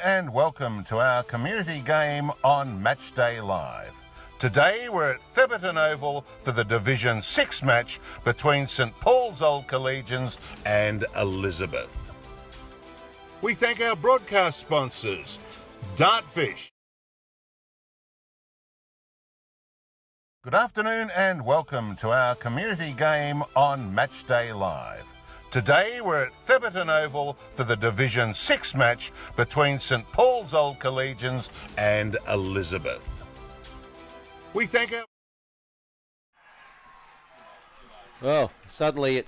and welcome to our community game on Matchday Live. Today we're at Theberton Oval for the Division 6 match between St Paul's Old Collegians and Elizabeth. We thank our broadcast sponsors, Dartfish. Good afternoon and welcome to our community game on Matchday Live. Today we're at Theberton Oval for the Division 6 match between St Paul's Old Collegians and Elizabeth. We thank our... Well, suddenly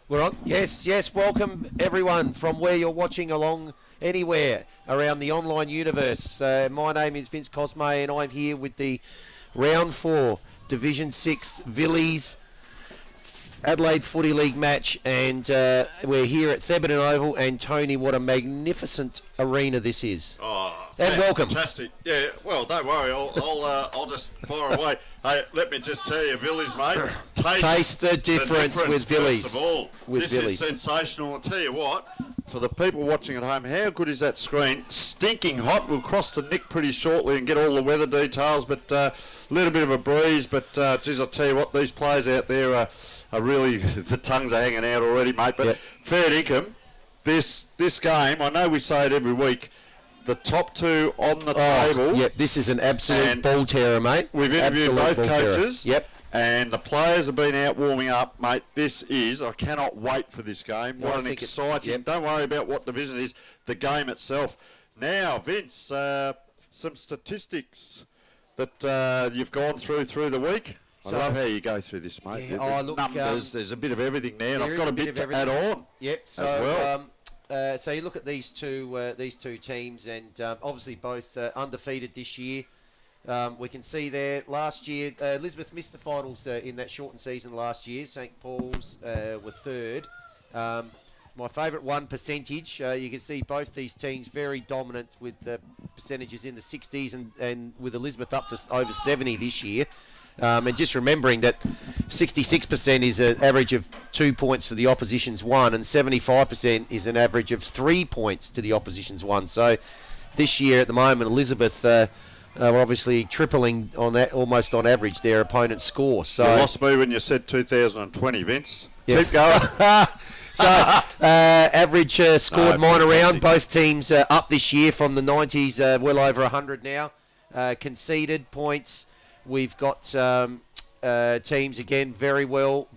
we're on. Yes, welcome everyone from where you're watching along anywhere around the online universe. My name is Vince Cosme and I'm here with the Round 4 Division 6 Villies Adelaide Footy League match, and we're here at Theberton Oval. And Tony, what a magnificent arena this is! Oh, and welcome. Fantastic! Yeah, well, don't worry, I'll just fire away. Hey, let me just tell you, Villies, mate, taste the difference with Villies. First of all, this is sensational. I'll tell you what. For the people watching at home, how good is that screen? Stinking hot. We'll cross the Nick pretty shortly and get all the weather details, but a little bit of a breeze. But, geez, I'll tell you what, these players out there are really, the tongues are hanging out already, mate. But fair dinkum, this game, I know we say it every week, the top two on the table. Yep, this is an absolute ball terror, mate. We've interviewed both coaches. Yep. And the players have been out warming up, mate. This is, I cannot wait for this game. What an exciting, don't worry about what division it is, the game itself. Now, Vince, some statistics that you've gone through the week. I love how you go through this, mate. Yeah, the numbers, there's a bit of everything there, and I've got a bit to add on. Yep, so, as well. So you look at these two teams, and obviously both undefeated this year. We can see there last year, Elizabeth missed the finals in that shortened season last year. St Paul's were third. My favourite one percentage, you can see both these teams very dominant with percentages in the 60s and with Elizabeth up to over 70 this year. And just remembering that 66% is an average of 2 points to the opposition's 1, and 75% is an average of 3 points to the opposition's 1. So this year at the moment, Elizabeth... we're obviously tripling on that, almost on average, their opponent's score. So you lost me when you said 2020, Vince. Yeah. Keep going. So average scored mine around. Both teams up this year from the 90s, well over 100 now. Conceded points. We've got teams again very well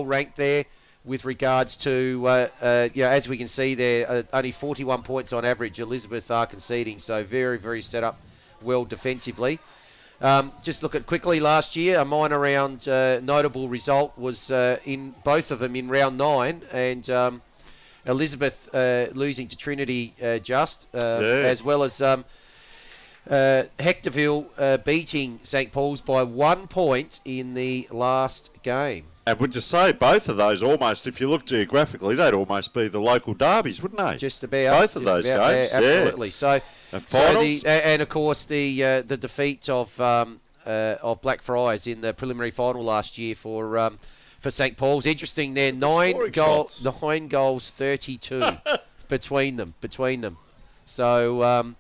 ranked there with regards to as we can see there, only 41 points on average. Elizabeth are conceding, so very set up well defensively. Just look at quickly last year, a minor round notable result was in both of them in round 9, and Elizabeth losing to Trinity as well as Hectorville beating St Paul's by 1 point in the last game. And would you say both of those almost, if you look geographically, they'd almost be the local derbies, wouldn't they? Just about. Both of those games, absolutely. Yeah. And of course the defeat of Blackfriars in the preliminary final last year for St Paul's. Interesting there, 9 goals, 32 between them. So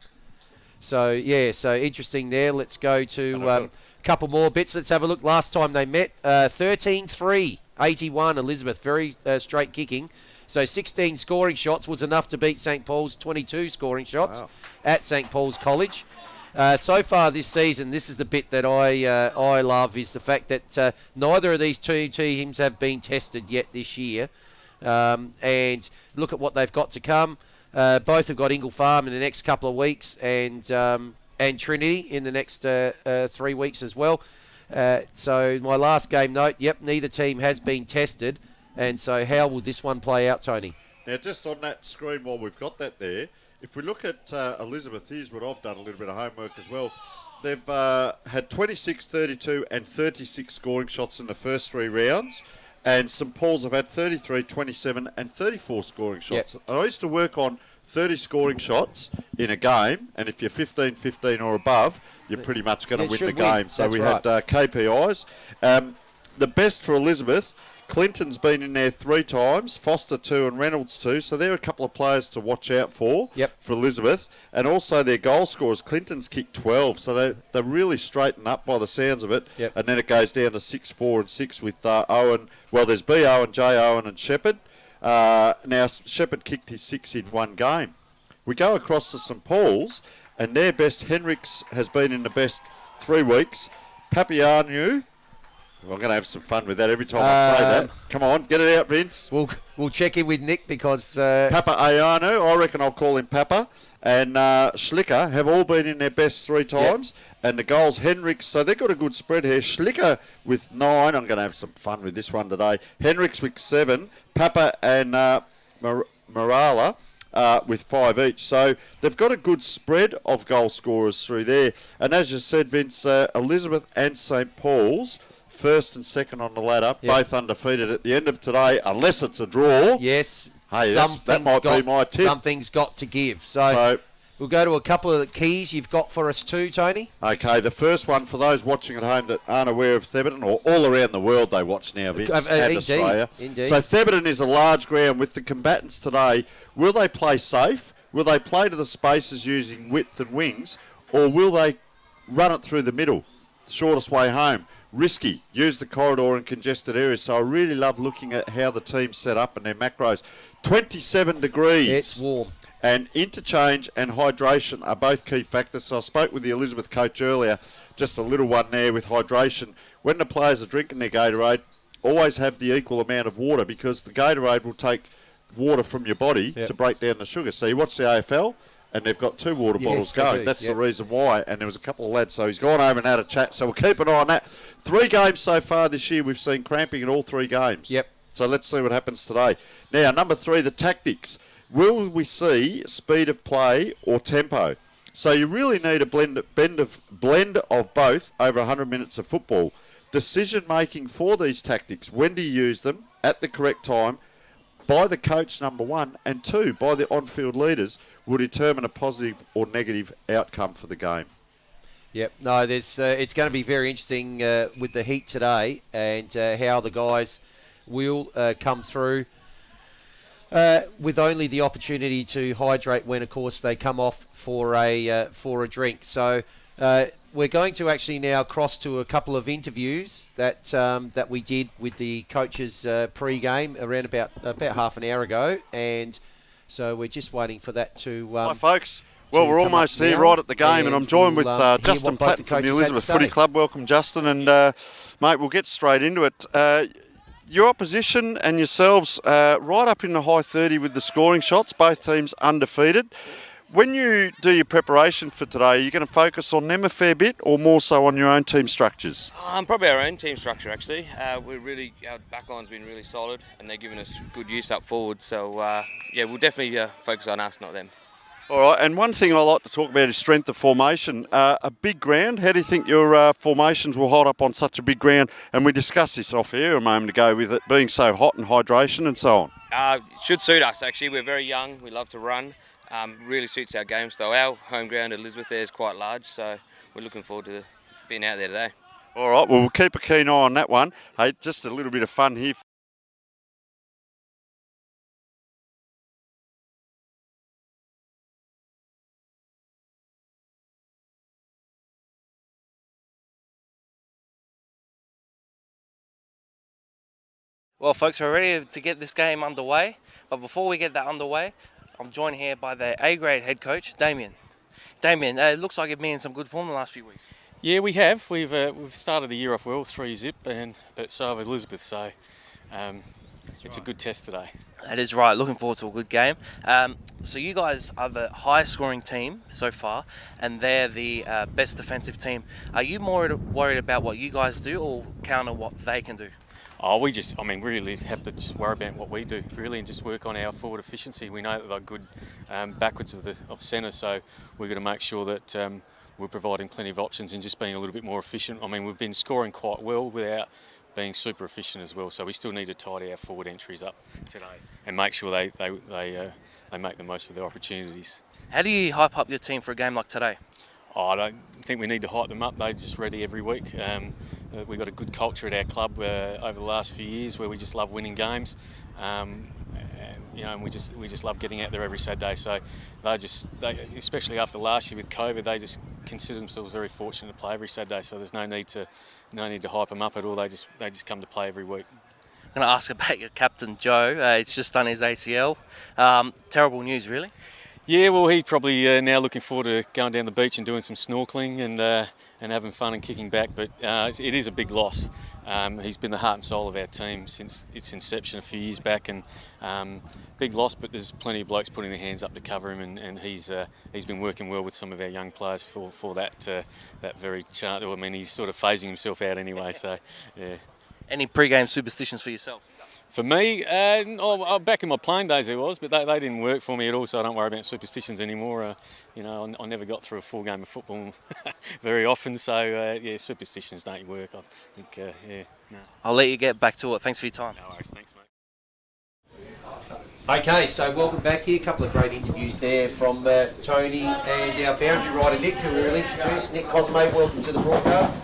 interesting there. Let's go to couple more bits. Let's have a look. Last time they met, 13-3, 81 Elizabeth, very straight kicking. So 16 scoring shots was enough to beat St Paul's 22 scoring shots at St Paul's College. So far this season, this is the bit that I love, is the fact that neither of these two teams have been tested yet this year. And look at what they've got to come. Both have got Ingle Farm in the next couple of weeks, and Trinity in the next 3 weeks as well. So my last game note, neither team has been tested. And so how will this one play out, Tony? Now, just on that screen while we've got that there, if we look at Elizabeth, here's what I've done a little bit of homework as well. They've had 26, 32 and 36 scoring shots in the first 3 rounds. And St Paul's have had 33, 27 and 34 scoring shots. And I used to work on 30 scoring shots in a game, and if you're 15 or above, you're pretty much going to win the game. So we had KPIs. The best for Elizabeth, Clinton's been in there 3 times, Foster 2 and Reynolds 2, so they're a couple of players to watch out for Elizabeth. And also their goal scorers, Clinton's kicked 12, so they're really straightened up by the sounds of it. And then it goes down to 6, 4 and 6 with Owen. Well, there's B. Owen, J. Owen and Shepherd. Now, Shepherd kicked his 6 in one game. We go across to St Paul's, and their best, Henricks, has been in the best 3 weeks. Papianu, I'm going to have some fun with that every time I say that. Come on, get it out, Vince. We'll check in with Nick because... Papa Ayanu, I reckon I'll call him Papa, and Schlicker have all been in their best 3 times. And the goals, Henricks, so they've got a good spread here. Schlicker with 9. I'm going to have some fun with this one today. Henricks with 7. Papa and Marala with 5 each. So they've got a good spread of goal scorers through there. And as you said, Vince, Elizabeth and St Paul's, first and second on the ladder, both undefeated at the end of today, unless it's a draw. Yes. Hey, that might be my tip. Something's got to give. So we'll go to a couple of the keys you've got for us too, Tony. Okay, the first one for those watching at home that aren't aware of Thebarton, or all around the world they watch now, Vince, and Australia. Indeed. So Thebarton is a large ground with the combatants today. Will they play safe? Will they play to the spaces using width and wings? Or will they run it through the middle, the shortest way home? Risky, use the corridor in congested areas. So I really love looking at how the team's set up and their macros. 27 degrees. It's warm. And interchange and hydration are both key factors. So I spoke with the Elizabeth coach earlier, just a little one there with hydration. When the players are drinking their Gatorade, always have the equal amount of water, because the Gatorade will take water from your body to break down the sugar. So you watch the AFL, and they've got 2 water bottles going. That's the reason why. And there was a couple of lads, so he's gone over and had a chat. So we'll keep an eye on that. 3 games so far this year. We've seen cramping in all 3 games. So let's see what happens today. Now, number 3, the tactics. Will we see speed of play or tempo? So you really need a blend of both over 100 minutes of football. Decision making for these tactics, when do you use them at the correct time, by the coach, number 1, and 2, by the on-field leaders, will determine a positive or negative outcome for the game. No, there's. It's going to be very interesting with the heat today, and how the guys will come through with only the opportunity to hydrate when, of course, they come off for a drink. So we're going to actually now cross to a couple of interviews that we did with the coaches pre-game around about half an hour ago, and so we're just waiting for that to. Hi, folks. Well, we're almost here, right at the game, and I'm joined with Justin Platten from the Elizabeth Footy Club. Welcome, Justin, and mate, we'll get straight into it. Your opposition and yourselves right up in the high 30 with the scoring shots, both teams undefeated. When you do your preparation for today, are you going to focus on them a fair bit, or more so on your own team structures? Probably our own team structure, actually. Our backline's been really solid, and they're giving us good use up forward. So, we'll definitely focus on us, not them. All right, and one thing I like to talk about is strength of formation. A big ground, how do you think your formations will hold up on such a big ground? And we discussed this off air a moment ago with it being so hot and hydration and so on. It should suit us, actually. We're very young, we love to run. Really suits our game style. Our home ground at Elizabeth there is quite large, so we're looking forward to being out there today. All right, well, we'll keep a keen eye on that one. Hey, just a little bit of fun here. Well, folks, we're ready to get this game underway, but before we get that underway, I'm joined here by the A-grade head coach, Damien. Damien, it looks like you've been in some good form the last few weeks. Yeah, we have. We've started the year off well, 3-0, but so have Elizabeth. So it's a good test today. That is right. Looking forward to a good game. So you guys are the highest scoring team so far, and they're the best defensive team. Are you more worried about what you guys do, or counter what they can do? Oh, we really have to just worry about what we do, really, and just work on our forward efficiency. We know that they're good backwards of centre, so we've got to make sure that we're providing plenty of options and just being a little bit more efficient. I mean, we've been scoring quite well without being super efficient as well, so we still need to tidy our forward entries up today and make sure they make the most of their opportunities. How do you hype up your team for a game like today? I don't think we need to hype them up. They're just ready every week. we've got a good culture at our club over the last few years where we just love winning games. And we just love getting out there every Saturday. So they especially after last year with COVID, they just consider themselves very fortunate to play every Saturday. So there's no need to hype them up at all. They just come to play every week. I'm going to ask about your captain, Joe. He's just done his ACL. Terrible news, really. Yeah, well, he's probably now looking forward to going down the beach and doing some snorkeling and having fun and kicking back. But it is a big loss. He's been the heart and soul of our team since its inception a few years back, and big loss. But there's plenty of blokes putting their hands up to cover him, and he's been working well with some of our young players for that very chance. I mean, he's sort of phasing himself out anyway. So, yeah. Any pre-game superstitions for yourself? For me, back in my playing days there was, but they didn't work for me at all, so I don't worry about superstitions anymore. I never got through a full game of football very often, so superstitions don't work. I think, no. I'll let you get back to it. Thanks for your time. No worries, thanks, mate. Okay, so welcome back here. A couple of great interviews there from Tony and our boundary rider Nick, who we'll introduce. Nick Cosme, welcome to the broadcast.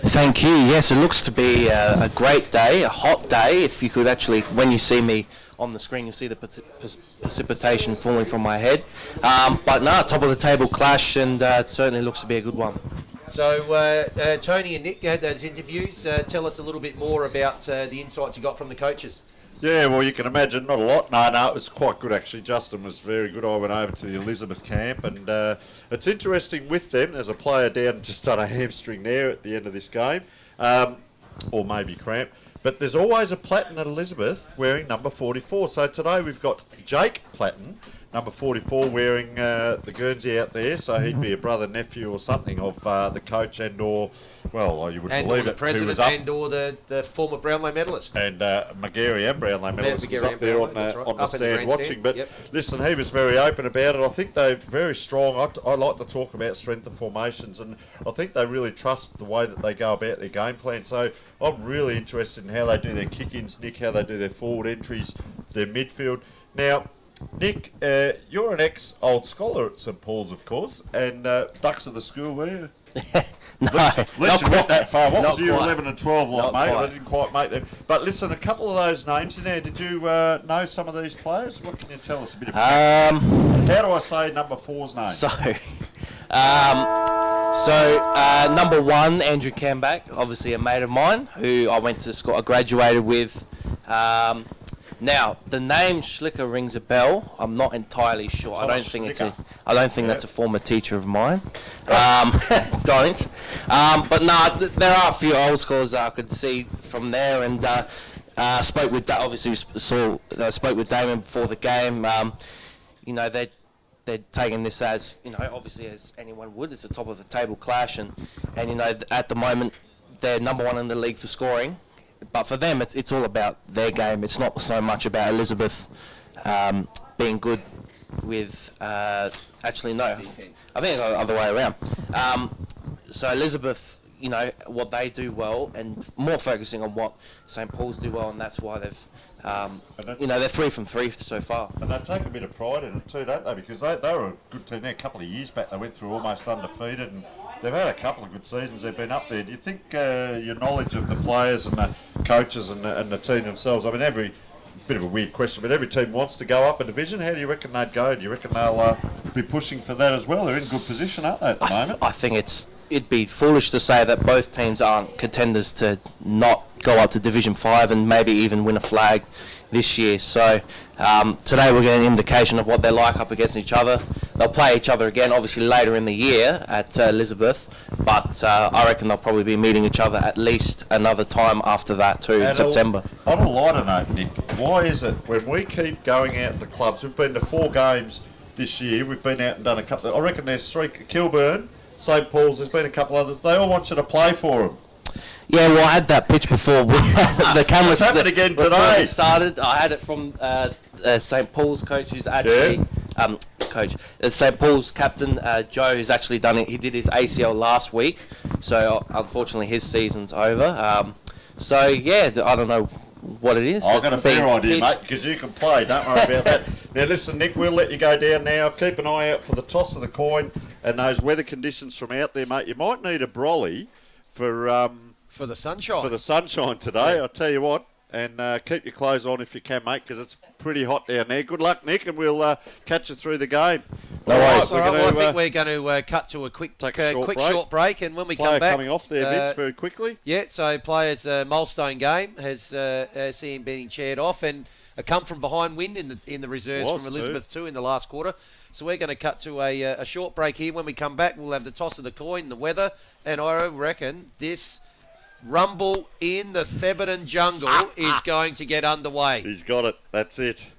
Thank you. Yes, it looks to be a great day, a hot day. If you could actually, when you see me on the screen, you'll see the precipitation falling from my head. But no, top of the table clash, and it certainly looks to be a good one. So Tony and Nick had those interviews. Tell us a little bit more about the insights you got from the coaches. Yeah, well, you can imagine, not a lot. No, it was quite good, actually. Justin was very good. I went over to the Elizabeth camp, and it's interesting with them. There's a player down just done a hamstring there at the end of this game, or maybe cramp. But there's always a Platten at Elizabeth wearing number 44. So today we've got Jake Platten, number 44, wearing the Guernsey out there. So he'd be a brother, nephew or something of the coach and/or, well, you would believe the it, president and/or the former Brownlow medalist. And McGarry and Brownlow medalist was up there on the stand watching. But yep. Listen, he was very open about it. I think they're very strong. I like to talk about strength and formations, and I think they really trust the way that they go about their game plan. So I'm really interested in how they do their kick-ins, Nick, how they do their forward entries, their midfield. Now, Nick, you're an ex-old scholar at St Paul's, of course, and Ducks of the school, were you? No, Unless you went that far. What was year quite. 11 and 12 like, Not mate? quite. I didn't quite make them. But listen, a couple of those names in there. Did you know some of these players? What can you tell us a bit about? How do I say number 4's name? Number 1, Andrew Cambach, obviously a mate of mine who I went to school, I graduated with. Now, the name Schlicker rings a bell. I'm not entirely sure. I don't think that's a former teacher of mine. Don't. But no, there are a few old scholars that I could see from there, and spoke with spoke with Damon before the game. They're taking this as, obviously as anyone would. It's a top of the table clash, and at the moment they're number 1 in the league for scoring. But for them, it's all about their game. It's not so much about Elizabeth being good with... actually, no. Defense. I think it's the other way around. So Elizabeth, what they do well, and more focusing on what St Paul's do well, and that's why they've... they're 3 from 3 so far. And they take a bit of pride in it too, don't they? Because they were a good team there. A couple of years back, they went through almost undefeated, and they've had a couple of good seasons. They've been up there. Do you think your knowledge of the players and the coaches and the team themselves, I mean, every bit of a weird question, but every team wants to go up a division. How do you reckon they'd go? Do you reckon they'll be pushing for that as well? They're in good position, aren't they, at the moment? I think it'd be foolish to say that both teams aren't contenders to not go up to Division 5 and maybe even win a flag this year. So today we're getting an indication of what they're like up against each other. They'll play each other again, obviously later in the year at Elizabeth, but I reckon they'll probably be meeting each other at least another time after that too, in September. On a lighter note, Nick, why is it when we keep going out to the clubs, we've been to 4 games this year, we've been out and done a couple I reckon there's 3, Kilburn, St Paul's, there's been a couple others, they all want you to play for them. Yeah, well, I had that pitch before. The cameras happened again today. Started. I had it from St Paul's coach, who's actually St Paul's captain Joe, who's actually done it. He did his ACL last week, so unfortunately his season's over. So yeah, I don't know what it is. I've got a fair idea, mate, because you can play. Don't worry about that. Now listen, Nick, we'll let you go down now. Keep an eye out for the toss of the coin and those weather conditions from out there, mate. You might need a brolly for For the sunshine. For the sunshine today, I'll tell you what. And keep your clothes on if you can, mate, because it's pretty hot down there. Good luck, Nick, and we'll catch you through the game. No worries. All right, well, I think we're going to cut to a quick short break, and when we come back... coming off there, Vince, very quickly. Yeah, so players' milestone game has seen him being chaired off, and a come-from-behind win in the reserves from Elizabeth too in the last quarter. So we're going to cut to a short break here. When we come back, we'll have the toss of the coin, the weather, and I reckon this... rumble in the Thebarton jungle is going to get underway. He's got it. That's it.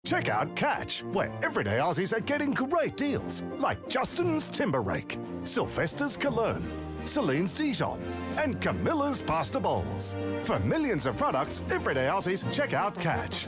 Check out Catch, where everyday Aussies are getting great deals, like Justin's Timber Rake, Sylvester's Cologne, Celine's Dijon, and Camilla's Pasta Bowls. For millions of products, everyday Aussies, check out Catch.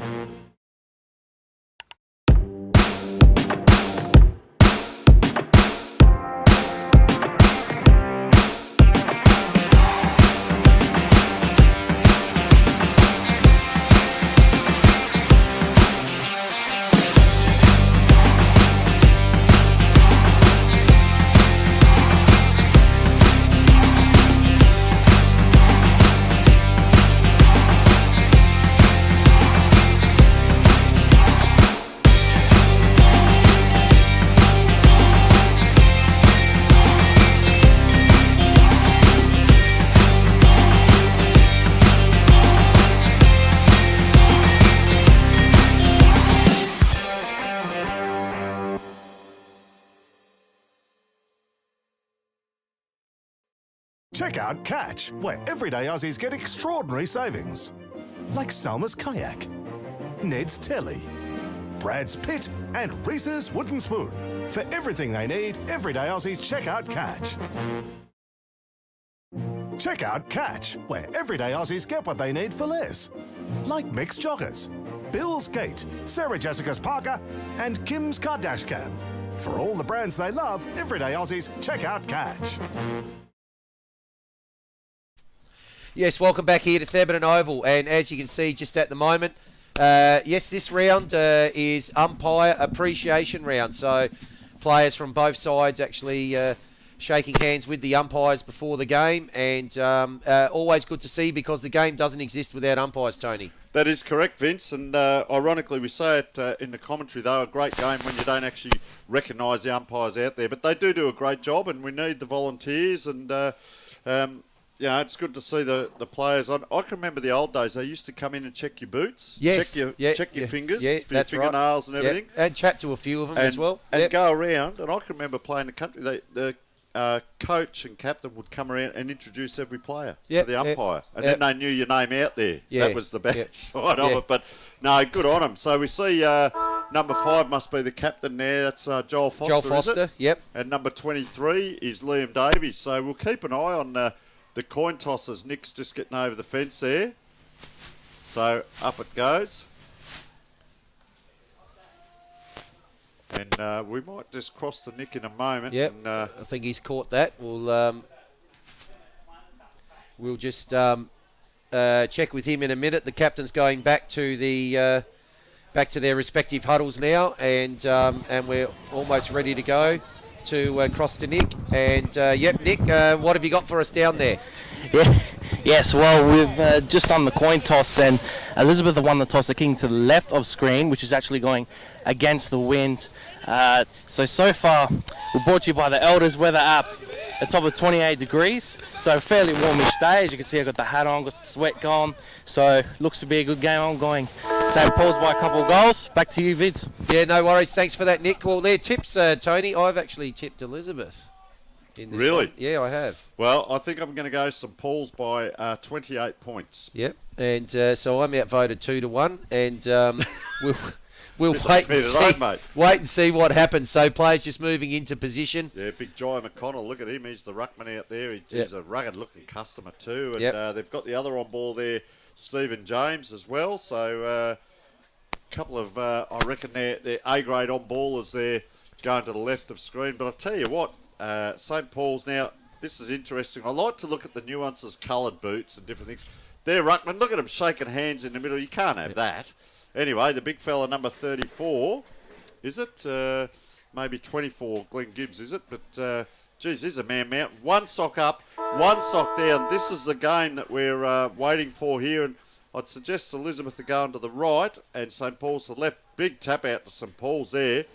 Check out Catch, where everyday Aussies get extraordinary savings. Like Salma's Kayak, Ned's Telly, Brad's Pit, and Reese's Wooden Spoon. For everything they need, everyday Aussies check out Catch. Check out Catch, where everyday Aussies get what they need for less. Like Mixed Joggers, Bill's Gate, Sarah Jessica's Parker, and Kim's Kardashcam. For all the brands they love, everyday Aussies check out Catch. Yes, welcome back here to Thebarton Oval, and as you can see just at the moment, yes, this round is umpire appreciation round, so players from both sides actually shaking hands with the umpires before the game, and always good to see because the game doesn't exist without umpires, Tony. That is correct, Vince, and ironically we say it in the commentary, though, a great game when you don't actually recognise the umpires out there, but they do a great job, and we need the volunteers, and yeah, it's good to see the players. I can remember the old days. They used to come in and check your boots, check your fingers, for your fingernails and everything. And chat to a few of them as well. And go around. And I can remember playing the country. The coach and captain would come around and introduce every player to the umpire. And then they knew your name out there. That was the bad side of it. But, no, good on them. So we see number 5 must be the captain there. That's Joel Foster, Joel Foster, yep. And number 23 is Liam Davies. So we'll keep an eye on... the coin tossers. Nick's just getting over the fence there. So up it goes. And we might just cross the Nick in a moment. Yep, and, I think he's caught that. We'll just check with him in a minute. The captain's going back to the back to their respective huddles now, and we're almost ready to go to cross to Nick. And yep, Nick, what have you got for us down there? Yes, well, we've just done the coin toss, and Elizabeth have won the toss. They're kicking to the left of screen, which is actually going against the wind. So far, we're brought to you by the Elders Weather app. A top of 28 degrees, so fairly warmish day. As you can see, I've got the hat on, got the sweat going, so looks to be a good game ongoing. St. Paul's by a couple of goals. Back to you, Vince. Yeah, no worries. Thanks for that, Nick. Well, their tips, Tony. I've actually tipped Elizabeth. In this really? One. Yeah, I have. Well, I think I'm going to go St. Paul's by 28 points. Yep, and so I'm outvoted 2-1, and we'll wait and see. Wait and see what happens. So players just moving into position. Yeah, big Jai McConnell. Look at him. He's the ruckman out there. He's a rugged-looking customer too. And they've got the other on ball there, Stephen James as well. So a couple of, I reckon, their A-grade on ball as they're going to the left of screen. But I tell you what, St. Paul's now this is interesting. I like to look at the nuances, coloured boots and different things. There, Ruckman, look at him shaking hands in the middle. You can't have that. Anyway, the big fella, number 34, is it? Maybe 24, Glenn Gibbs, is it? But, geez, he's a man mount. One sock up, one sock down. This is the game that we're waiting for here. And I'd suggest Elizabeth are going to the right and St. Paul's to the left. Big tap out to St. Paul's there.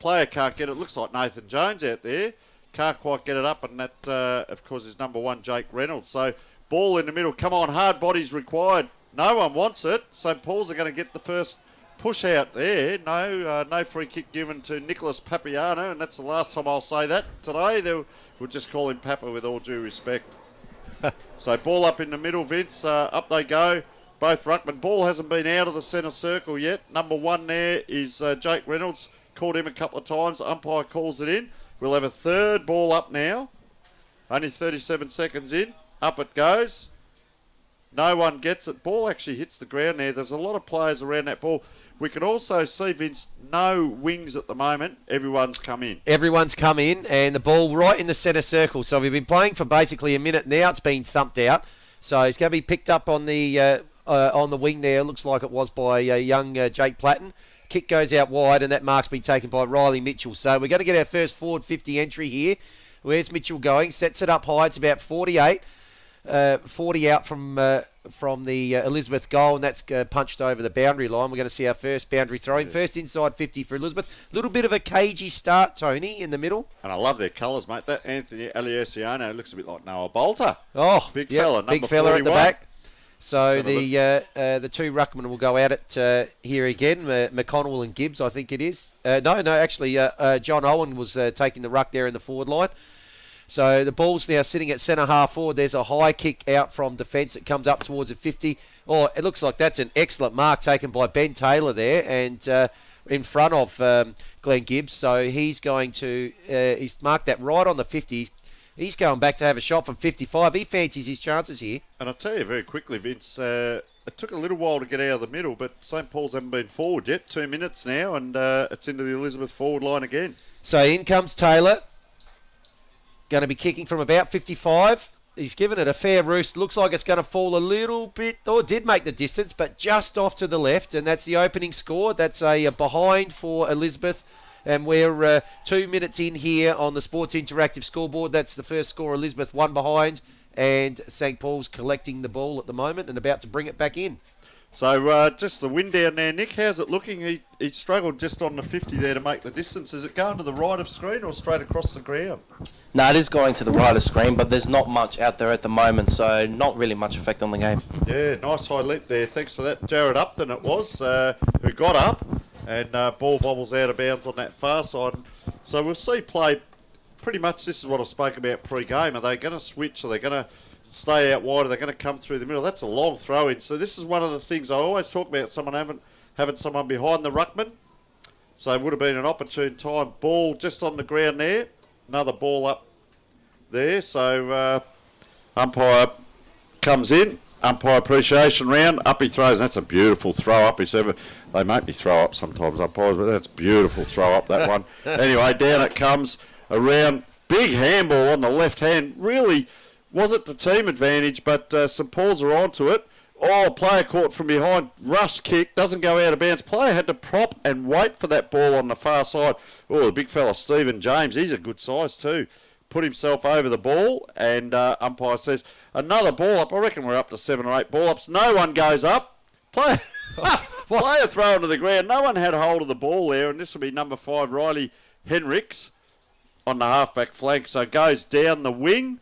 Player can't get it. Looks like Nathan Jones out there. Can't quite get it up. And that, of course, is number 1, Jake Reynolds. So, ball in the middle. Come on, hard bodies required. No one wants it. St. Paul's are going to get the first push out there. No free kick given to Nicholas Papiano, and that's the last time I'll say that today. We'll just call him Papa with all due respect. So ball up in the middle, Vince. Up they go. Both ruckman. Ball hasn't been out of the centre circle yet. Number 1 there is Jake Reynolds. Called him a couple of times. Umpire calls it in. We'll have a third ball up now. Only 37 seconds in. Up it goes. No one gets it. Ball actually hits the ground there. There's a lot of players around that ball. We can also see, Vince, no wings at the moment. Everyone's come in. Everyone's come in, and the ball right in the centre circle. So we've been playing for basically a minute now. It's been thumped out. So it's going to be picked up on the wing there. Looks like it was by young Jake Platten. Kick goes out wide, and that mark's been taken by Riley Mitchell. So we're going to get our first forward 50 entry here. Where's Mitchell going? Sets it up high. It's about 48. 40 out from the Elizabeth goal, and that's punched over the boundary line. We're going to see our first boundary throw in. First inside 50 for Elizabeth. A little bit of a cagey start, Tony, in the middle. And I love their colours, mate. That Anthony Aliasiano looks a bit like Noah Bolter. Oh, big fella, number big fella 41. at the back. So the two ruckmen will go at it here again. McConnell and Gibbs, I think it is. Actually, John Owen was taking the ruck there in the forward line. So the ball's now sitting at centre half forward. There's a high kick out from defence. It comes up towards the 50. Oh, it looks like that's an excellent mark taken by Ben Taylor there, and in front of Glenn Gibbs. So he's going to he's marked that right on the 50s. He's going back to have a shot from 55. He fancies his chances here. And I'll tell you very quickly, Vince, it took a little while to get out of the middle, but St. Paul's haven't been forward yet. 2 minutes now, and it's into the Elizabeth forward line again. So in comes Taylor. Going to be kicking from about 55. He's given it a fair roost. Looks like it's going to fall a little bit, or did make the distance, but just off to the left. And that's the opening score. That's a behind for Elizabeth. And we're 2 minutes in here on the Sports Interactive scoreboard. That's the first score. Elizabeth 1 behind. And St. Paul's collecting the ball at the moment and about to bring it back in. So just the wind down there, Nick. How's it looking? He struggled just on the 50 there to make the distance. Is it going to the right of screen or straight across the ground? No, it is going to the right of screen, but there's not much out there at the moment, so not really much effect on the game. Yeah, nice high leap there. Thanks for that. Jared Upton it was, who got up, and ball bobbles out of bounds on that far side. So we'll see play. Pretty much this is what I spoke about pre-game. Are they going to switch? Are they going to stay out wide? Are they going to come through the middle? That's a long throw in. So this is one of the things I always talk about, someone having someone behind the ruckman. So it would have been an opportune time. Ball just on the ground there. Another ball up there. So umpire comes in. Umpire appreciation round. Up he throws. And that's a beautiful throw up. They make me throw up sometimes, umpires, but that's a beautiful throw up, that one. Anyway, down it comes around. Big handball on the left hand. Really wasn't the team advantage, but St. Paul's are onto it. Oh, player caught from behind. Rush kick. Doesn't go out of bounds. Player had to prop and wait for that ball on the far side. Oh, the big fella, Stephen James. He's a good size too. Put himself over the ball, and umpire says, another ball up. I reckon we're up to 7 or 8 ball ups. No one goes up. Player thrown to the ground. No one had hold of the ball there, and this will be number 5, Riley Henricks, on the halfback flank. So goes down the wing,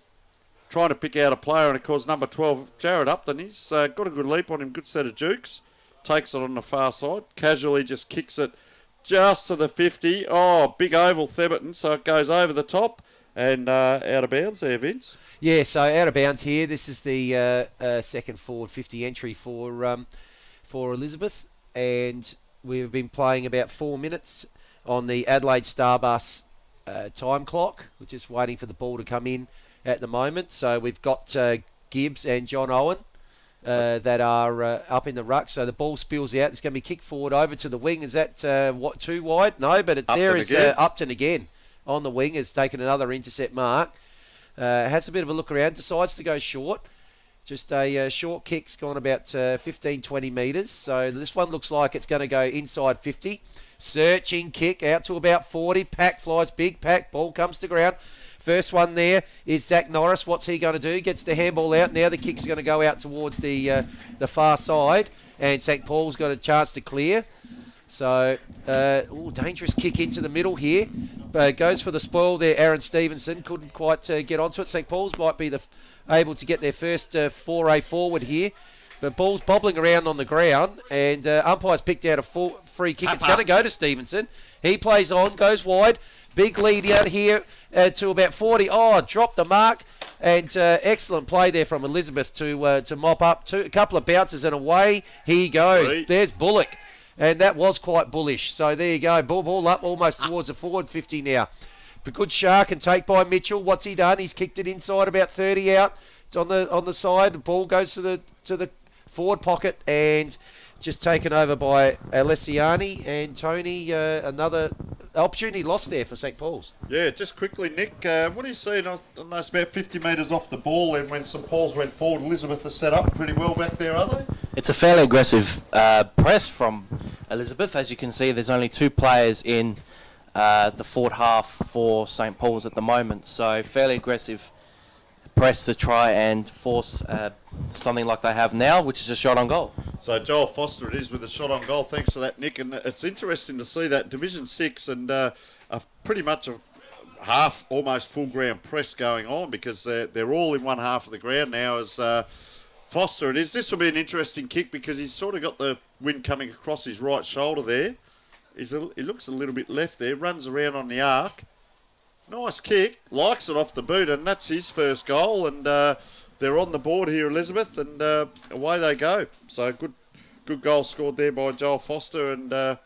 trying to pick out a player, and of course number 12, Jared Upton, he's got a good leap on him, good set of jukes. Takes it on the far side, casually just kicks it just to the 50. Oh, big oval Theberton, so it goes over the top and out of bounds there, Vince. Yeah, so out of bounds here. This is the second forward 50 entry for Elizabeth, and we've been playing about 4 minutes on the Adelaide Starbus time clock. We're just waiting for the ball to come in at the moment. So we've got Gibbs and John Owen that are up in the ruck. So the ball spills out. It's going to be kicked forward over to the wing. Is that too wide? No, but there is Upton again on the wing. Has taken another intercept mark. has a bit of a look around, decides to go short. Just a short kick's gone about 15, 20 metres. So this one looks like it's going to go inside 50. Searching kick out to about 40. Pack flies, big pack. Ball comes to ground. First one there is Zach Norris. What's he going to do? Gets the handball out. Now the kick's going to go out towards the far side. And St. Paul's got a chance to clear. So, dangerous kick into the middle here. Goes for the spoil there, Aaron Stevenson. Couldn't quite get onto it. St. Paul's might be able to get their first foray forward here. But ball's bobbling around on the ground. And umpire's picked out a free kick. It's going to go to Stevenson. He plays on, goes wide. Big lead out here to about 40. Oh, dropped the mark. And excellent play there from Elizabeth to mop up. A couple of bounces and away he goes. Great. There's Bullock. And that was quite bullish. So there you go. Ball up almost towards the forward 50 now. But good shark and take by Mitchell. What's he done? He's kicked it inside about 30 out. It's on the side. The ball goes to the forward pocket and just taken over by Alessiani and Tony. Another opportunity lost there for St. Paul's. Yeah, just quickly, Nick, what do you see? I know it's about 50 metres off the ball, and when St. Paul's went forward, Elizabeth has set up pretty well back there, are they? It's a fairly aggressive press from Elizabeth. As you can see, there's only 2 players in the forward half for St. Paul's at the moment. So fairly aggressive press to try and force something like they have now, which is a shot on goal. So Joel Foster it is with a shot on goal. Thanks for that, Nick. And it's interesting to see that Division 6 and pretty much a half, almost full ground press going on, because they're all in one half of the ground now as Foster it is. This will be an interesting kick because he's sort of got the wind coming across his right shoulder there. He looks a little bit left there, runs around on the arc. Nice kick, likes it off the boot, and that's his first goal. And they're on the board here, Elizabeth, and away they go. So good goal scored there by Joel Foster. And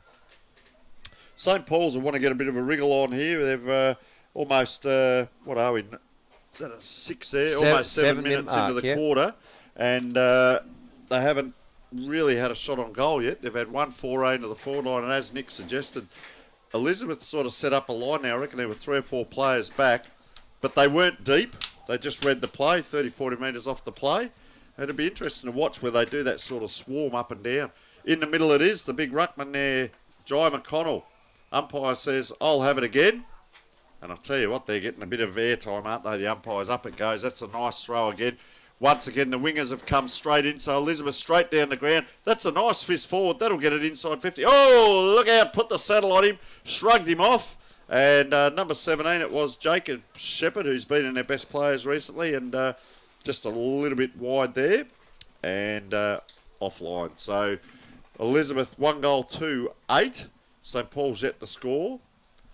St. Paul's will want to get a bit of a wriggle on here. They've almost, what are we? Is that a 6 there? Almost 7 minutes into the quarter. And they haven't really had a shot on goal yet. They've had one foray into the forward line, and as Nick suggested, Elizabeth sort of set up a line now. I reckon there were 3 or 4 players back, but they weren't deep. They just read the play, 30, 40 metres off the play. And it'd be interesting to watch where they do that sort of swarm up and down. In the middle it is, the big ruckman there, Jai McConnell. Umpire says, I'll have it again. And I'll tell you what, they're getting a bit of airtime, aren't they? The umpires, up it goes. That's a nice throw again. Once again, the wingers have come straight in, so Elizabeth straight down the ground. That's a nice fist forward. That'll get it inside 50. Oh, look out, put the saddle on him, shrugged him off. And number 17, it was Jacob Shepherd, who's been in their best players recently, and just a little bit wide there and offline. So Elizabeth, 1 goal, 2-8. St. Paul's yet to score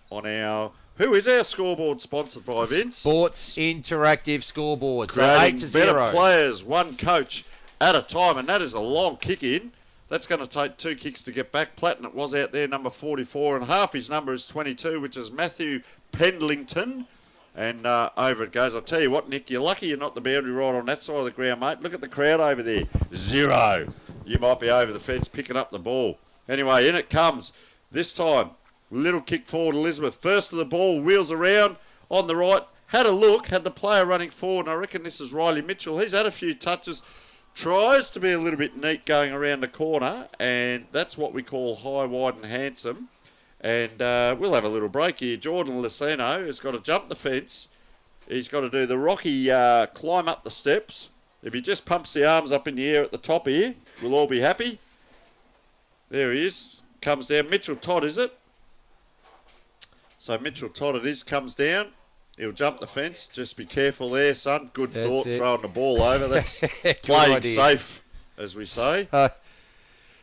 on our... Who is our scoreboard sponsored by, Vince? Sports Interactive Scoreboard. So Creating 8-0. better players, one coach at a time, and that is a long kick in. That's going to take 2 kicks to get back. Platinum was out there, number 44, and half his number is 22, which is Matthew Pendlington. And over it goes. I'll tell you what, Nick, you're lucky you're not the boundary right on that side of the ground, mate. Look at the crowd over there. 0. You might be over the fence picking up the ball. Anyway, in it comes. This time, little kick forward, Elizabeth. First of the ball, wheels around on the right. Had a look, had the player running forward, and I reckon this is Riley Mitchell. He's had a few touches. Tries to be a little bit neat going around the corner, and that's what we call high, wide and handsome. And we'll have a little break here. Jordan Luceno has got to jump the fence. He's got to do the rocky climb up the steps. If he just pumps the arms up in the air at the top here, we'll all be happy. There he is. Comes down. Mitchell Todd, is it? So Mitchell Todd it is, comes down. He'll jump the fence. Just be careful there, son. Good That's thought, it. throwing the ball over. That's playing idea. safe, as we say.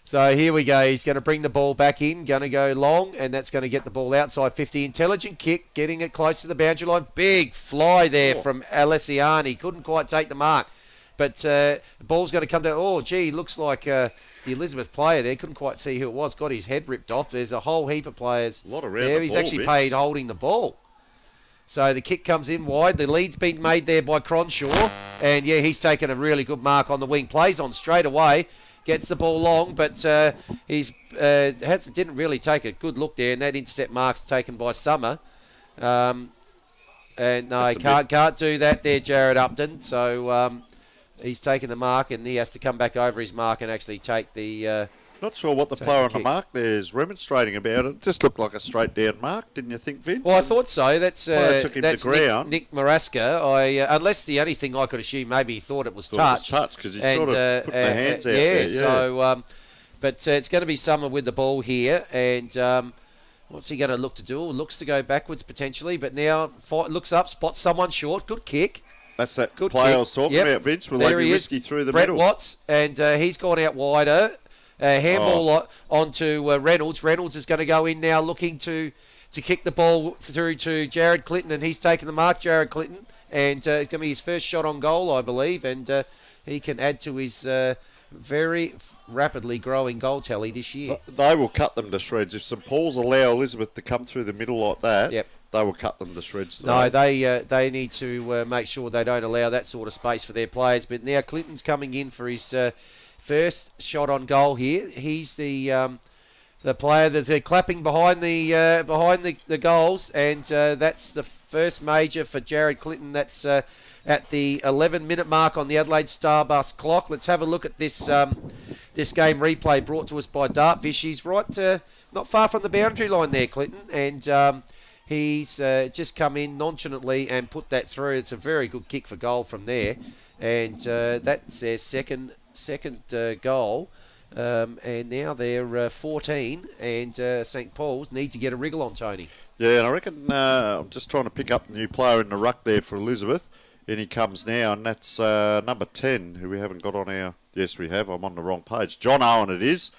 So here we go. He's going to bring the ball back in, going to go long, and that's going to get the ball outside 50. Intelligent kick, getting it close to the boundary line. Big fly there from Alessiani. Couldn't quite take the mark. But the ball's going to come down. Oh, gee, looks like the Elizabeth player there. Couldn't quite see who it was. Got his head ripped off. There's a whole heap of players A lot around there. the He's ball, actually Vince. paid holding the ball. So the kick comes in wide. The lead's been made there by Cronshaw. And, yeah, he's taken a really good mark on the wing. Plays on straight away. Gets the ball long, but didn't really take a good look there. And that intercept mark's taken by Summer. And no, he can't do that there, Jared Upton. So he's taken the mark, and he has to come back over his mark and actually take the... Not sure what the player on the mark there is remonstrating about. It just looked like a straight down mark, didn't you think, Vince? Well, I thought so. That's took him to ground. Nick Maraska. Unless the only thing I could assume, maybe he thought it was touch. Because he's sort of putting the hands out there. Yeah. So, but it's going to be someone with the ball here, and what's he going to look to do? Looks to go backwards potentially, but now looks up, spots someone short. Good kick. That's that good player I was talking about, Vince. Will they be risky through the middle? Brett Watts, and he's gone out wider. Handball onto Reynolds. Reynolds is going to go in now looking to kick the ball through to Jared Clinton, and he's taken the mark, Jared Clinton, and it's going to be his first shot on goal, I believe, and he can add to his very rapidly growing goal tally this year. They will cut them to shreds. If St Paul's allow Elizabeth to come through the middle like that, they will cut them to shreds. No, they need to make sure they don't allow that sort of space for their players. But now Clinton's coming in for his first shot on goal here. He's the player that's clapping behind the goals, and that's the first major for Jared Clinton. That's at the 11-minute mark on the Adelaide Starbus clock. Let's have a look at this this game replay brought to us by Dartfish. He's right, not far from the boundary line there, Clinton, and he's just come in nonchalantly and put that through. It's a very good kick for goal from there, and that's their second goal. And now they're 14, and St Paul's need to get a wriggle on, Tony. Yeah, and I reckon I'm just trying to pick up the new player in the ruck there for Elizabeth. In he comes now, and that's number 10, who we haven't got on our... Yes, we have. I'm on the wrong page. John Owen it is.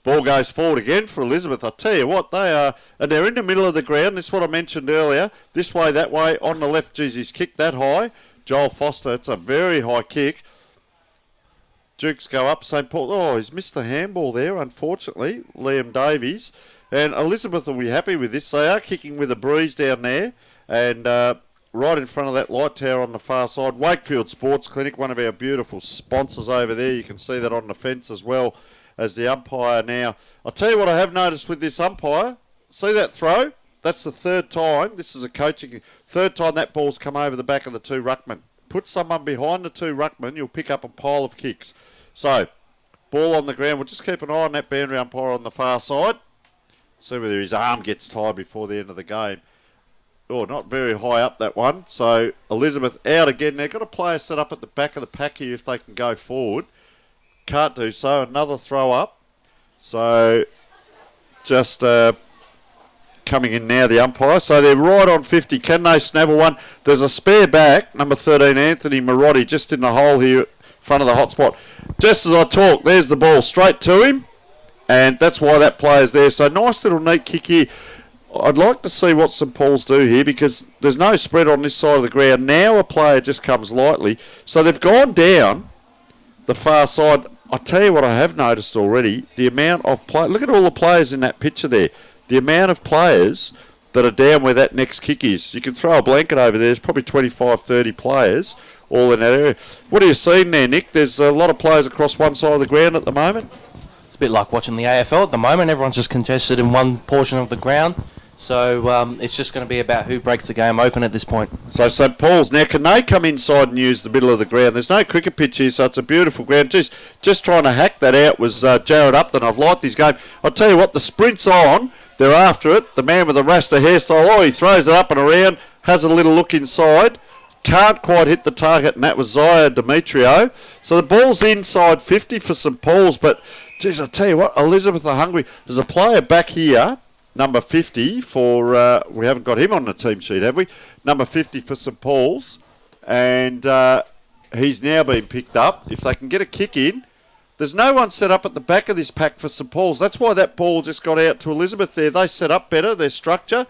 Ball goes forward again for Elizabeth. I tell you what, they are... And they're in the middle of the ground. This is what I mentioned earlier. This way, that way. On the left, geez, he's kicked that high. Joel Foster, it's a very high kick. Dukes go up. St Paul... Oh, he's missed the handball there, unfortunately. Liam Davies. And Elizabeth will be happy with this. They are kicking with a breeze down there. And... right in front of that light tower on the far side. Wakefield Sports Clinic, one of our beautiful sponsors over there. You can see that on the fence as well as the umpire now. I'll tell you what I have noticed with this umpire. See that throw? That's the third time. This is a coaching... Third time that ball's come over the back of the two ruckmen. Put someone behind the two ruckmen, you'll pick up a pile of kicks. So, ball on the ground. We'll just keep an eye on that boundary umpire on the far side. See whether his arm gets tired before the end of the game. Oh, not very high up, that one. So, Elizabeth out again. They've got a player set up at the back of the pack here if they can go forward. Can't do so. Another throw up. So, just coming in now, the umpire. So, they're right on 50. Can they snabble one? There's a spare back. Number 13, Anthony Marotti, just in the hole here in front of the hot spot. Just as I talk, there's the ball straight to him. And that's why that player's there. So, nice little neat kick here. I'd like to see what St Paul's do here because there's no spread on this side of the ground. Now a player just comes lightly. So they've gone down the far side. I tell you what I have noticed already, the amount of play. Look at all the players in that picture there. The amount of players that are down where that next kick is. You can throw a blanket over there. There's probably 25, 30 players all in that area. What are you seeing there, Nick? There's a lot of players across one side of the ground at the moment. It's a bit like watching the AFL at the moment. Everyone's just congested in one portion of the ground. So it's just going to be about who breaks the game open at this point. So St Paul's, now can they come inside and use the middle of the ground? There's no cricket pitch here, so it's a beautiful ground. Just trying to hack that out was Jared Upton. I've liked his game. I'll tell you what, the sprint's on. They're after it. The man with the Rasta hairstyle, he throws it up and around, has a little look inside. Can't quite hit the target, and that was Zaya Demetrio. So the ball's inside 50 for St Paul's, but, geez, I tell you what, Elizabeth are hungry. There's a player back here, number 50 for, we haven't got him on the team sheet, have we? Number 50 for St Paul's. And he's now been picked up. If they can get a kick in, there's no one set up at the back of this pack for St Paul's. That's why that ball just got out to Elizabeth there. They set up better, their structure.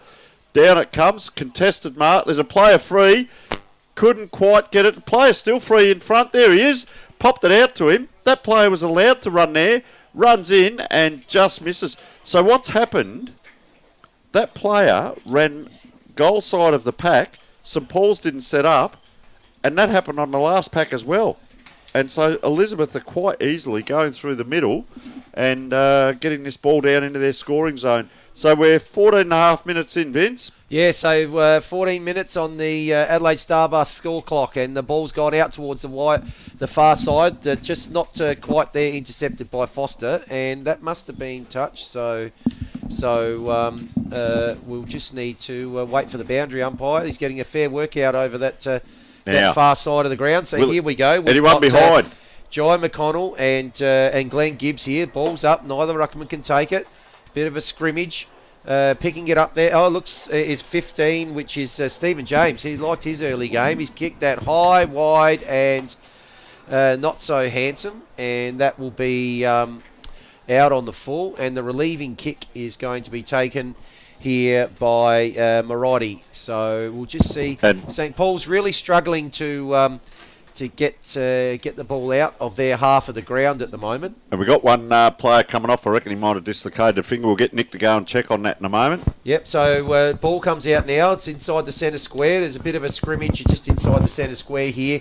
Down it comes, contested mark. There's a player free. Couldn't quite get it. The player's still free in front. There he is. Popped it out to him. That player was allowed to run there. Runs in and just misses. So what's happened... That player ran goal side of the pack. St Paul's didn't set up. And that happened on the last pack as well. And so Elizabeth are quite easily going through the middle and getting this ball down into their scoring zone. So we're 14 and a half minutes in, Vince. Yeah, so 14 minutes on the Adelaide Starbus score clock, and the ball's gone out towards the far side, just not quite there, intercepted by Foster, and that must have been touched. So we'll just need to wait for the boundary umpire. He's getting a fair workout over that far side of the ground. So here we go. Anyone behind? Jai McConnell and Glenn Gibbs here. Ball's up. Neither ruckman can take it. Bit of a scrimmage. Picking it up there. Oh, looks is 15, which is Stephen James. He liked his early game. He's kicked that high, wide, and not so handsome. And that will be out on the full. And the relieving kick is going to be taken here by Marathi. So we'll just see. St. Paul's really struggling to get the ball out of their half of the ground at the moment. And we've got one player coming off. I reckon he might have dislocated a finger. We'll get Nick to go and check on that in a moment. Yep, so ball comes out now. It's inside the centre square. There's a bit of a scrimmage just inside the centre square here.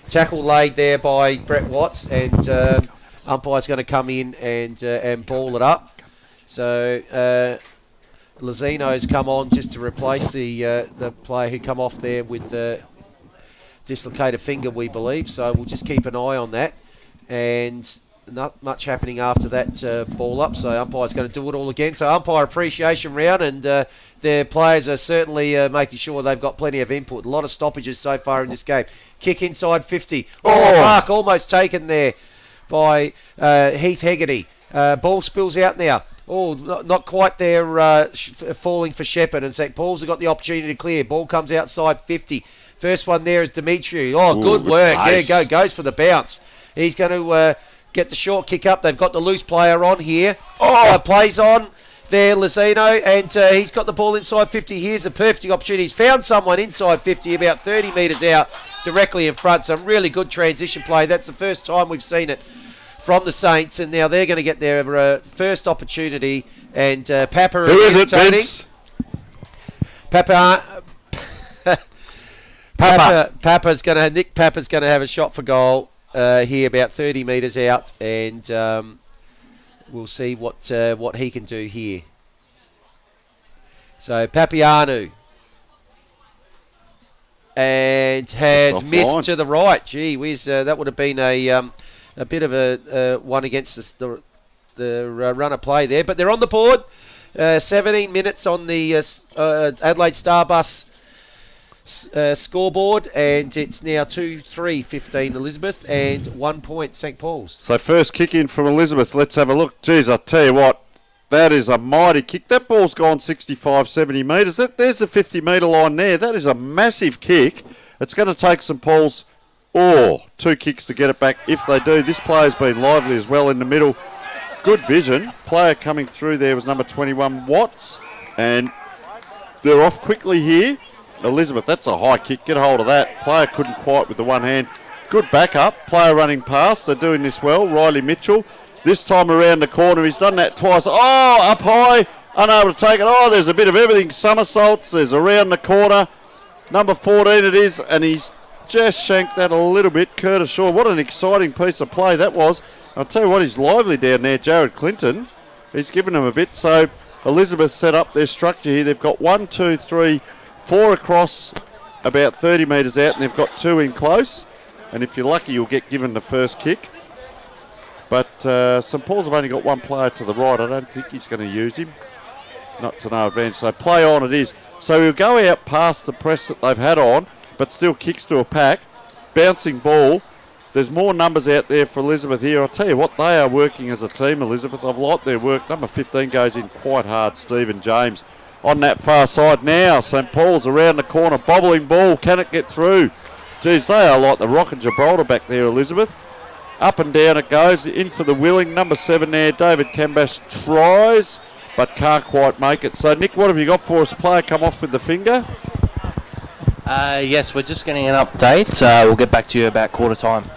Tackle laid there by Brett Watts, and umpire's going to come in and ball it up. So Lozino's come on just to replace the player who come off there with the dislocated finger, we believe. So we'll just keep an eye on that, and not much happening after that ball up. So umpire's going to do it all again. So umpire appreciation round, and their players are certainly making sure they've got plenty of input. A lot of stoppages so far in this game. Kick inside 50. Mark almost taken there by Heath Hegarty. Ball spills out now. Oh, not quite there, falling for Shepherd, and St. Paul's have got the opportunity to clear. Ball comes outside 50. First one there is Demetriou. Oh, good work. Nice. There you go. Goes for the bounce. He's going to get the short kick up. They've got the loose player on here. Plays on there, Lozino, and he's got the ball inside 50. Here's a perfect opportunity. He's found someone inside 50, about 30 metres out, directly in front. Some really good transition play. That's the first time we've seen it from the Saints, and now they're going to get their first opportunity. And Papa... Who is it, Tony? Vince? Nick Papa's going to have a shot for goal here, about 30 metres out, and we'll see what he can do here. So Papianu, and has missed to the right. Gee whiz, that would have been a bit of a one against the runner play there, but they're on the board. 17 minutes on the Adelaide Starbus scoreboard, and it's now 2-3-15 Elizabeth, and 1 point St. Paul's. So first kick in from Elizabeth. Let's have a look. Geez, I tell you what, that is a mighty kick. That ball's gone 65, 70 metres. There's the 50-metre line there. That is a massive kick. It's going to take St. Paul's 2 kicks to get it back if they do. This player's been lively as well in the middle. Good vision. Player coming through there was number 21, Watts, and they're off quickly here. Elizabeth, that's a high kick. Get a hold of that. Player couldn't quite with the one hand. Good backup. Player running past. They're doing this well. Riley Mitchell. This time around the corner. He's done that twice. Oh, up high. Unable to take it. Oh, there's a bit of everything. Somersaults. There's around the corner. Number 14 it is. And he's just shanked that a little bit. Curtis Shaw. What an exciting piece of play that was. I'll tell you what, he's lively down there. Jared Clinton. He's given him a bit. So Elizabeth set up their structure here. They've got 1, 2, 3... 4 across about 30 metres out, and they've got 2 in close. And if you're lucky, you'll get given the first kick. But St. Paul's have only got 1 player to the right. I don't think he's going to use him. Not to no advantage. So play on it is. So he'll go out past the press that they've had on, but still kicks to a pack. Bouncing ball. There's more numbers out there for Elizabeth here. I'll tell you what, they are working as a team, Elizabeth. I've liked their work. Number 15 goes in quite hard, Stephen James. On that far side now, St. Paul's around the corner, bobbling ball, can it get through? Geez, they are like the Rock and Gibraltar back there, Elizabeth. Up and down it goes, in for the Willing, number 7 there, David Cambash tries, but can't quite make it. So, Nick, what have you got for us? Player come off with the finger? Yes, we're just getting an update. We'll get back to you about quarter time.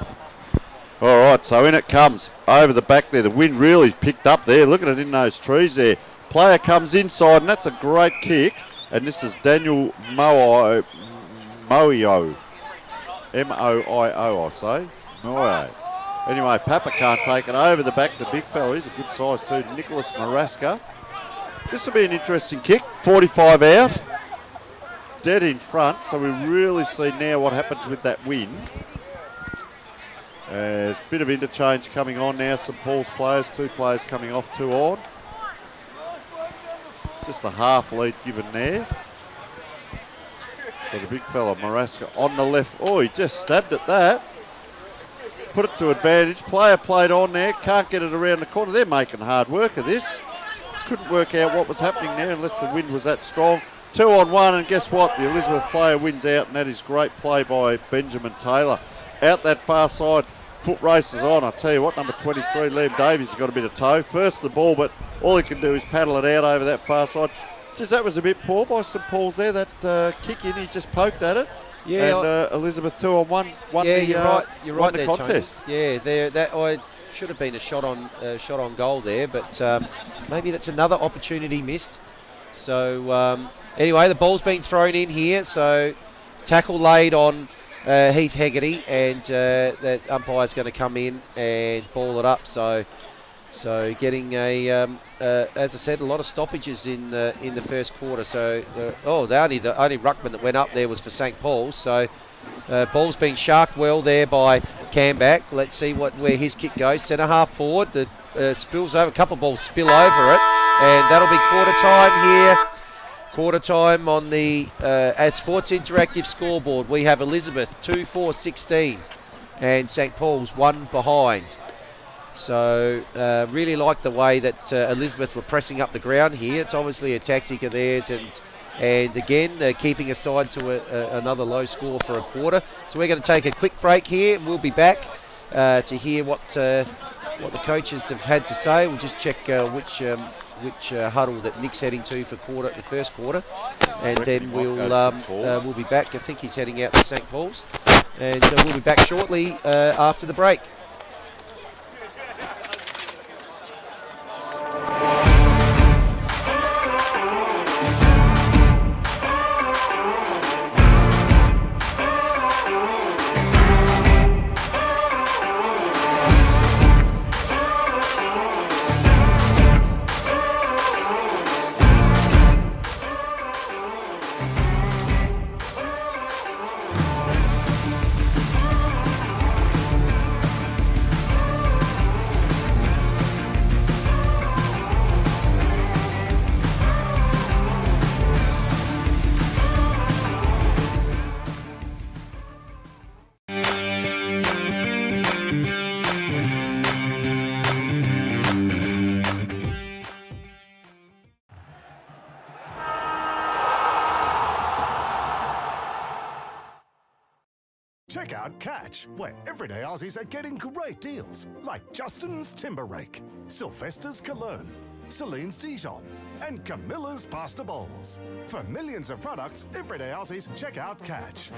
All right, so in it comes, over the back there. The wind really picked up there. Look at it in those trees there. Player comes inside, and that's a great kick. And this is Daniel Moio. M-O-I-O, I say. Moio. Anyway, Papa can't take it over the back. The big fella, he's a good size too. Nicholas Maraska. This will be an interesting kick. 45 out. Dead in front, so we really see now what happens with that win. There's a bit of interchange coming on now. St Paul's players, 2 players coming off, 2 on. Just a half lead given there. So the big fella, Maraska, on the left. Oh, he just stabbed at that. Put it to advantage. Player played on there. Can't get it around the corner. They're making hard work of this. Couldn't work out what was happening there unless the wind was that strong. 2 on 1, and guess what? The Elizabeth player wins out, and that is great play by Benjamin Taylor. Out that far side, foot races on. I tell you what, number 23, Liam Davies, has got a bit of toe. First the ball, but all he can do is paddle it out over that far side. Just that was a bit poor by St Paul's there. That kick in, he just poked at it. Yeah, and Elizabeth 2 on 1 won the, you're right the there, contest. Tony. Yeah, that should have been a shot on goal there, but maybe that's another opportunity missed. So anyway, the ball's been thrown in here, so tackle laid on Heath Hegarty, and the umpire's going to come in and ball it up. So getting as I said, a lot of stoppages in the first quarter. So the only ruckman that went up there was for St Paul's. So ball's been sharked well there by Camback. Let's see where his kick goes. Centre half forward. The spills over. A couple of balls spill over it, and that'll be quarter time here. Quarter time on the Sports Interactive scoreboard. We have Elizabeth 2-4-16 and St Paul's 1 behind. So really like the way that Elizabeth were pressing up the ground here. It's obviously a tactic of theirs, and again keeping aside to another low score for a quarter. So we're going to take a quick break here, and we'll be back to hear what the coaches have had to say. We'll just check which huddle that Nick's heading to for the first quarter, and then we'll be back. I think he's heading out to St Paul's, and we'll be back shortly after the break. Check out Catch, where everyday Aussies are getting great deals, like Justin's Timber Rake, Sylvester's Cologne, Celine's Dijon, and Camilla's Pasta Bowls. For millions of products, everyday Aussies, check out Catch.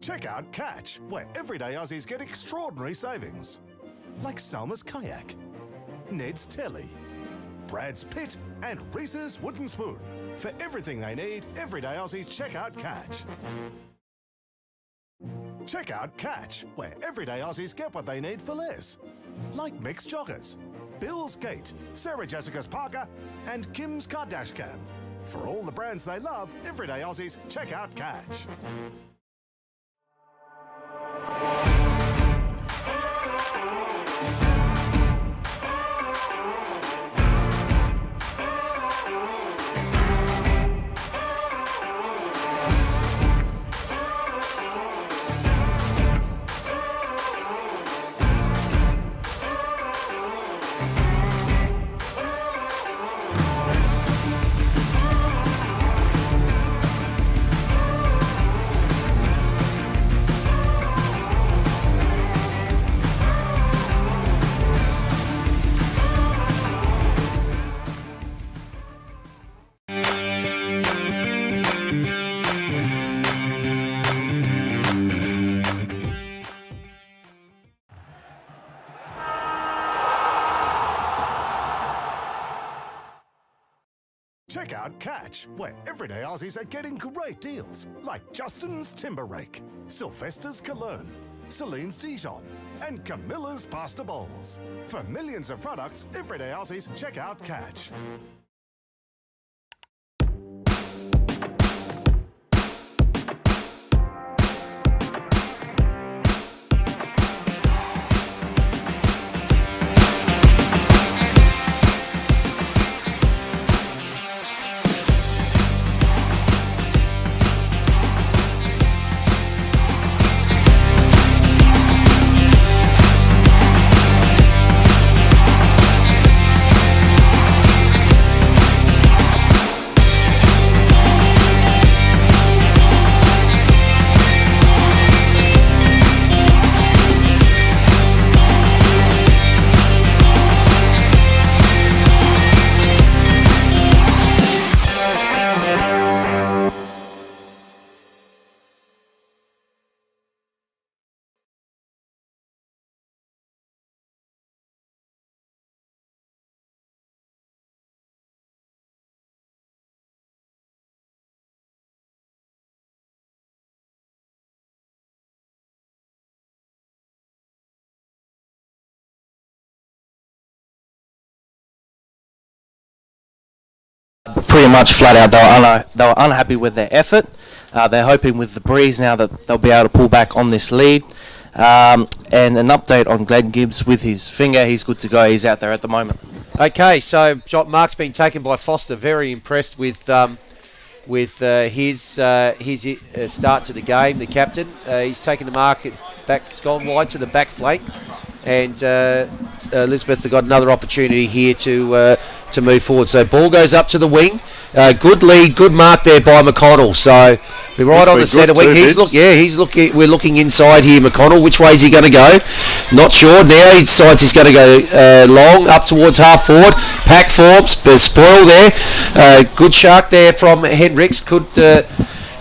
Check out Catch, where everyday Aussies get extraordinary savings. Like Salma's Kayak, Ned's Telly, Brad's Pit, and Reese's Wooden Spoon. For everything they need, everyday Aussies check out Catch. Check out Catch, where everyday Aussies get what they need for less. Like Mixed Joggers, Bill's Gate, Sarah Jessica's Parker, and Kim's Kardashian. For all the brands they love, everyday Aussies check out Catch. check out Catch, where everyday Aussies are getting great deals, like Justin's Timber Rake, Sylvester's Cologne, Celine's Dijon, and Camilla's Pasta Bowls. For millions of products, everyday Aussies, check out Catch. Pretty much flat out, they were unhappy with their effort. They're hoping with the breeze now that they'll be able to pull back on this lead. And an update on Glenn Gibbs with his finger. He's good to go. He's out there at the moment. Okay, so Mark's been taken by Foster. Very impressed with his start to the game. The captain, he's taken the mark back. He's gone wide to the back flank, and Elizabeth have got another opportunity here to move forward. So ball goes up to the wing. Good lead, good mark there by McConnell. So we're right on the centre wing. We're looking inside here, McConnell. Which way is he going to go? Not sure. Now he decides he's going to go long up towards half forward. Pack forms, but spoil there. Good shark there from Hendricks.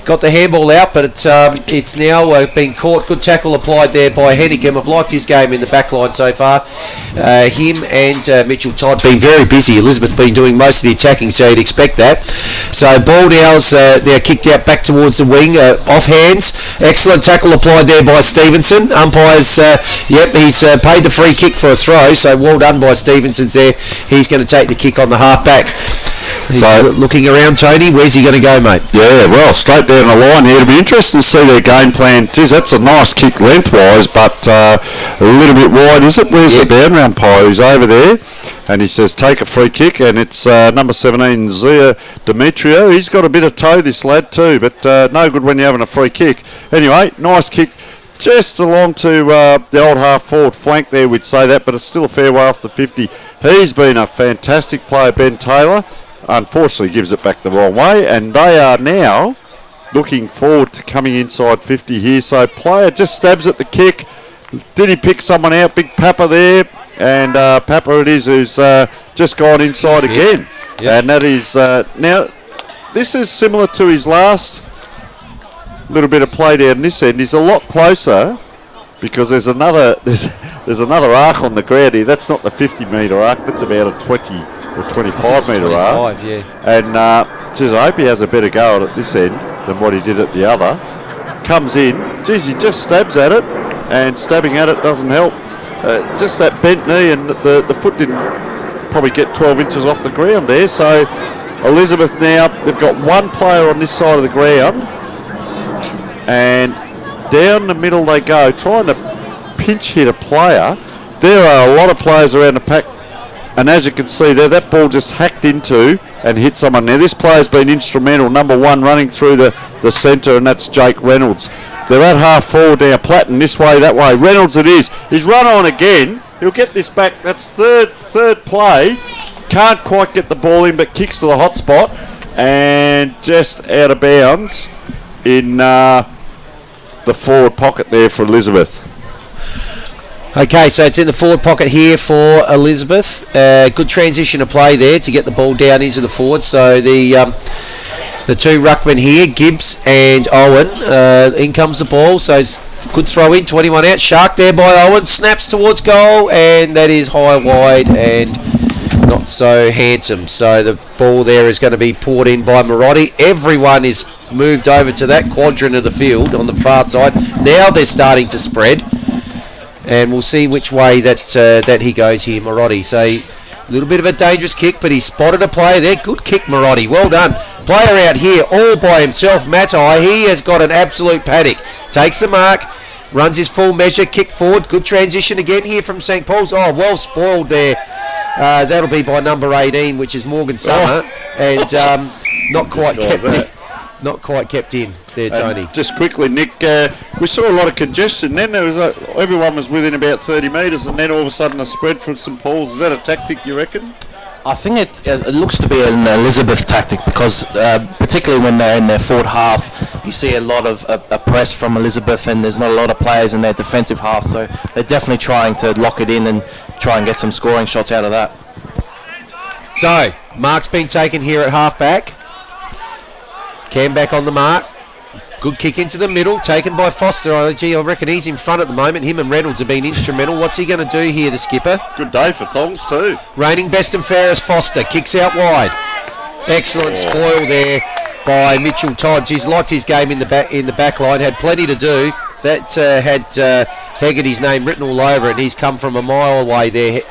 Got the handball out, but it's now been caught. Good tackle applied there by Hennecum. I've liked his game in the back line so far. Him and Mitchell Todd been very busy. Elizabeth's been doing most of the attacking, so you'd expect that. So ball now kicked out back towards the wing, off hands. Excellent tackle applied there by Stevenson. Umpires, he's paid the free kick for a throw, so well done by Stevenson there. He's going to take the kick on the half back. So looking around, Tony, where's he going to go, mate? Yeah, well, straight down the line here. It'll be interesting to see their game plan. Geez, that's a nice kick lengthwise, but a little bit wide, is it? Where's the down round pie? He's over there, and he says take a free kick, and it's number 17, Zia Demetrio. He's got a bit of toe, this lad, too, but no good when you're having a free kick. Anyway, nice kick. Just along to the old half-forward flank there, we'd say that, but it's still a fair way off the 50. He's been a fantastic player, Ben Taylor. Unfortunately gives it back the wrong way, and they are now looking forward to coming inside 50 here. So player just stabs at the kick. Did he pick someone out? Big Papa there, and Papa it is, who's just gone inside again. Yep. And that is now this is similar to his last little bit of play down this end. He's a lot closer because there's another arc on the ground here. That's not the 50-metre arc, that's about a 20 or 25-metre arc. Yeah. And I hope he has a better go at this end than what he did at the other. Comes in, geez, he just stabs at it, and stabbing at it doesn't help. Just that bent knee, and the foot didn't probably get 12 inches off the ground there. So Elizabeth now, they've got one player on this side of the ground, and down the middle they go, trying to pinch hit a player. There are a lot of players around the pack, and as you can see there, that ball just hacked into and hit someone there. This player's been instrumental, number one, running through the centre, and that's Jake Reynolds. They're at half forward now, Platten this way, that way. Reynolds it is. He's run on again. He'll get this back. That's third play. Can't quite get the ball in, but kicks to the hot spot, and just out of bounds in the forward pocket there for Elizabeth. Okay, so it's in the forward pocket here for Elizabeth. Good transition of play there to get the ball down into the forward. So the two ruckmen here, Gibbs and Owen, in comes the ball. So good throw in, 21 out. Shark there by Owen, snaps towards goal, and that is high, wide, and not so handsome. So the ball there is going to be poured in by Marotti. Everyone is moved over to that quadrant of the field on the far side. Now they're starting to spread, and we'll see which way that he goes here, Marotti. So a little bit of a dangerous kick, but he spotted a player there. Good kick, Marotti. Well done. Player out here all by himself, Matai. He has got an absolute paddock. Takes the mark, runs his full measure, kick forward. Good transition again here from St. Paul's. Oh, well spoiled there. That'll be by number 18, which is Morgan Summer, and not quite kept in there, Tony. Just quickly, Nick, we saw a lot of congestion. Then there was everyone was within about 30 metres, and then all of a sudden a spread from St. Paul's. Is that a tactic, you reckon? I think it looks to be an Elizabeth tactic because particularly when they're in their forward half, you see a lot of a press from Elizabeth, and there's not a lot of players in their defensive half, so they're definitely trying to lock it in and try and get some scoring shots out of that. So, mark's been taken here at half-back. Cam back on the mark. Good kick into the middle, taken by Foster. I reckon he's in front at the moment. Him and Reynolds have been instrumental. What's he going to do here, the skipper? Good day for Thongs too. Reigning best and fairest Foster. Kicks out wide. Excellent spoil there by Mitchell Todd. He's liked his game in the back line. Had plenty to do. That had Hegarty's name written all over it. And he's come from a mile away there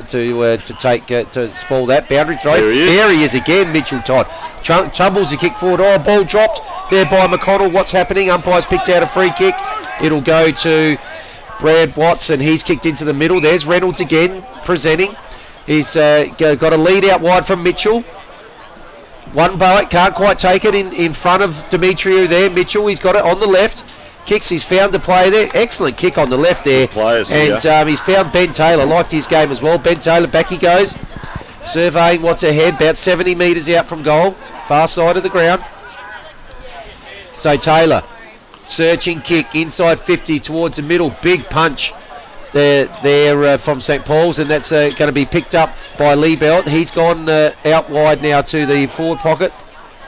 to spoil that boundary throw. There he is again, Mitchell Todd. Tumbles the kick forward. Oh, ball dropped there by McConnell. What's happening? Umpire's picked out a free kick. It'll go to Brad Watts, and he's kicked into the middle. There's Reynolds again presenting. He's got a lead out wide from Mitchell. One bullet, can't quite take it in front of Demetriou there. Mitchell, he's got it on the left. Kicks, he's found the play there. Excellent kick on the left there. And he's found Ben Taylor. Liked his game as well. Ben Taylor, back he goes. Surveying what's ahead. About 70 metres out from goal. Far side of the ground. So Taylor, searching kick. Inside 50 towards the middle. Big punch there from St. Paul's. And that's going to be picked up by Lee Belt. He's gone out wide now to the forward pocket.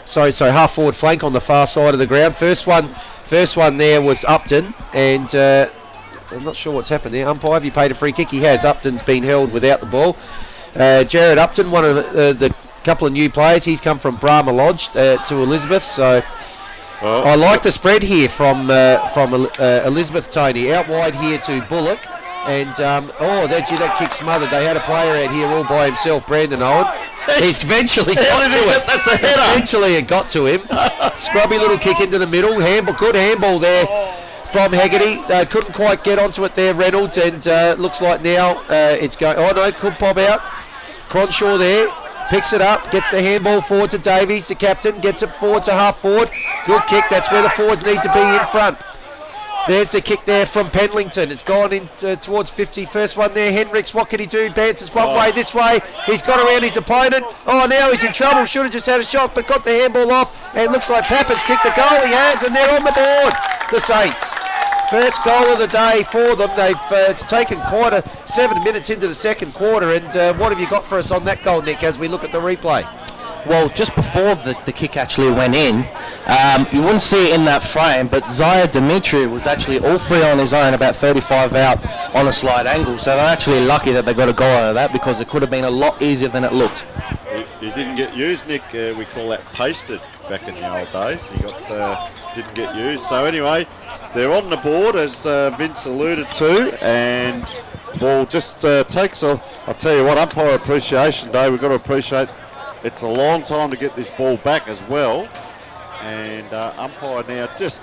So half forward flank on the far side of the ground. First one there was Upton, and I'm not sure what's happened there. Umpire, have you paid a free kick? He has. Upton's been held without the ball. Jared Upton, one of the couple of new players. He's come from Brahma Lodge to Elizabeth, so I like the spread here from Elizabeth, Tony. Out wide here to Bullock, and that kick smothered. They had a player out here all by himself, Brandon Owen. He's eventually got to him. That's a header. Eventually it got to him. Scrubby little kick into the middle. Good handball there from Hegarty. Couldn't quite get onto it there, Reynolds, and looks like now it's going. Oh no, could pop out. Cronshaw there. Picks it up, gets the handball forward to Davies, the captain, gets it forward to half forward. Good kick, that's where the forwards need to be in front. There's the kick there from Pendlington. It's gone in towards 50. First one there. Hendricks, what can he do? Bounces one way, this way. He's got around his opponent. Oh, now he's in trouble. Should have just had a shot, but got the handball off. And it looks like Pappas kicked the goal. He has, and they're on the board. The Saints. First goal of the day for them. It's taken 7 minutes into the second quarter. And what have you got for us on that goal, Nick, as we look at the replay? Well, just before the kick actually went in, you wouldn't see it in that frame, but Zaya Demetriou was actually all free on his own, about 35 out on a slight angle. So they're actually lucky that they got a goal out of that, because it could have been a lot easier than it looked. He didn't get used, Nick. We call that pasted back in the old days. He didn't get used. So anyway, they're on the board, as Vince alluded to, and ball just takes off. I'll tell you what, Umpire Appreciation Day, we've got to appreciate. It's a long time to get this ball back as well, and umpire now just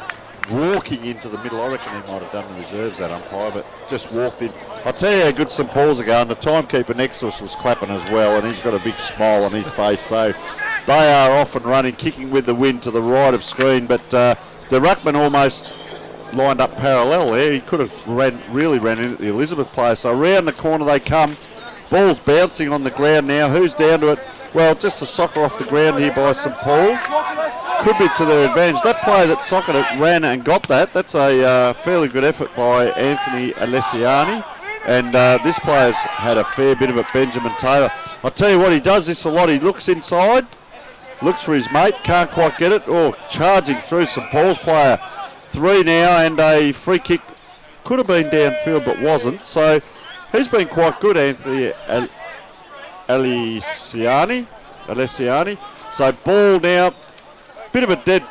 walking into the middle. I reckon he might have done the reserves, that umpire, but just walked in. I'll tell you how good St. Paul's are going. The timekeeper next to us was clapping as well, and he's got a big smile on his face. So they are off and running, kicking with the wind to the right of screen, but the ruckman almost lined up parallel there. He could have really ran into the Elizabeth player. So around the corner they come. Ball's bouncing on the ground now. Who's down to it? Well, just a soccer off the ground here by St. Paul's. Could be to their advantage. That player that sockered it ran and got that. That's a fairly good effort by Anthony Alessiani. And this player's had a fair bit of it, Benjamin Taylor. I'll tell you what, he does this a lot. He looks inside, looks for his mate, can't quite get it. Oh, charging through St. Paul's player. 3 now, and a free kick. Could have been downfield, but wasn't. So he's been quite good, Anthony Alessiani. So ball now, bit of a dead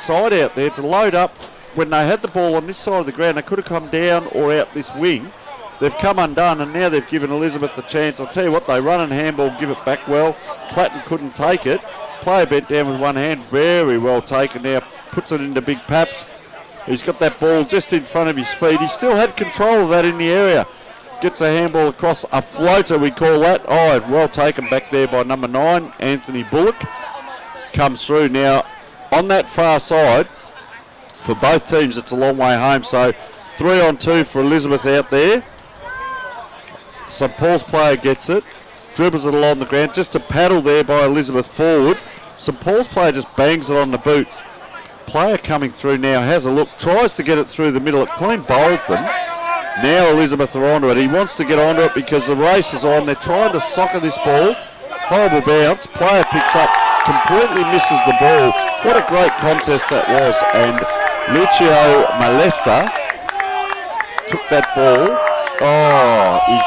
side out there to load up. When they had the ball on this side of the ground, they could have come down or out this wing. They've come undone, and now they've given Elizabeth the chance. I'll tell you what, they run and handball, give it back well. Platten couldn't take it. Player bent down with one hand, very well taken now. Puts it into Big Paps. He's got that ball just in front of his feet. He still had control of that in the area. Gets a handball across, a floater we call that. Oh, well taken back there by number 9, Anthony Bullock. Comes through now on that far side. For both teams, it's a long way home. So 3-on-2 for Elizabeth out there. St Paul's player gets it. Dribbles it along the ground. Just a paddle there by Elizabeth forward. St Paul's player just bangs it on the boot. Player coming through now has a look. Tries to get it through the middle. It clean bowls them. Now Elizabeth are onto it. He wants to get onto it because the race is on. They're trying to soccer this ball. Horrible bounce. Player picks up. Completely misses the ball. What a great contest that was. And Lucio Malesta took that ball. Oh, he's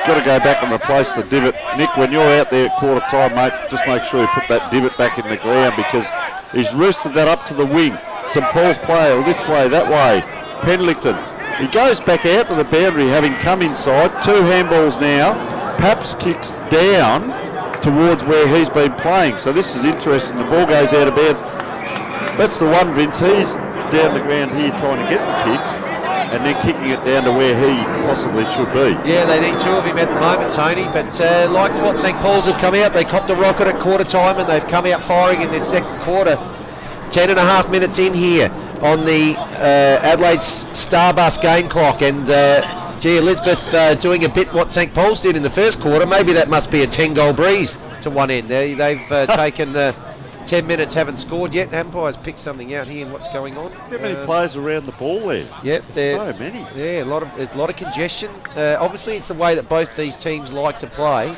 got to go back and replace the divot. Nick, when you're out there at quarter time, mate, just make sure you put that divot back in the ground because he's roosted that up to the wing. St Paul's player this way, that way. Pendleton. He goes back out to the boundary having come inside. 2 handballs now. Paps kicks down towards where he's been playing. So this is interesting. The ball goes out of bounds. That's the one, Vince. He's down the ground here trying to get the kick and then kicking it down to where he possibly should be. Yeah, they need 2 of him at the moment, Tony, but like what St Paul's have come out, they copped a rocket at quarter time and they've come out firing in this second quarter. 10.5 minutes in here on the Adelaide Starbus game clock, and Elizabeth doing a bit what St Paul's did in the first quarter. Maybe that must be a 10-goal breeze to one end. They've taken 10 minutes, haven't scored yet. Umpires picked something out here. What's going on? How many players around the ball there? Yep, so many. Yeah, there's a lot of congestion. Obviously, it's the way that both these teams like to play,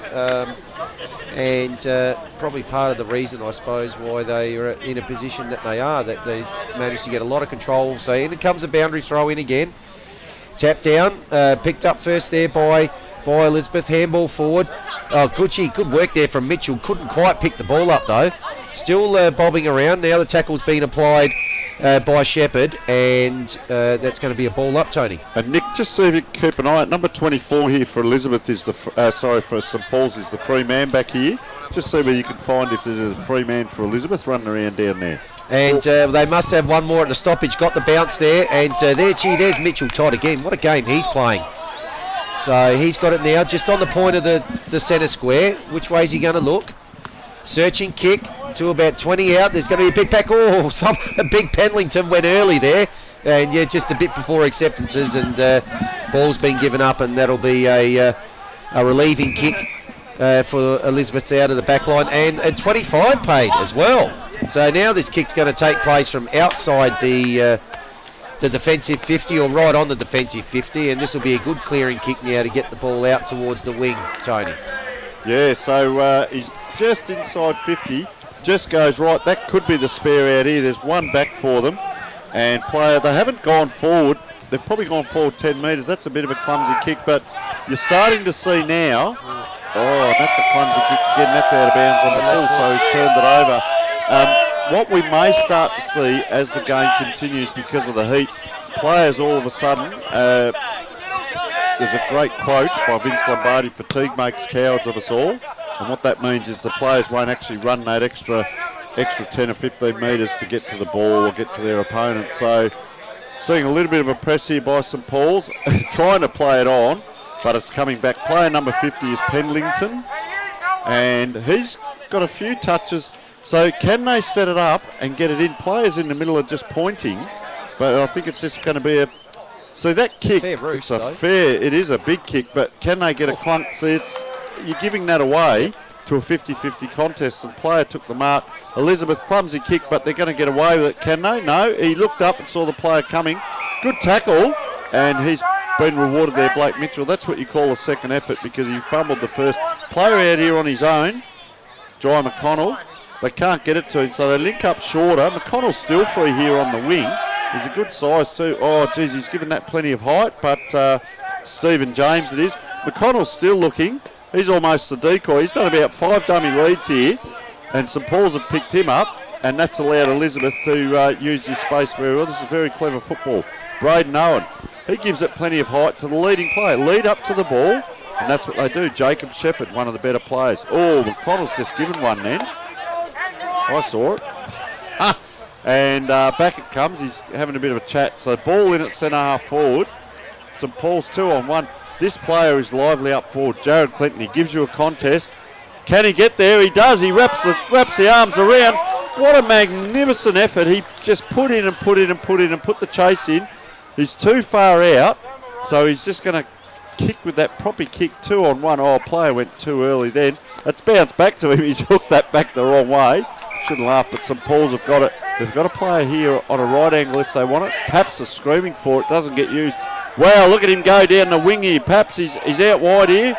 and probably part of the reason, I suppose, why they are in a position that they are, that they managed to get a lot of control. So in comes a boundary throw in again. Tap down, picked up first there by Elizabeth. Handball forward. Oh, good work there from Mitchell. Couldn't quite pick the ball up though. Still bobbing around. Now the tackle's been applied by Shepherd, and that's going to be a ball up, Tony. And Nick, just see if you can keep an eye. Number 24 here for Elizabeth is the for St Paul's is the free man back here. Just see where you can find if there's a free man for Elizabeth running around down there. And they must have one more at the stoppage. Got the bounce there, and there's Mitchell Todd again. What a game he's playing. So he's got it now, just on the point of the centre square. Which way is he going to look? Searching kick to about 20 out. There's going to be a big pack. Oh, a big Pendleton went early there. And yeah, just a bit before acceptances, and ball's been given up, and that'll be a relieving kick for Elizabeth out of the back line. And 25 paid as well. So now this kick's going to take place from outside the defensive 50, or right on the defensive 50, and this will be a good clearing kick now to get the ball out towards the wing, Tony. Yeah, so he's just inside 50, just goes right. That could be the spare out here. There's one back for them, and they haven't gone forward. They've probably gone forward 10 metres. That's a bit of a clumsy kick, but you're starting to see now. Oh, that's a clumsy kick again. That's out of bounds on the full, so he's turned it over. What we may start to see as the game continues because of the heat, players all of a sudden, there's a great quote by Vince Lombardi, fatigue makes cowards of us all, and what that means is the players won't actually run that extra 10 or 15 metres to get to the ball or get to their opponent. So seeing a little bit of a press here by St Paul's, trying to play it on, but it's coming back. Player number 50 is Pendleton, and he's got a few touches. So can they set it up and get it in? Players in the middle are just pointing, but I think it's just going to be so that kick, it is a big kick, but can they get a clunk? See, you're giving that away to a 50-50 contest, and player took the mark. Elizabeth, clumsy kick, but they're going to get away with it. Can they? No, he looked up and saw the player coming. Good tackle, and he's been rewarded there, Blake Mitchell. That's what you call a second effort, because he fumbled the first. Player out here on his own, Jai McConnell. They can't get it to him, so they link up shorter. McConnell's still free here on the wing. He's a good size too. Oh, geez, he's given that plenty of height, but Stephen James it is. McConnell's still looking. He's almost the decoy. He's done about 5 dummy leads here, and St Paul's have picked him up, and that's allowed Elizabeth to use this space very well. This is very clever football. Braden Owen, he gives it plenty of height to the leading player. Lead up to the ball, and that's what they do. Jacob Shepherd, one of the better players. Oh, McConnell's just given one then. I saw it. And back it comes. He's having a bit of a chat. So ball in at centre half forward. St Paul's 2-on-1. This player is lively up forward. Jared Clinton, he gives you a contest. Can he get there? He does. He wraps the arms around. What a magnificent effort. He just put in and put the chase in. He's too far out, so he's just going to kick with that proper kick. 2-on-1. Oh, player went too early then. It's bounced back to him. He's hooked that back the wrong way. Shouldn't laugh, but St Paul's have got it. They've got a player here on a right angle if they want it. Paps are screaming for it. Doesn't get used. Wow, look at him go down the wing here. Paps, he's out wide here.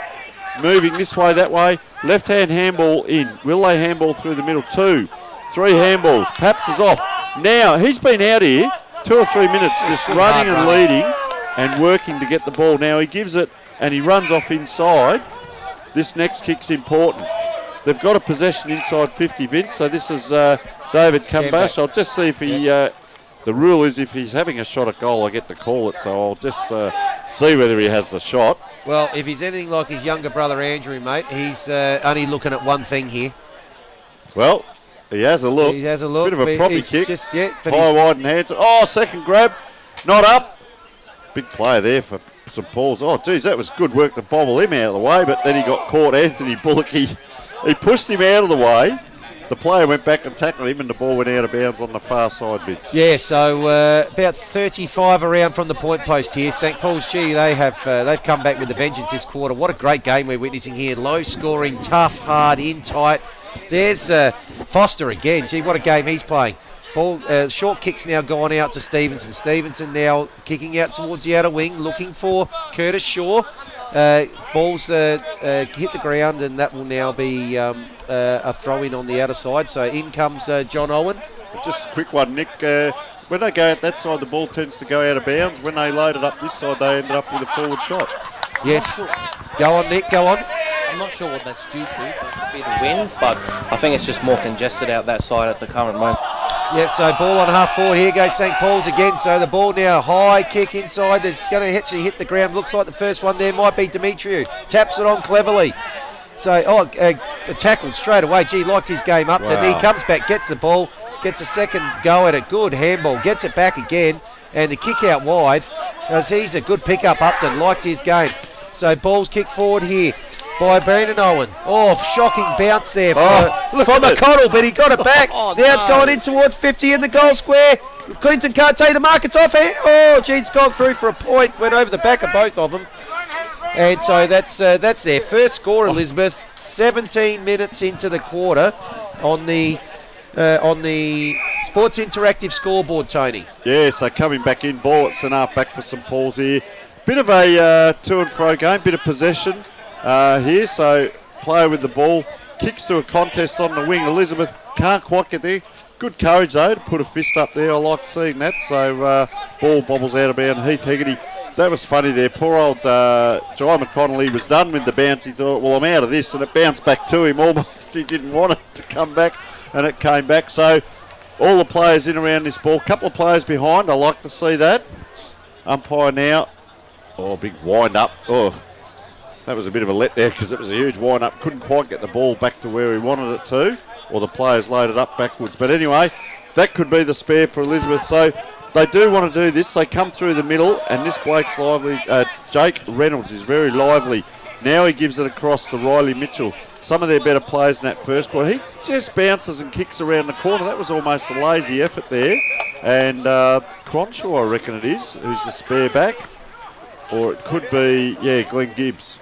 Moving this way, that way. Left-hand handball in. Will they handball through the middle? 2, 3 handballs. Paps is off. Now, he's been out here 2 or 3 minutes just running and leading and working to get the ball. Now, he gives it and he runs off inside. This next kick's important. They've got a possession inside 50, Vince, so this is David Kambash. I'll just see if he... the rule is if he's having a shot at goal, I get to call it, so I'll just see whether he has the shot. Well, if he's anything like his younger brother Andrew, mate, he's only looking at one thing here. Well, he has a look. He has a look. Bit of a proppy kick. Just, high, wide and hands. Oh, second grab. Not up. Big player there for St Paul's. Oh, geez, that was good work to bobble him out of the way, but then he got caught. Anthony Bullock, he pushed him out of the way. The player went back and tackled him, and the ball went out of bounds on the far side bench. Yeah, so about 35 around from the point post here. St Paul's, they've come back with a vengeance this quarter. What a great game we're witnessing here. Low scoring, tough, hard, in tight. There's Foster again. Gee, what a game he's playing. Ball, short kick's now gone out to Stevenson. Stevenson now kicking out towards the outer wing, looking for Curtis Shaw. Ball's hit the ground, and that will now be a throw-in on the outer side. So in comes John Owen. Just a quick one, Nick. When they go out that side, the ball tends to go out of bounds. When they loaded up this side, they ended up with a forward shot. Yes. Go on, Nick, go on. I'm not sure what that's due to. It could be the wind, but I think it's just more congested out that side at the current moment. Yep, so ball on half forward. Here goes St Paul's again. So the ball now, high kick inside. It's going to actually hit the ground. Looks like the first one there might be Demetriou. Taps it on cleverly. So, tackled straight away. Gee, liked his game, Upton. Wow. He comes back, gets the ball, gets a second go at it. Good handball, gets it back again, and the kick out wide. He's a good pick-up, Upton. Liked his game. So, ball's kicked forward here by Brandon Owen. Oh, shocking bounce there for McConnell, but he got it back. Now it's going in towards 50 in the goal square. Clinton can't take the mark. It's off here. Oh, geez, it's gone through for a point. Went over the back of both of them. And so that's their first score, Elizabeth. 17 minutes into the quarter on the Sports Interactive scoreboard, Tony. Yeah, so coming back in, ball at centre, back for St Paul's here. Bit of a to and fro game, bit of possession here. So player with the ball, kicks to a contest on the wing. Elizabeth can't quite get there. Good courage though to put a fist up there. I like seeing that. So ball bobbles out of bounds. Heath Hegarty. That was funny there. Poor old Jai McConnell, he was done with the bounce. He thought, well, I'm out of this. And it bounced back to him almost. He didn't want it to come back. And it came back. So all the players in around this ball. Couple of players behind. I like to see that. Umpire now. Oh, big wind up. Oh, that was a bit of a let there because it was a huge wind up. Couldn't quite get the ball back to where he wanted it to. Or the players loaded up backwards. But anyway, that could be the spare for Elizabeth. So they do want to do this. They come through the middle, and this bloke's lively. Jake Reynolds is very lively. Now he gives it across to Riley Mitchell. Some of their better players in that first quarter. He just bounces and kicks around the corner. That was almost a lazy effort there. And Cronshaw, I reckon it is, who's the spare back. Or it could be, Glenn Gibbs.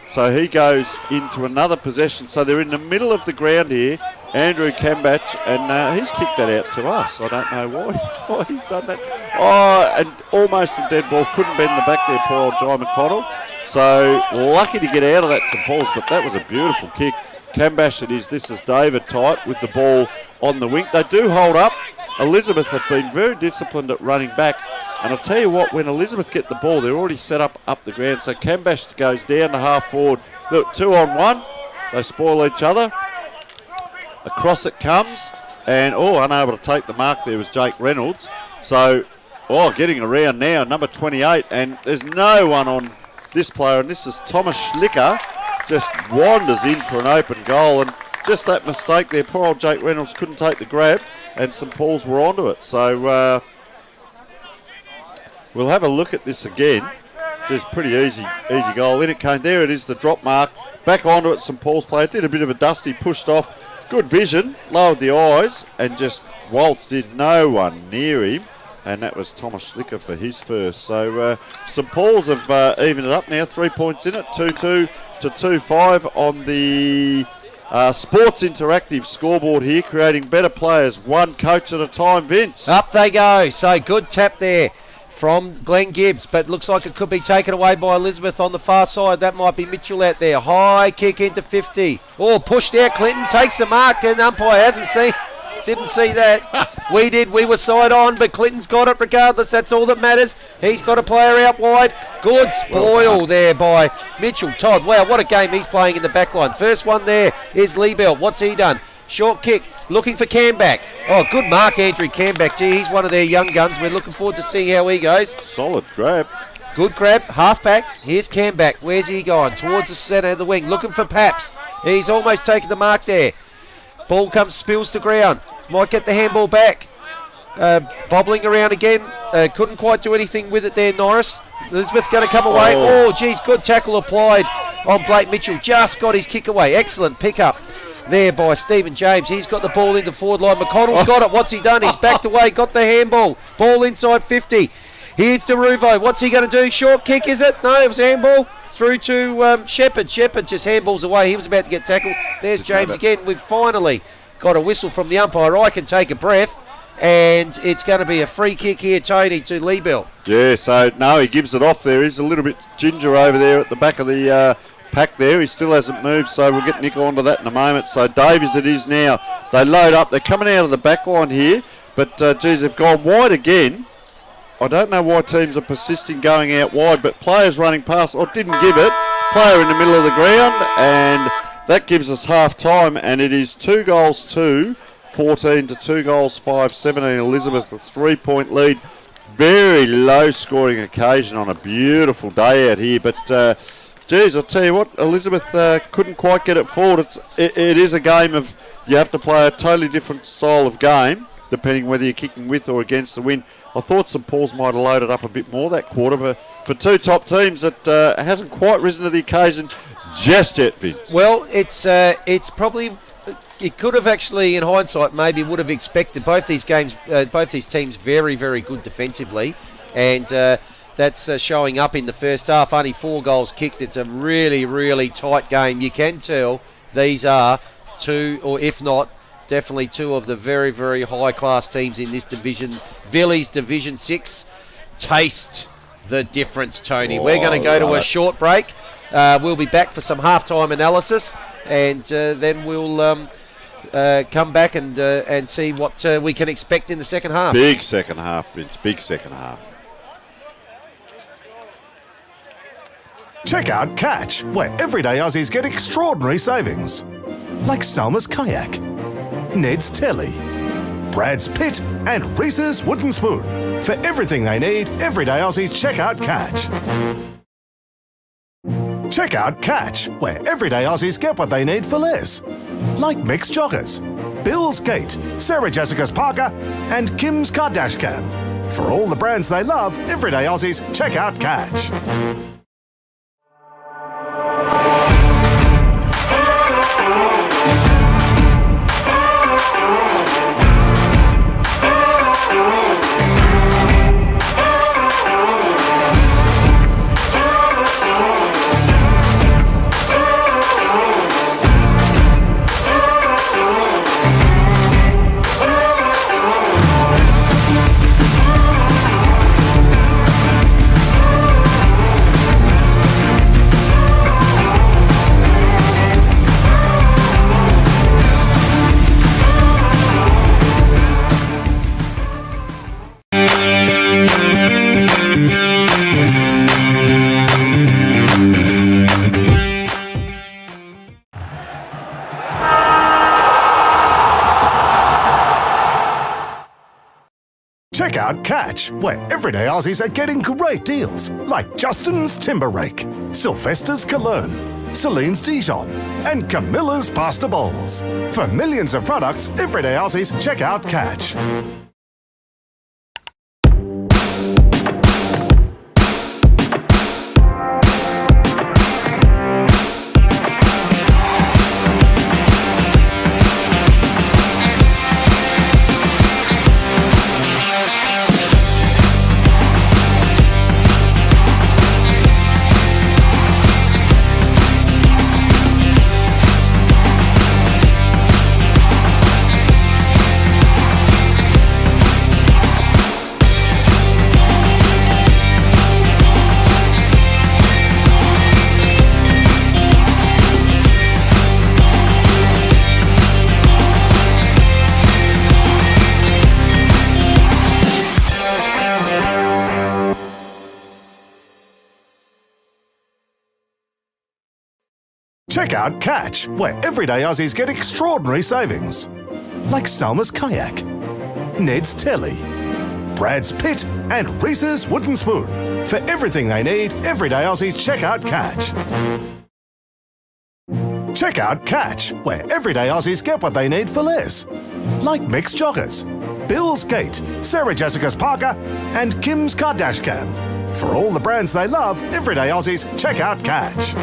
So he goes into another possession. So they're in the middle of the ground here. Andrew Kambach, and he's kicked that out to us. I don't know why he's done that. Oh, and almost a dead ball. Couldn't bend the back there, poor old Jai McConnell. So lucky to get out of that St Paul's, but that was a beautiful kick. Kambach it is. This is David Type with the ball on the wing. They do hold up. Elizabeth have been very disciplined at running back. And I'll tell you what, when Elizabeth get the ball, they're already set up the ground. So Kambach goes down to half forward, Look, 2 on 1. They spoil each other. Across it comes. And, unable to take the mark there was Jake Reynolds. So, getting around now, number 28. And there's no one on this player. And this is Thomas Schlicker. Just wanders in for an open goal. And just that mistake there, poor old Jake Reynolds couldn't take the grab. And St Paul's were onto it. So, we'll have a look at this again. Just pretty easy goal. In it came. There it is, the drop mark. Back onto it, St Paul's player. Did a bit of a dusty, pushed off. Good vision, lowered the eyes, and just waltzed in. No one near him. And that was Thomas Schlicker for his first. So St Paul's have evened it up now. 3 points in it. 2-2 to 2-5 on the Sports Interactive scoreboard here, creating better players, one coach at a time, Vince. Up they go. So good tap there from Glenn Gibbs, but looks like it could be taken away by Elizabeth on the far side. That might be Mitchell out there. High kick into 50. Pushed out. Clinton takes the mark, and umpire didn't see that. We did. We were side on, but Clinton's got it regardless. That's all that matters. He's got a player out wide. Good spoil there by Mitchell Todd. Wow, what a game he's playing in the back line. First one there is Liebelt. What's he done? Short kick, looking for Camback. Good mark, Andrew Camback. Gee, he's one of their young guns. We're looking forward to seeing how he goes. Solid grab. Good grab, half back. Here's Camback. Where's he going? Towards the centre of the wing, looking for Paps. He's almost taken the mark there. Ball spills to ground. Might get the handball back. Bobbling around again. Couldn't quite do anything with it there, Norris. Elizabeth going to come away. Geez, good tackle applied on Blake Mitchell. Just got his kick away. Excellent pick-up there by Stephen James. He's got the ball in the forward line. McConnell's got it. What's he done? He's backed away, got the handball. Ball inside 50. Here's Deruvo. What's he going to do? Short kick, is it? No, it was a handball. Through to Shepherd. Shepherd just handballs away. He was about to get tackled. There's James again. We've finally got a whistle from the umpire. I can take a breath. And it's going to be a free kick here, Tony, to Liebelt. Yeah, so no, he gives it off there. He's a little bit ginger over there at the back of the pack there. He still hasn't moved, so we'll get Nick onto that in a moment. So Davies it is now. They load up. They're coming out of the back line here, but they've gone wide again. I don't know why teams are persisting going out wide, but players running past, didn't give it. Player in the middle of the ground, and that gives us half time, and it is 2-2, 14 to 2-5, 17. Elizabeth, a 3-point lead. Very low scoring occasion on a beautiful day out here, but I'll tell you what, Elizabeth couldn't quite get it forward. It is a game of, you have to play a totally different style of game, depending whether you're kicking with or against the wind. I thought St Paul's might have loaded up a bit more that quarter, but for two top teams, it hasn't quite risen to the occasion just yet, Vince. Well, it's probably, it could have actually, in hindsight, maybe would have expected both these teams very, very good defensively, and that's showing up in the first half. Only 4 goals kicked. It's a really, really tight game. You can tell these are two, or if not, definitely two of the very, very high-class teams in this division. Villiers Division 6. Taste the difference, Tony. We're going to go to a short break. We'll be back for some halftime analysis, and then we'll come back and see what we can expect in the second half. Big second half, Vince. Big second half. Check out Catch, where everyday Aussies get extraordinary savings. Like Salma's Kayak, Ned's Telly, Brad's Pit, and Reese's Wooden Spoon. For everything they need, everyday Aussies check out Catch. Check out Catch, where everyday Aussies get what they need for less. Like Mixed Joggers, Bill's Gate, Sarah Jessica's Parker, and Kim's Kardashcam. For all the brands they love, everyday Aussies check out Catch. Check out Catch, where everyday Aussies are getting great deals, like Justin's Timber Rake, Sylvester's Cologne, Celine's Dijon, and Camilla's Pasta Bowls. For millions of products, everyday Aussies, check out Catch. Check out Catch, where everyday Aussies get extraordinary savings. Like Salma's Kayak, Ned's Telly, Brad's Pit, and Reese's Wooden Spoon. For everything they need, everyday Aussies check out Catch. Check out Catch, where everyday Aussies get what they need for less. Like Mixed Joggers, Bill's Gate, Sarah Jessica's Parker, and Kim's Kardashian. For all the brands they love, everyday Aussies check out Catch.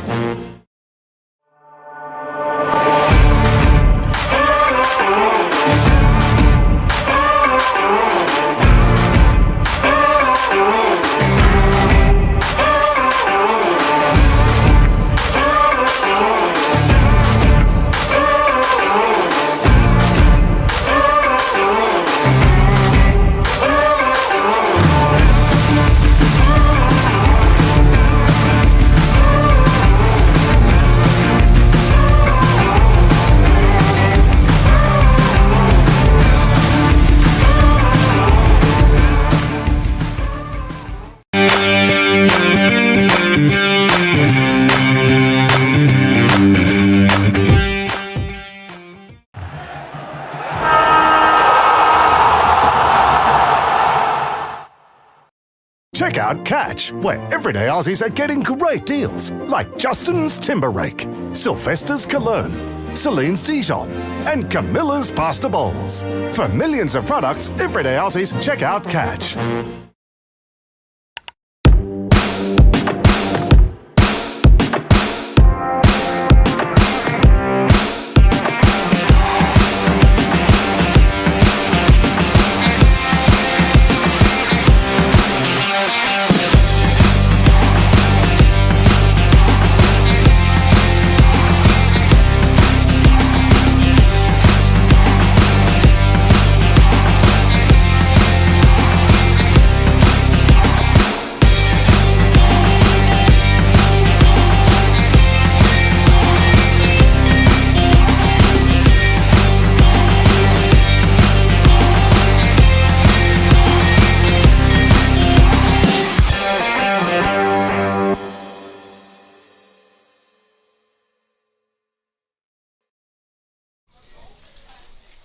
Check out Catch, where everyday Aussies are getting great deals, like Justin's Timber Rake, Sylvester's Cologne, Celine's Dijon, and Camilla's Pasta Bowls. For millions of products, everyday Aussies check out Catch.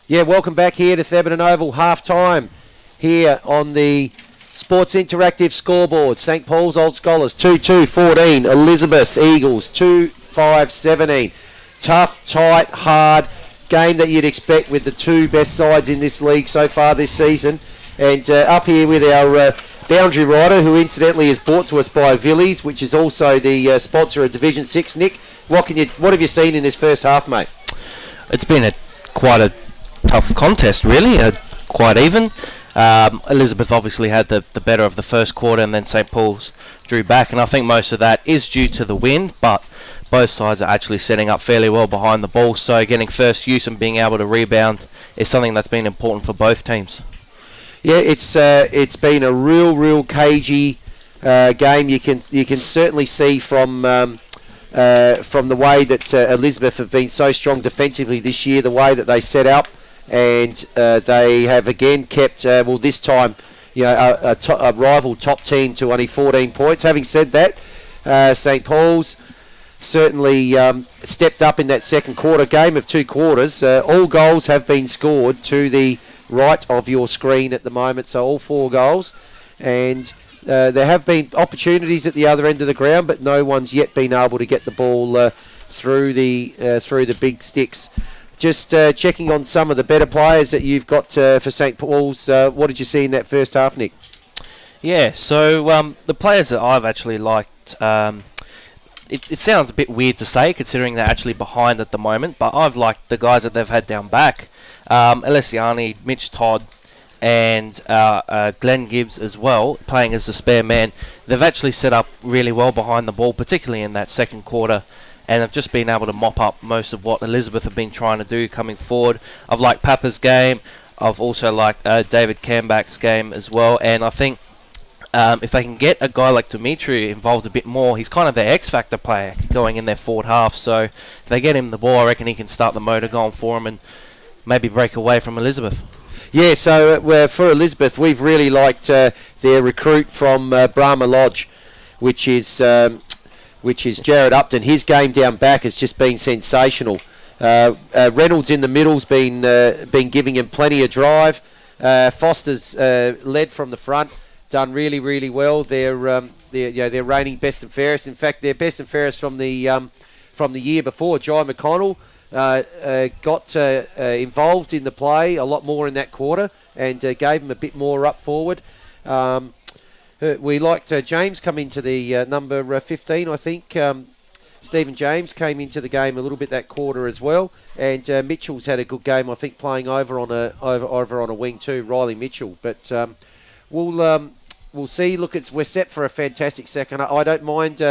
Yeah, welcome back here to Thebarton Oval, half-time here on the Sports Interactive scoreboard. St Paul's Old Scholars 2-2-14, Elizabeth Eagles 2-5-17. Tough, tight, hard game that you'd expect with the two best sides in this league so far this season. And up here with our boundary rider, who incidentally is brought to us by Villies, which is also the sponsor of Division 6. Nick, what have you seen in this first half, mate? It's been quite a tough contest, really, quite even. Elizabeth obviously had the better of the first quarter, and then St Paul's drew back, and I think most of that is due to the wind, but both sides are actually setting up fairly well behind the ball, so getting first use and being able to rebound is something that's been important for both teams. Yeah, it's been a real cagey game. You can certainly see from the way that Elizabeth have been so strong defensively this year, the way that they set up, and they have again kept this time a rival top team to only 14 points. Having said that, St Paul's certainly stepped up in that second quarter. Game of two quarters, all goals have been scored to the right of your screen at the moment. So all 4 goals. And there have been opportunities at the other end of the ground, but no one's yet been able to get the ball through the big sticks. Just checking on some of the better players that you've got for St. Paul's. What did you see in that first half, Nick? Yeah, so the players that I've actually liked, it sounds a bit weird to say considering they're actually behind at the moment, but I've liked the guys that they've had down back. Alessiani, Mitch Todd, and Glenn Gibbs as well, playing as the spare man. They've actually set up really well behind the ball, particularly in that second quarter, and have just been able to mop up most of what Elizabeth have been trying to do coming forward. I've liked Papa's game. I've also liked David Camback's game as well, and I think if they can get a guy like Dimitri involved a bit more, he's kind of their X-factor player going in their forward half, so if they get him the ball, I reckon he can start the motor going for him and maybe break away from Elizabeth. Yeah, so for Elizabeth, we've really liked their recruit from Brahma Lodge, which is Jared Upton. His game down back has just been sensational. Reynolds in the middle's been giving him plenty of drive. Foster's led from the front, done really, really well. They're reigning best and fairest. In fact, they're best and fairest from the year before. Jai McConnell got involved in the play a lot more in that quarter and gave him a bit more up forward. We liked James come into the number 15, I think. Stephen James came into the game a little bit that quarter as well, and Mitchell's had a good game, I think, playing over on a wing too, Riley Mitchell. But we'll see. Look, we're set for a fantastic second. I don't mind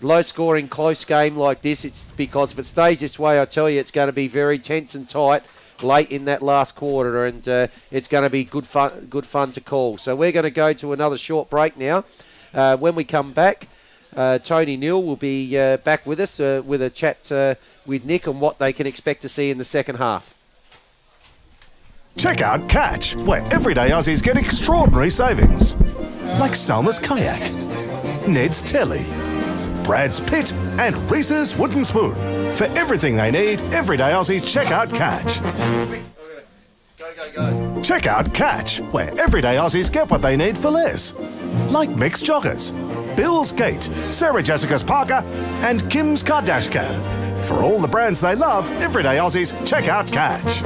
low-scoring, close game like this. It's because if it stays this way, I tell you, it's going to be very tense and tight late in that last quarter, and it's going to be good fun to call. So we're going to go to another short break now. When we come back, Tony Neal will be back with us with a chat with Nick on what they can expect to see in the second half. Check out Catch, where everyday Aussies get extraordinary savings. Like Salma's Kayak, Ned's Telly, Brad's Pit, and Reese's Wooden Spoon. For everything they need, everyday Aussies check out Catch. Go. Check out Catch, where everyday Aussies get what they need for less. Like mixed joggers, Bill's Gate, Sarah Jessica's Parker, and Kim's Kardashian. For all the brands they love, everyday Aussies check out Catch.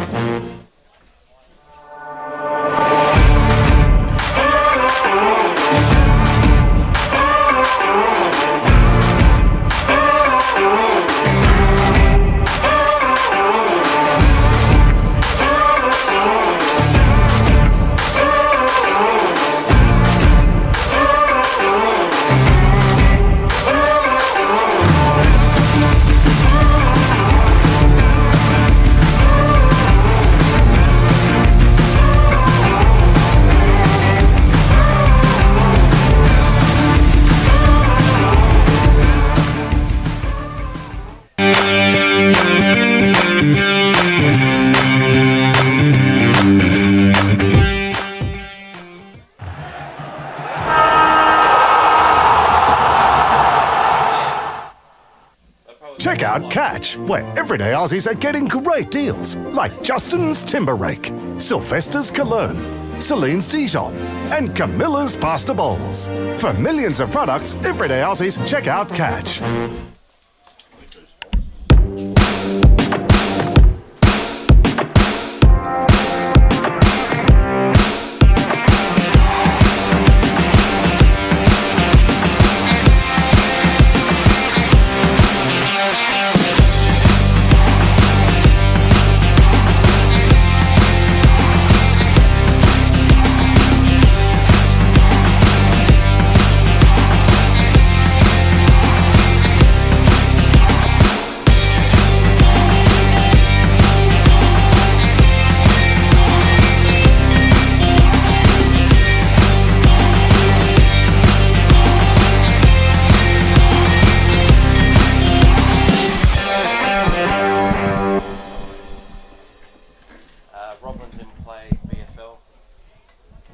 Check out Catch, where everyday Aussies are getting great deals, like Justin's Timber Rake, Sylvester's Cologne, Celine's Dijon, and Camilla's Pasta Bowls. For millions of products, everyday Aussies check out Catch.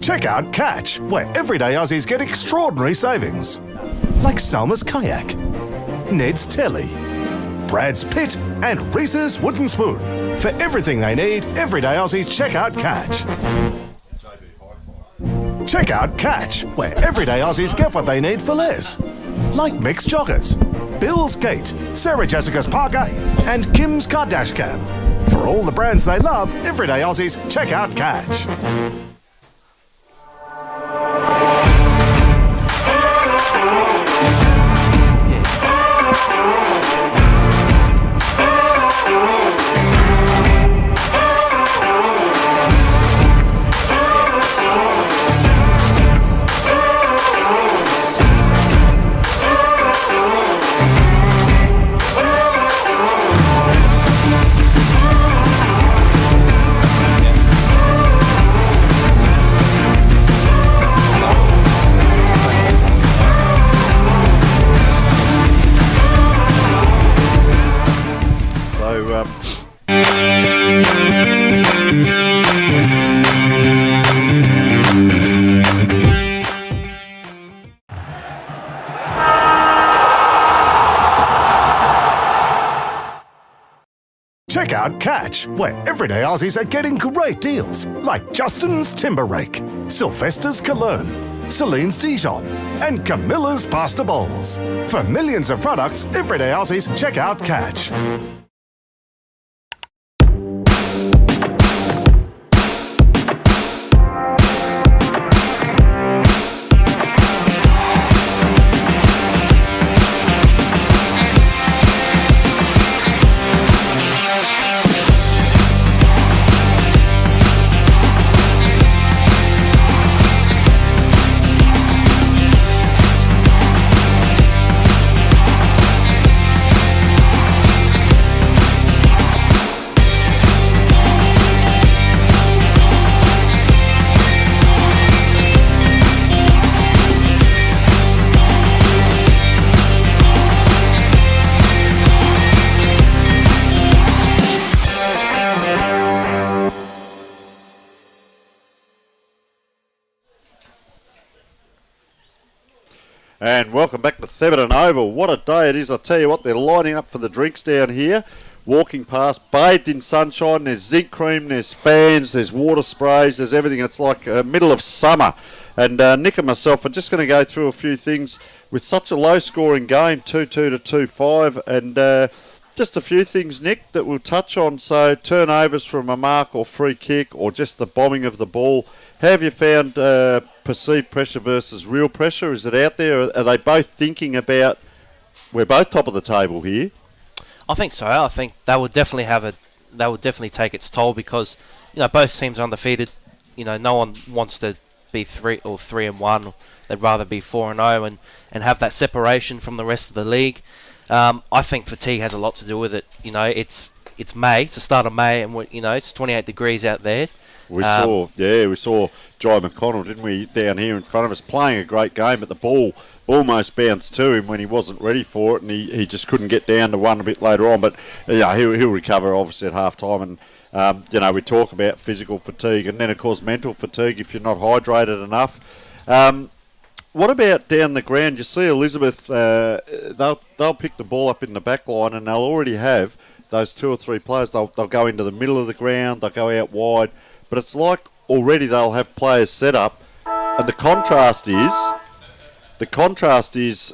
Check out Catch, where everyday Aussies get extraordinary savings. Like Salma's Kayak, Ned's Telly, Brad's Pit and Reese's Wooden Spoon. For everything they need, everyday Aussies check out Catch. Check out Catch, where everyday Aussies get what they need for less. Like mixed joggers, Bill's Gate, Sarah Jessica's Parker, and Kim's Kardashian. For all the brands they love, everyday Aussies check out Catch. Check out Catch, where everyday Aussies are getting great deals, like Justin's Timber Rake, Sylvester's Cologne, Celine's Dijon, and Camilla's Pasta Bowls. For millions of products, everyday Aussies check out Catch. And welcome back to Theberton Oval. What a day it is. I tell you what, they're lining up for the drinks down here. Walking past, bathed in sunshine. There's zinc cream, there's fans, there's water sprays, there's everything. It's like middle of summer. And Nick and myself are just going to go through a few things with such a low-scoring game, 2-2 to 2-5. And just a few things, Nick, that we'll touch on. So turnovers from a mark or free kick or just the bombing of the ball. How have you found perceived pressure versus real pressure? Is it out there? Are they both thinking about, we're both top of the table here? I think so. I think that would definitely take its toll because, both teams are undefeated. No one wants to be 3-1. They'd rather be 4-0 and have that separation from the rest of the league. I think fatigue has a lot to do with it. It's May, it's the start of May, and it's 28 degrees out there. We saw Jai McConnell, didn't we, down here in front of us, playing a great game, but the ball almost bounced to him when he wasn't ready for it, and he just couldn't get down to one a bit later on. But he'll recover obviously at half time. And we talk about physical fatigue, and then of course mental fatigue if you're not hydrated enough. What about down the ground? You see Elizabeth, they'll pick the ball up in the back line, and they'll already have those two or three players. They'll go into the middle of the ground, they'll go out wide, but it's like already they'll have players set up. And the contrast is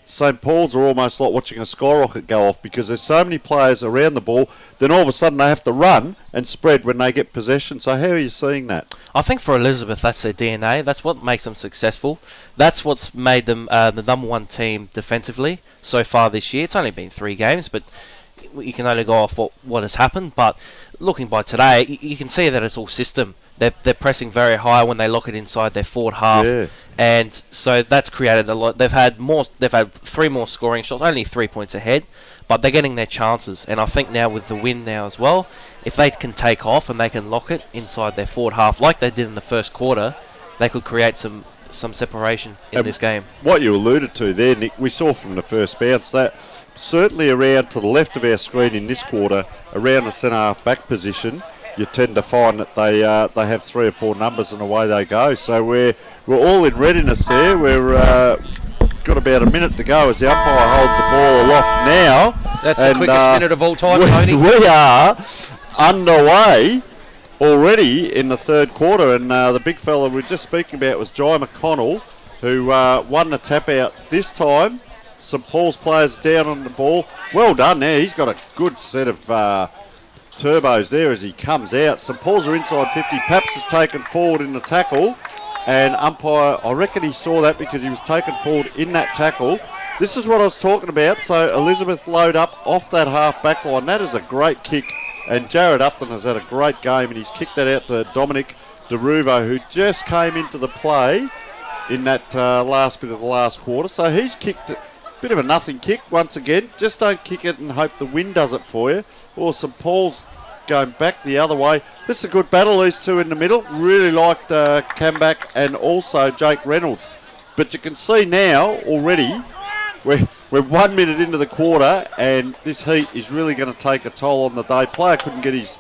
St. Paul's are almost like watching a skyrocket go off because there's so many players around the ball, then all of a sudden they have to run and spread when they get possession. So how are you seeing that? I think for Elizabeth, that's their DNA. That's what makes them successful. That's what's made them the number one team defensively so far this year. It's only been 3 games, but you can only go off what has happened. But looking by today, you can see that it's all system. They're pressing very high when they lock it inside their forward half, and so that's created a lot. They've had 3 more scoring shots, only 3 points ahead, but they're getting their chances. And I think now with the win now as well, if they can take off and they can lock it inside their forward half like they did in the first quarter, they could create some separation in this game. What you alluded to there, Nick, we saw from the first bounce that certainly around to the left of our screen in this quarter, around the centre half back position, you tend to find that they have 3 or 4 numbers and away they go. So we're all in readiness there. We're got about a minute to go as the umpire holds the ball aloft now. That's the quickest minute of all time, Tony. We are underway already in the third quarter, and the big fella we were just speaking about was Jai McConnell, who won the tap out this time. St Paul's players down on the ball. Well done there. He's got a good set of turbos there as he comes out. St Paul's are inside 50. Paps is taken forward in the tackle, and umpire, I reckon he saw that because he was taken forward in that tackle. This is what I was talking about. So Elizabeth load up off that half back line. That is a great kick, and Jared Upton has had a great game, and he's kicked that out to Dominic DeRuvo, who just came into the play in that last bit of the last quarter. So he's kicked a bit of a nothing kick once again. Just don't kick it and hope the wind does it for you. Or St Paul's going back the other way. This is a good battle, these two in the middle. Really liked Kambak and also Jake Reynolds. But you can see now already we're 1 minute into the quarter, and this heat is really going to take a toll on the day. Player couldn't get his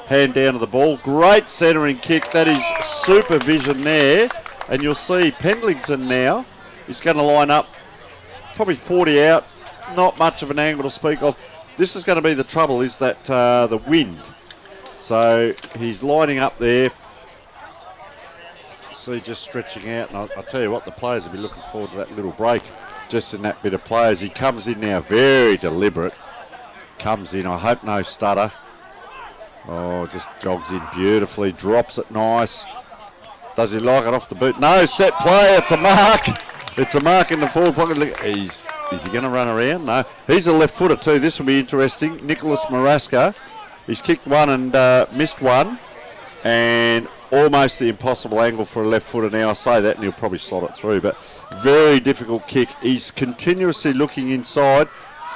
hand down to the ball. Great centering kick. That is supervision there. And you'll see Pendleton now is going to line up probably 40 out. Not much of an angle to speak of. This is going to be the trouble, is that the wind. So he's lining up there. See, just stretching out. And I'll tell you what, the players will be looking forward to that little break just in that bit of play as he comes in now. Very deliberate. Comes in. I hope no stutter. Oh, just jogs in beautifully. Drops it nice. Does he like it off the boot? No, set play. It's a mark. It's a mark in the forward pocket. Look, is he going to run around? No. He's a left footer too. This will be interesting. Nicholas Maraska. He's kicked one and missed one. And almost the impossible angle for a left footer now. I say that and he'll probably slot it through. But very difficult kick. He's continuously looking inside.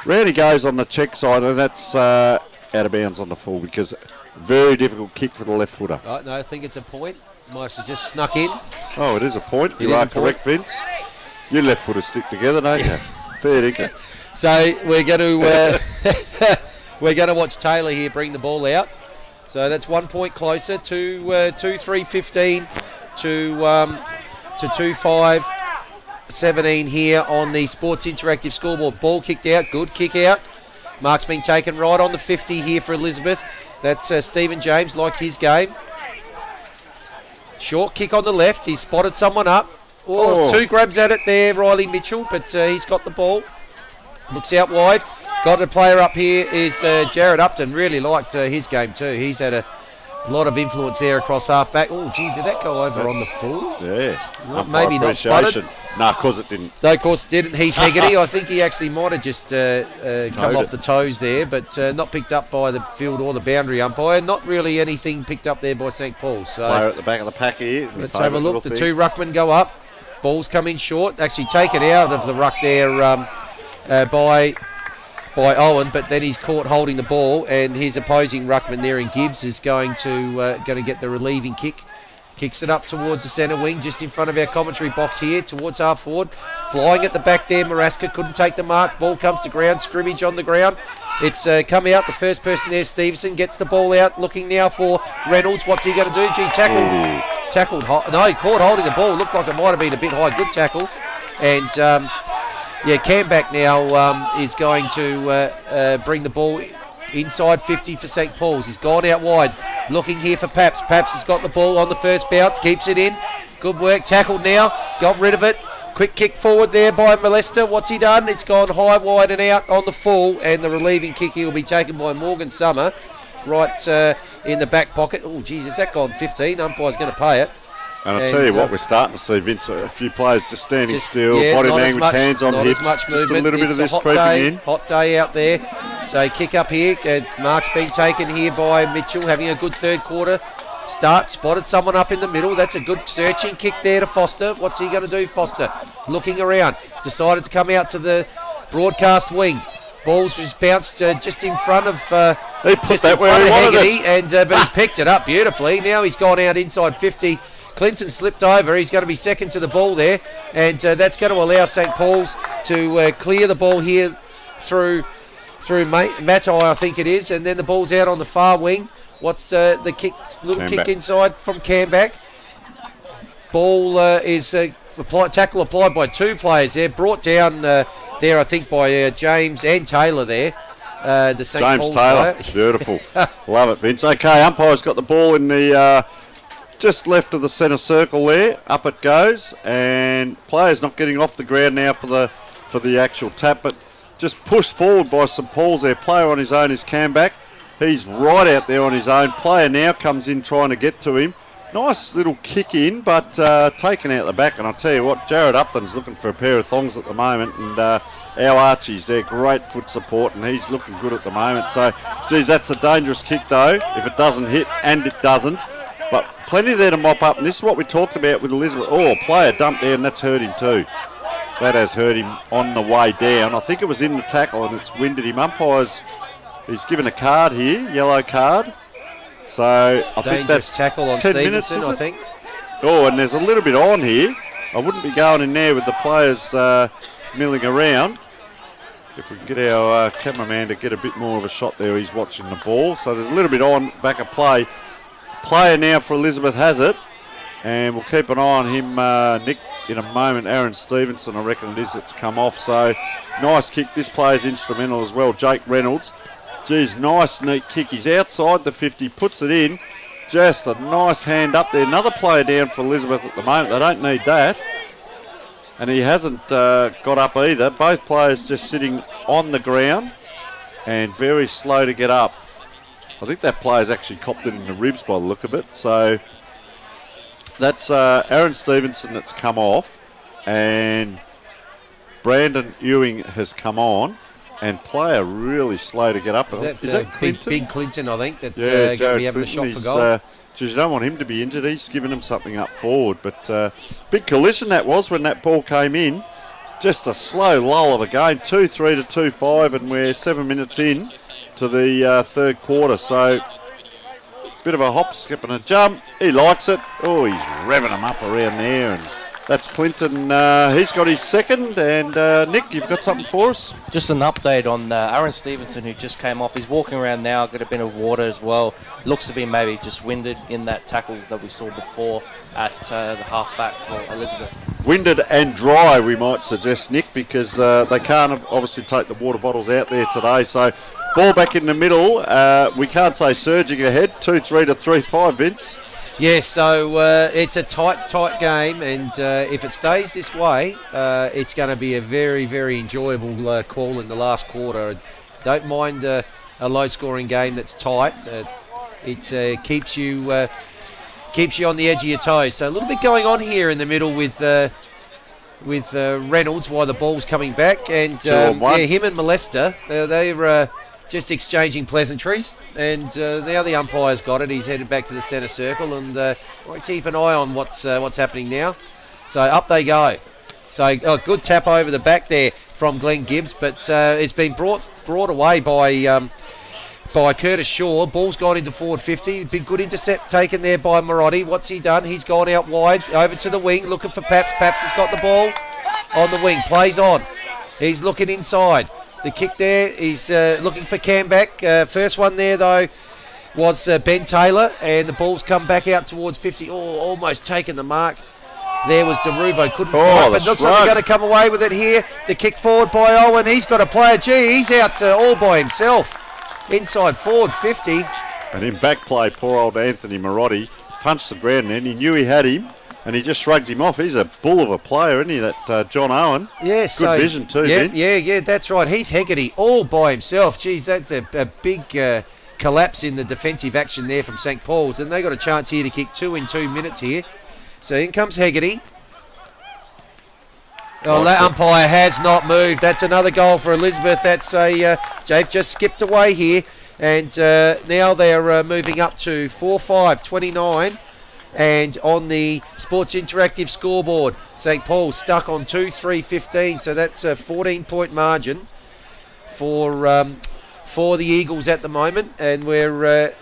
Round he goes on the check side, and that's out of bounds on the full because very difficult kick for the left footer. Right, no, I think it's a point. Mice has just snuck in. Oh, it is a point. You are correct, Vince. You left footers stick together, don't you? Fair dinkum. So we're going to watch Taylor here bring the ball out. So that's 1 point closer to 2-3-15 to 2-5-17 here on the Sports Interactive scoreboard. Ball kicked out, good kick out. Mark's been taken right on the 50 here for Elizabeth. That's Stephen James, liked his game. Short kick on the left, he's spotted someone up. Two grabs at it there, Riley Mitchell, but he's got the ball. Looks out wide. Got a player up here is Jared Upton. Really liked his game too. He's had a lot of influence there across half-back. Oh, gee, did that go over on the full? Yeah. Well, maybe not spotted. No, of course it didn't. No, of course it didn't. Heath Hegarty, I think he actually might have just come off the toes there, but not picked up by the field or the boundary umpire. Not really anything picked up there by St Paul. So player at the back of the pack here. Let's have a look. The two ruckmen go up. Ball's come in short. Actually taken out of the ruck there by Owen, but then he's caught holding the ball, and his opposing ruckman there in Gibbs is going to get the relieving kick. Kicks it up towards the centre wing, just in front of our commentary box here, towards half forward. Flying at the back there, Maraska couldn't take the mark. Ball comes to ground, scrimmage on the ground. It's come out, the first person there, Stevenson, gets the ball out, looking now for Reynolds. What's he going to do? Gee, tackled. No, he caught holding the ball. Looked like it might have been a bit high. Good tackle. And, Kambak now is going to bring the ball inside 50 for St Paul's. He's gone out wide. Looking here for Paps. Paps has got the ball on the first bounce. Keeps it in. Good work. Tackled now. Got rid of it. Quick kick forward there by Molester. What's he done? It's gone high, wide and out on the full. And the relieving kick here will be taken by Morgan Summer. Right in the back pocket. Oh, Jesus, that gone 15. Umpire's going to pay it. And I'll tell you what, we're starting to see, Vince, a few players just standing still, body language, hands on hips, just a little bit of this creeping in. Hot day out there. So kick up here. Mark's been taken here by Mitchell, having a good third quarter start. Spotted someone up in the middle. That's a good searching kick there to Foster. What's he going to do, Foster? Looking around. Decided to come out to the broadcast wing. Ball's just bounced just in front of Hegarty, but he's picked it up beautifully. Now he's gone out inside 50. Clinton slipped over. He's going to be second to the ball there, and that's going to allow St Paul's to clear the ball here through Matai, I think it is, and then the ball's out on the far wing. What's the kick? Little kick inside from Kambak. Ball is tackle applied by 2 players there, brought down there, I think, by James and Taylor there. The St. James Paul's Taylor, player. beautiful. Love it, Vince. Okay, umpire's got the ball in the just left of the centre circle there. Up it goes, and players not getting off the ground now for the actual tap, but just pushed forward by St. Paul's there. Player on his own is Camback. He's right out there on his own. Player now comes in trying to get to him. Nice little kick in, but taken out the back. And I'll tell you what, Jared Upton's looking for a pair of thongs at the moment. And our Archie's there, great foot support, and he's looking good at the moment. So, geez, that's a dangerous kick, though, if it doesn't hit, and it doesn't. But plenty there to mop up. And this is what we talked about with Elizabeth. Oh, player dumped there, and that's hurt him too. That has hurt him on the way down. I think it was in the tackle, and it's winded him. Umpires, he's given a card here, yellow card. So I think that's tackle on 10 Stevenson, minutes, I think. Oh, and there's a little bit on here. I wouldn't be going in there with the players milling around. If we can get our cameraman to get a bit more of a shot there, he's watching the ball. So there's a little bit on, back of play. Player now for Elizabeth has it. And we'll keep an eye on him, Nick, in a moment. Aaron Stevenson, I reckon it is, that's come off. So nice kick. This player's instrumental as well, Jake Reynolds. Geez, nice, neat kick. He's outside the 50, puts it in. Just a nice hand up there. Another player down for Elizabeth at the moment. They don't need that. And he hasn't got up either. Both players just sitting on the ground and very slow to get up. I think that player's actually copped it in the ribs by the look of it. So that's Aaron Stevenson that's come off. And Brandon Ewing has come on. And player really slow to get up. Is that Clinton? Big Clinton, I think, that's going to be having a shot for goal. Geez, you don't want him to be injured. He's given him something up forward. But big collision that was when that ball came in. Just a slow lull of a game. 2-3 to 2-5, and we're 7 minutes in to the third quarter. So bit of a hop, skip and a jump. He likes it. Oh, he's revving him up around there. And that's Clinton. He's got his second. And Nick, you've got something for us? Just an update on Aaron Stevenson, who just came off. He's walking around now, got a bit of water as well. Looks to be maybe just winded in that tackle that we saw before at the halfback for Elizabeth. Winded and dry, we might suggest, Nick, because they can't obviously take the water bottles out there today. So ball back in the middle. We can't say surging ahead. 2-3 to 3-5, Vince. Yeah, so it's a tight game, and if it stays this way, it's going to be a very, very enjoyable call in the last quarter. Don't mind a low-scoring game that's tight. It keeps you on the edge of your toes. So a little bit going on here in the middle with Reynolds while the ball's coming back, and him and Molester, they're just exchanging pleasantries, and now the umpire's got it. He's headed back to the centre circle, and we'll keep an eye on what's happening now. So up they go. So good tap over the back there from Glenn Gibbs, but it's been brought away by Curtis Shaw. Ball's gone into forward 50. Big good intercept taken there by Marotti. What's he done? He's gone out wide over to the wing, looking for Paps. Paps has got the ball on the wing. Plays on. He's looking inside. The kick there, he's looking for Camback. First one there, though, was Ben Taylor, and the ball's come back out towards 50. Oh, almost taken the mark. There was Deruvo, couldn't quite, but looks like they're going to come away with it here. The kick forward by Owen, he's got a player. Gee, he's out all by himself. Inside forward 50. And in back play, poor old Anthony Marotti punched the ground then. He knew he had him, and he just shrugged him off. He's a bull of a player, isn't he, that John Owen? Yeah, good vision too, Vince. Yeah, that's right. Heath Hegarty all by himself. Geez, that's a big collapse in the defensive action there from St. Paul's, and they got a chance here to kick 2 in 2 minutes here. So in comes Hegarty. Oh, that umpire has not moved. That's another goal for Elizabeth. That's they've just skipped away here, and now they're moving up to 4-5-29. And on the Sports Interactive scoreboard, St. Paul's stuck on 2-3-15, so that's a 14-point margin for the Eagles at the moment. And we're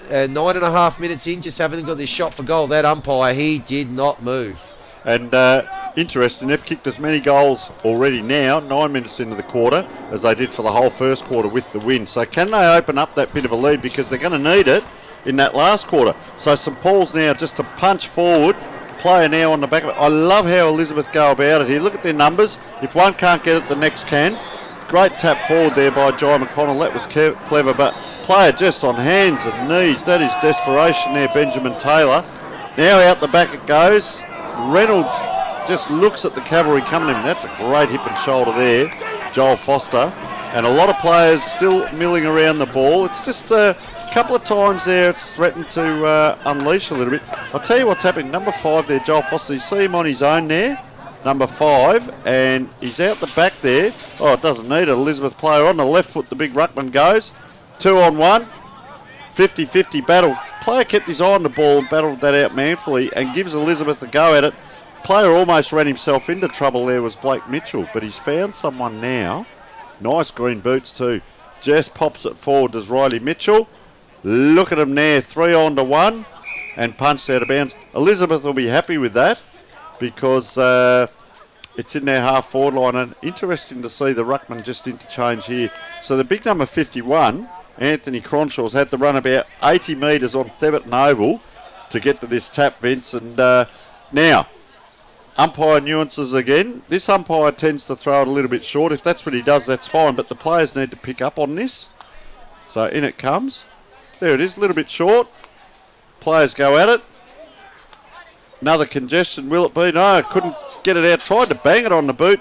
9.5 minutes in, just haven't got this shot for goal. That umpire, he did not move. And interesting, they've kicked as many goals already now, 9 minutes into the quarter, as they did for the whole first quarter with the win. So can they open up that bit of a lead, because they're going to need it in that last quarter. So St. Paul's now just to punch forward. player now on the back of it. I love how Elizabeth go about it here. Look at their numbers. If one can't get it, the next can. Great tap forward there by Jai McConnell. That was clever, but player just on hands and knees. That is desperation there, Benjamin Taylor. Now out the back it goes. Reynolds just looks at the cavalry coming in. That's a great hip and shoulder there, Joel Foster. And a lot of players still milling around the ball. It's just a couple of times there it's threatened to unleash a little bit. I'll tell you what's happening. Number 5 there, Joel Foster. You see him on his own there, number 5, and he's out the back there. Oh, it doesn't need it. Elizabeth player on the left foot, the big ruckman goes. 2 on 1, 50-50 battle. Player kept his eye on the ball and battled that out manfully and gives Elizabeth a go at it. Player almost ran himself into trouble there was Blake Mitchell, but he's found someone now. Nice green boots too. Jess pops it forward, does Riley Mitchell. Look at him there, 3 on to 1 and punched out of bounds. Elizabeth will be happy with that because it's in their half forward line, and interesting to see the ruckman just interchange here. So the big number 51, Anthony Cronshaw's had to run about 80 metres on Theberton Oval to get to this tap, Vince. And now, umpire nuances again. This umpire tends to throw it a little bit short. If that's what he does, that's fine, but the players need to pick up on this. So in it comes. There it is, a little bit short. Players go at it. Another congestion, will it be? No, couldn't get it out. Tried to bang it on the boot.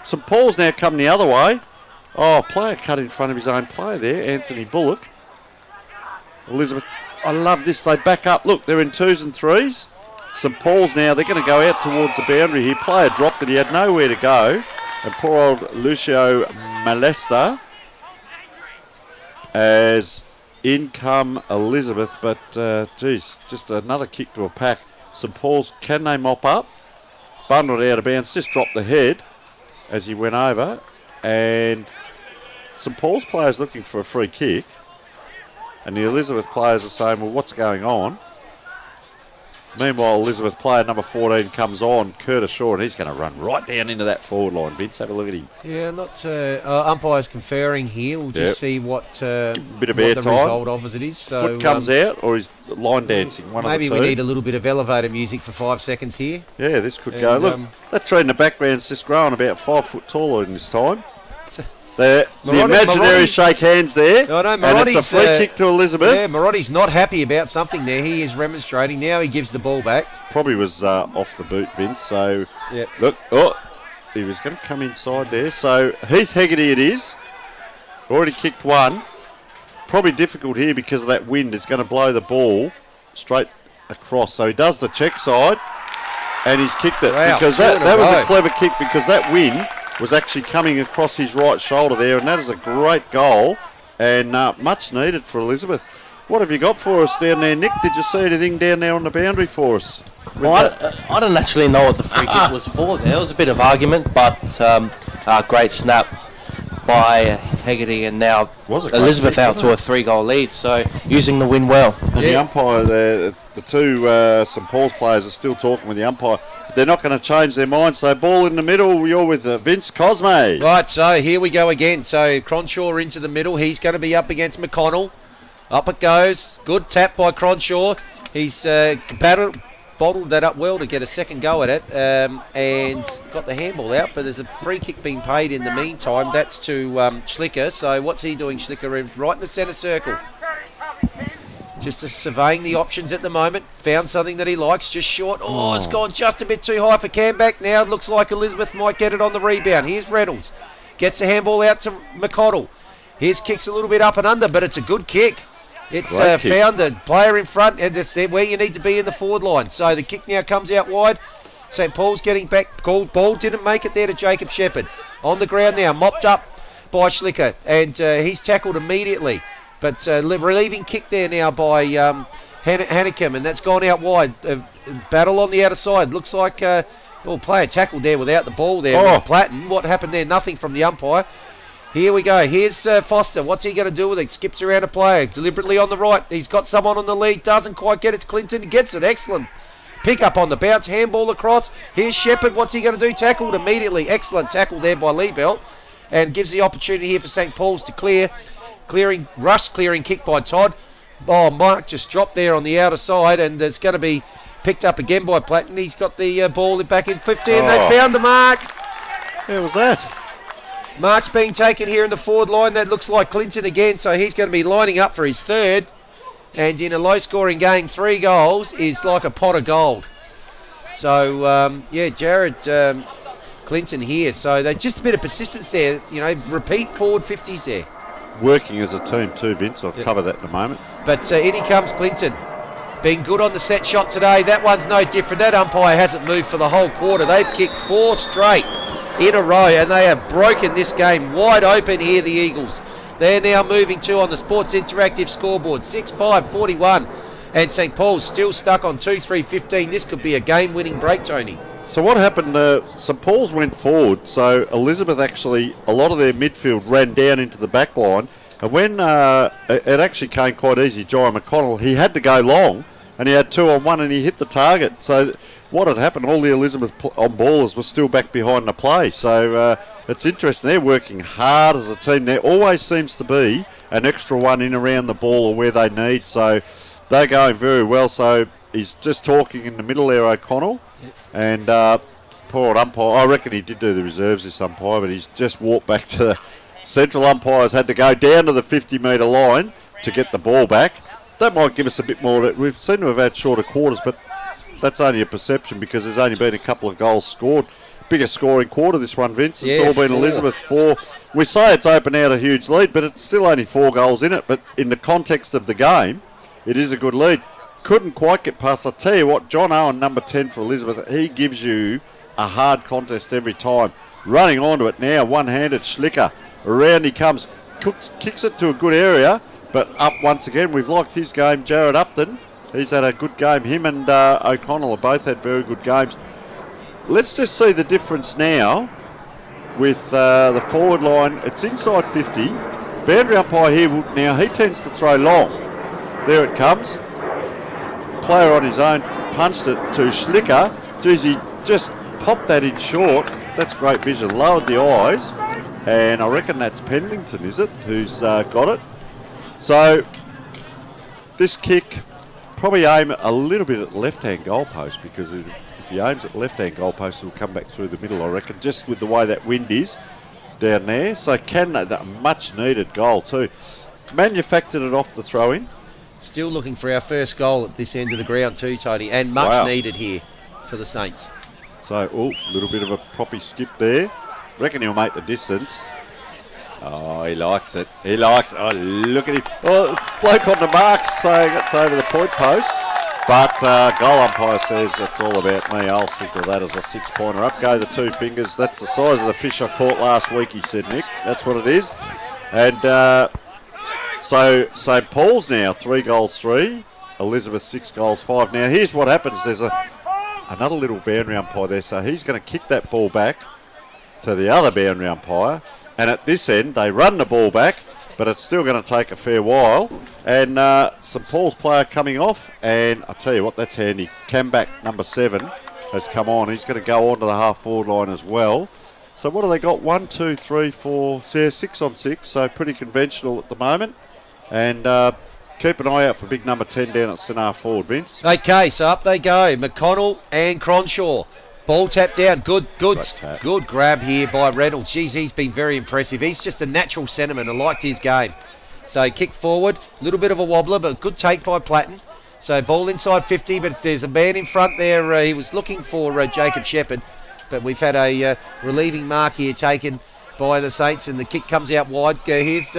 St Paul's now come the other way. Oh, player cut in front of his own player there, Anthony Bullock. Elizabeth, I love this. They back up. Look, they're in 2s and 3s. St Paul's now, they're going to go out towards the boundary here. Player dropped it. He had nowhere to go. And poor old Lucio Malesta as in come Elizabeth. But, geez, just another kick to a pack. St Paul's, can they mop up? Bundled out of bounds, just dropped the head as he went over. And St Paul's players looking for a free kick. And the Elizabeth players are saying, well, what's going on? Meanwhile, Elizabeth player number 14 comes on, Curtis Shaw, and he's going to run right down into that forward line. Vince, have a look at him. Yeah, not umpires conferring here. We'll just see what bit of what the time. result of as it is. So foot comes out, or is line dancing? One maybe of the we two. need a little bit of elevator music for 5 seconds here. Yeah, this could go. Look, that tree in the background's just growing about 5 foot taller in this time. The imaginary shake hands there. I know, and it's a free kick to Elizabeth. Yeah, Marotti's not happy about something there. He is remonstrating. Now he gives the ball back. Probably was off the boot, Vince. So, yep. Look, he was going to come inside there. So, Heath Hegarty it is. Already kicked one. Probably difficult here because of that wind. It's going to blow the ball straight across. So, he does the check side and he's kicked it. Wow, because that was a clever kick because that wind was actually coming across his right shoulder there, and that is a great goal and much needed for Elizabeth. What have you got for us down there, Nick? Did you see anything down there on the boundary for us? Well, I don't actually know what the free kick was for there. It was a bit of argument, but great snap by Hegarty, and now Elizabeth out to a 3-goal lead, so using the win well. And the umpire there, the two St Paul's players are still talking with the umpire. They're not going to change their mind, so ball in the middle. You're with Vince Cosme. Right, so here we go again. So Cronshaw into the middle. He's going to be up against McConnell. Up it goes. Good tap by Cronshaw. He's bottled that up well to get a second go at it and got the handball out, but there's a free kick being paid in the meantime. That's to Schlicker. So what's he doing, Schlicker? Right in the centre circle. Just surveying the options at the moment. Found something that he likes, just short. Oh, it's gone just a bit too high for Camback. Now it looks like Elizabeth might get it on the rebound. Here's Reynolds. Gets the handball out to McConnell. Here's kicks a little bit up and under, but it's a good kick. It's found a player in front, and it's where you need to be in the forward line. So the kick now comes out wide. St Paul's getting back. Ball didn't make it there to Jacob Shepherd. On the ground now, mopped up by Schlicker, and he's tackled immediately. But relieving kick there now by Hannecum, and that's gone out wide. Battle on the outer side. Looks like player tackled there without the ball there. It was Platten. What happened there? Nothing from the umpire. Here we go. Here's Foster. What's he going to do with it? Skips around a player. Deliberately on the right. He's got someone on the lead. Doesn't quite get it. It's Clinton. He gets it. Excellent. Pick up on the bounce. Handball across. Here's Shepherd. What's he going to do? Tackled immediately. Excellent tackle there by Liebelt. And gives the opportunity here for St Paul's to clear. Rush clearing kick by Todd. Oh, Mark just dropped there on the outer side, and it's going to be picked up again by Platten. He's got the ball back in 50, and they found the mark. Where was that? Mark's being taken here in the forward line. That looks like Clinton again, so he's going to be lining up for his third. And in a low-scoring game, 3 goals is like a pot of gold. So, Jared Clinton here. So they just a bit of persistence there. Repeat forward 50s there. Working as a team too, Vince. I'll cover that in a moment. But in he comes, Clinton. Being good on the set shot today. That one's no different. That umpire hasn't moved for the whole quarter. They've kicked 4 straight in a row, and they have broken this game wide open here, the Eagles. They're now moving to on the Sports Interactive scoreboard, 6-5-41. And St. Paul's still stuck on 2-3-15. This could be a game-winning break, Tony. So what happened, St. Paul's went forward, so Elizabeth actually, a lot of their midfield ran down into the back line, and when it actually came quite easy, Jai McConnell, he had to go long, and he had 2-on-1, and he hit the target. So what had happened, all the Elizabeth on-ballers were still back behind the play. So it's interesting, they're working hard as a team. There always seems to be an extra one in around the ball or where they need, so they're going very well. So he's just talking in the middle there, O'Connell. And poor umpire, I reckon he did do the reserves, this umpire, but he's just walked back to the central umpires, had to go down to the 50-metre line to get the ball back. That might give us a bit more. We've seemed to have had shorter quarters, but that's only a perception because there's only been a couple of goals scored. Biggest scoring quarter, this one, Vince. It's all been 4. Elizabeth 4. We say it's opened out a huge lead, but it's still only 4 goals in it. But in the context of the game, it is a good lead. Couldn't quite get past. I'll tell you what, John Owen, number 10 for Elizabeth, he gives you a hard contest every time. Running onto it now, one-handed Schlicker. Around he comes, kicks it to a good area, but up once again. We've liked his game. Jared Upton, he's had a good game. Him and O'Connell have both had very good games. Let's just see the difference now with the forward line. It's inside 50. Boundary umpire here, now he tends to throw long. There it comes. Player on his own punched it to Schlicker. Geez, he just popped that in short. That's great vision. Lowered the eyes. And I reckon that's Pendleton, is it, who's got it. So this kick, probably aim a little bit at the left-hand goalpost, because if he aims at the left-hand goalpost, it'll come back through the middle, I reckon, just with the way that wind is down there. So a much-needed goal too. Manufactured it off the throw-in. Still looking for our first goal at this end of the ground too, Tony, and much needed here for the Saints. So, a little bit of a proppy skip there. Reckon he'll make the distance. Oh, he likes it. He likes it. Oh, look at him. Oh, bloke on the mark saying it's over the point post. But goal umpire says that's all about me. I'll signal that as a 6-pointer. Up go the 2 fingers. That's the size of the fish I caught last week, he said, Nick. That's what it is. And so St. Paul's now 3 goals 3. Elizabeth 6 goals 5. Now here's what happens. There's another little boundary umpire there. So he's going to kick that ball back to the other boundary umpire. And at this end, they run the ball back, but it's still going to take a fair while. And St. Paul's player coming off. And I tell you what, that's handy. Camback, number 7, has come on. He's going to go onto the half-forward line as well. So what have they got? 1, 2, 3, 4, 6 on 6. So pretty conventional at the moment. And keep an eye out for big number 10 down at centre forward, Vince. Okay, so up they go. McConnell and Cronshaw. Ball tapped down. Good grab here by Reynolds. Geez, he's been very impressive. He's just a natural centreman. I liked his game. So kick forward, a little bit of a wobbler, but good take by Platten. So ball inside 50, but there's a man in front there. He was looking for Jacob Shepherd, but we've had a relieving mark here taken by the Saints, and the kick comes out wide. Here's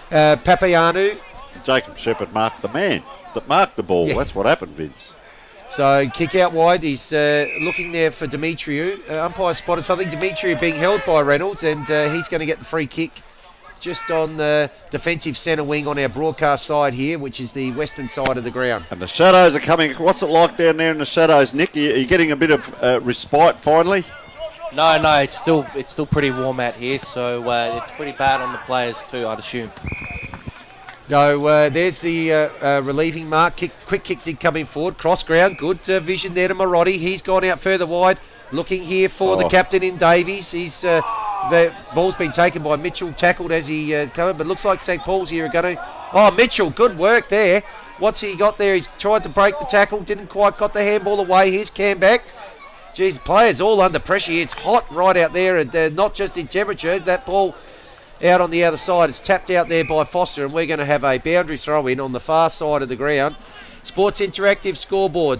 Papayannu. Jacob Shepherd marked the man that marked the ball. Yeah. That's what happened, Vince. So kick out wide. He's looking there for Demetriou. Umpire spotted something. Demetriou being held by Reynolds, and he's going to get the free kick just on the defensive centre wing on our broadcast side here, which is the western side of the ground. And the shadows are coming. What's it like down there in the shadows, Nick? Are you getting a bit of respite finally? No, it's still pretty warm out here, so it's pretty bad on the players too, I'd assume. So there's the relieving mark. Quick kick did come in forward. Cross ground. Good vision there to Marotti. He's gone out further wide. Looking here for the captain in Davies. The ball's been taken by Mitchell, tackled as he covered, but looks like St. Paul's here are going to Oh, Mitchell, good work there. What's he got there? He's tried to break the tackle, didn't quite got the handball away. Here's Cam back. Geez, players all under pressure. It's hot right out there, and not just in temperature. That ball out on the other side is tapped out there by Foster, and we're going to have a boundary throw in on the far side of the ground. Sports Interactive scoreboard.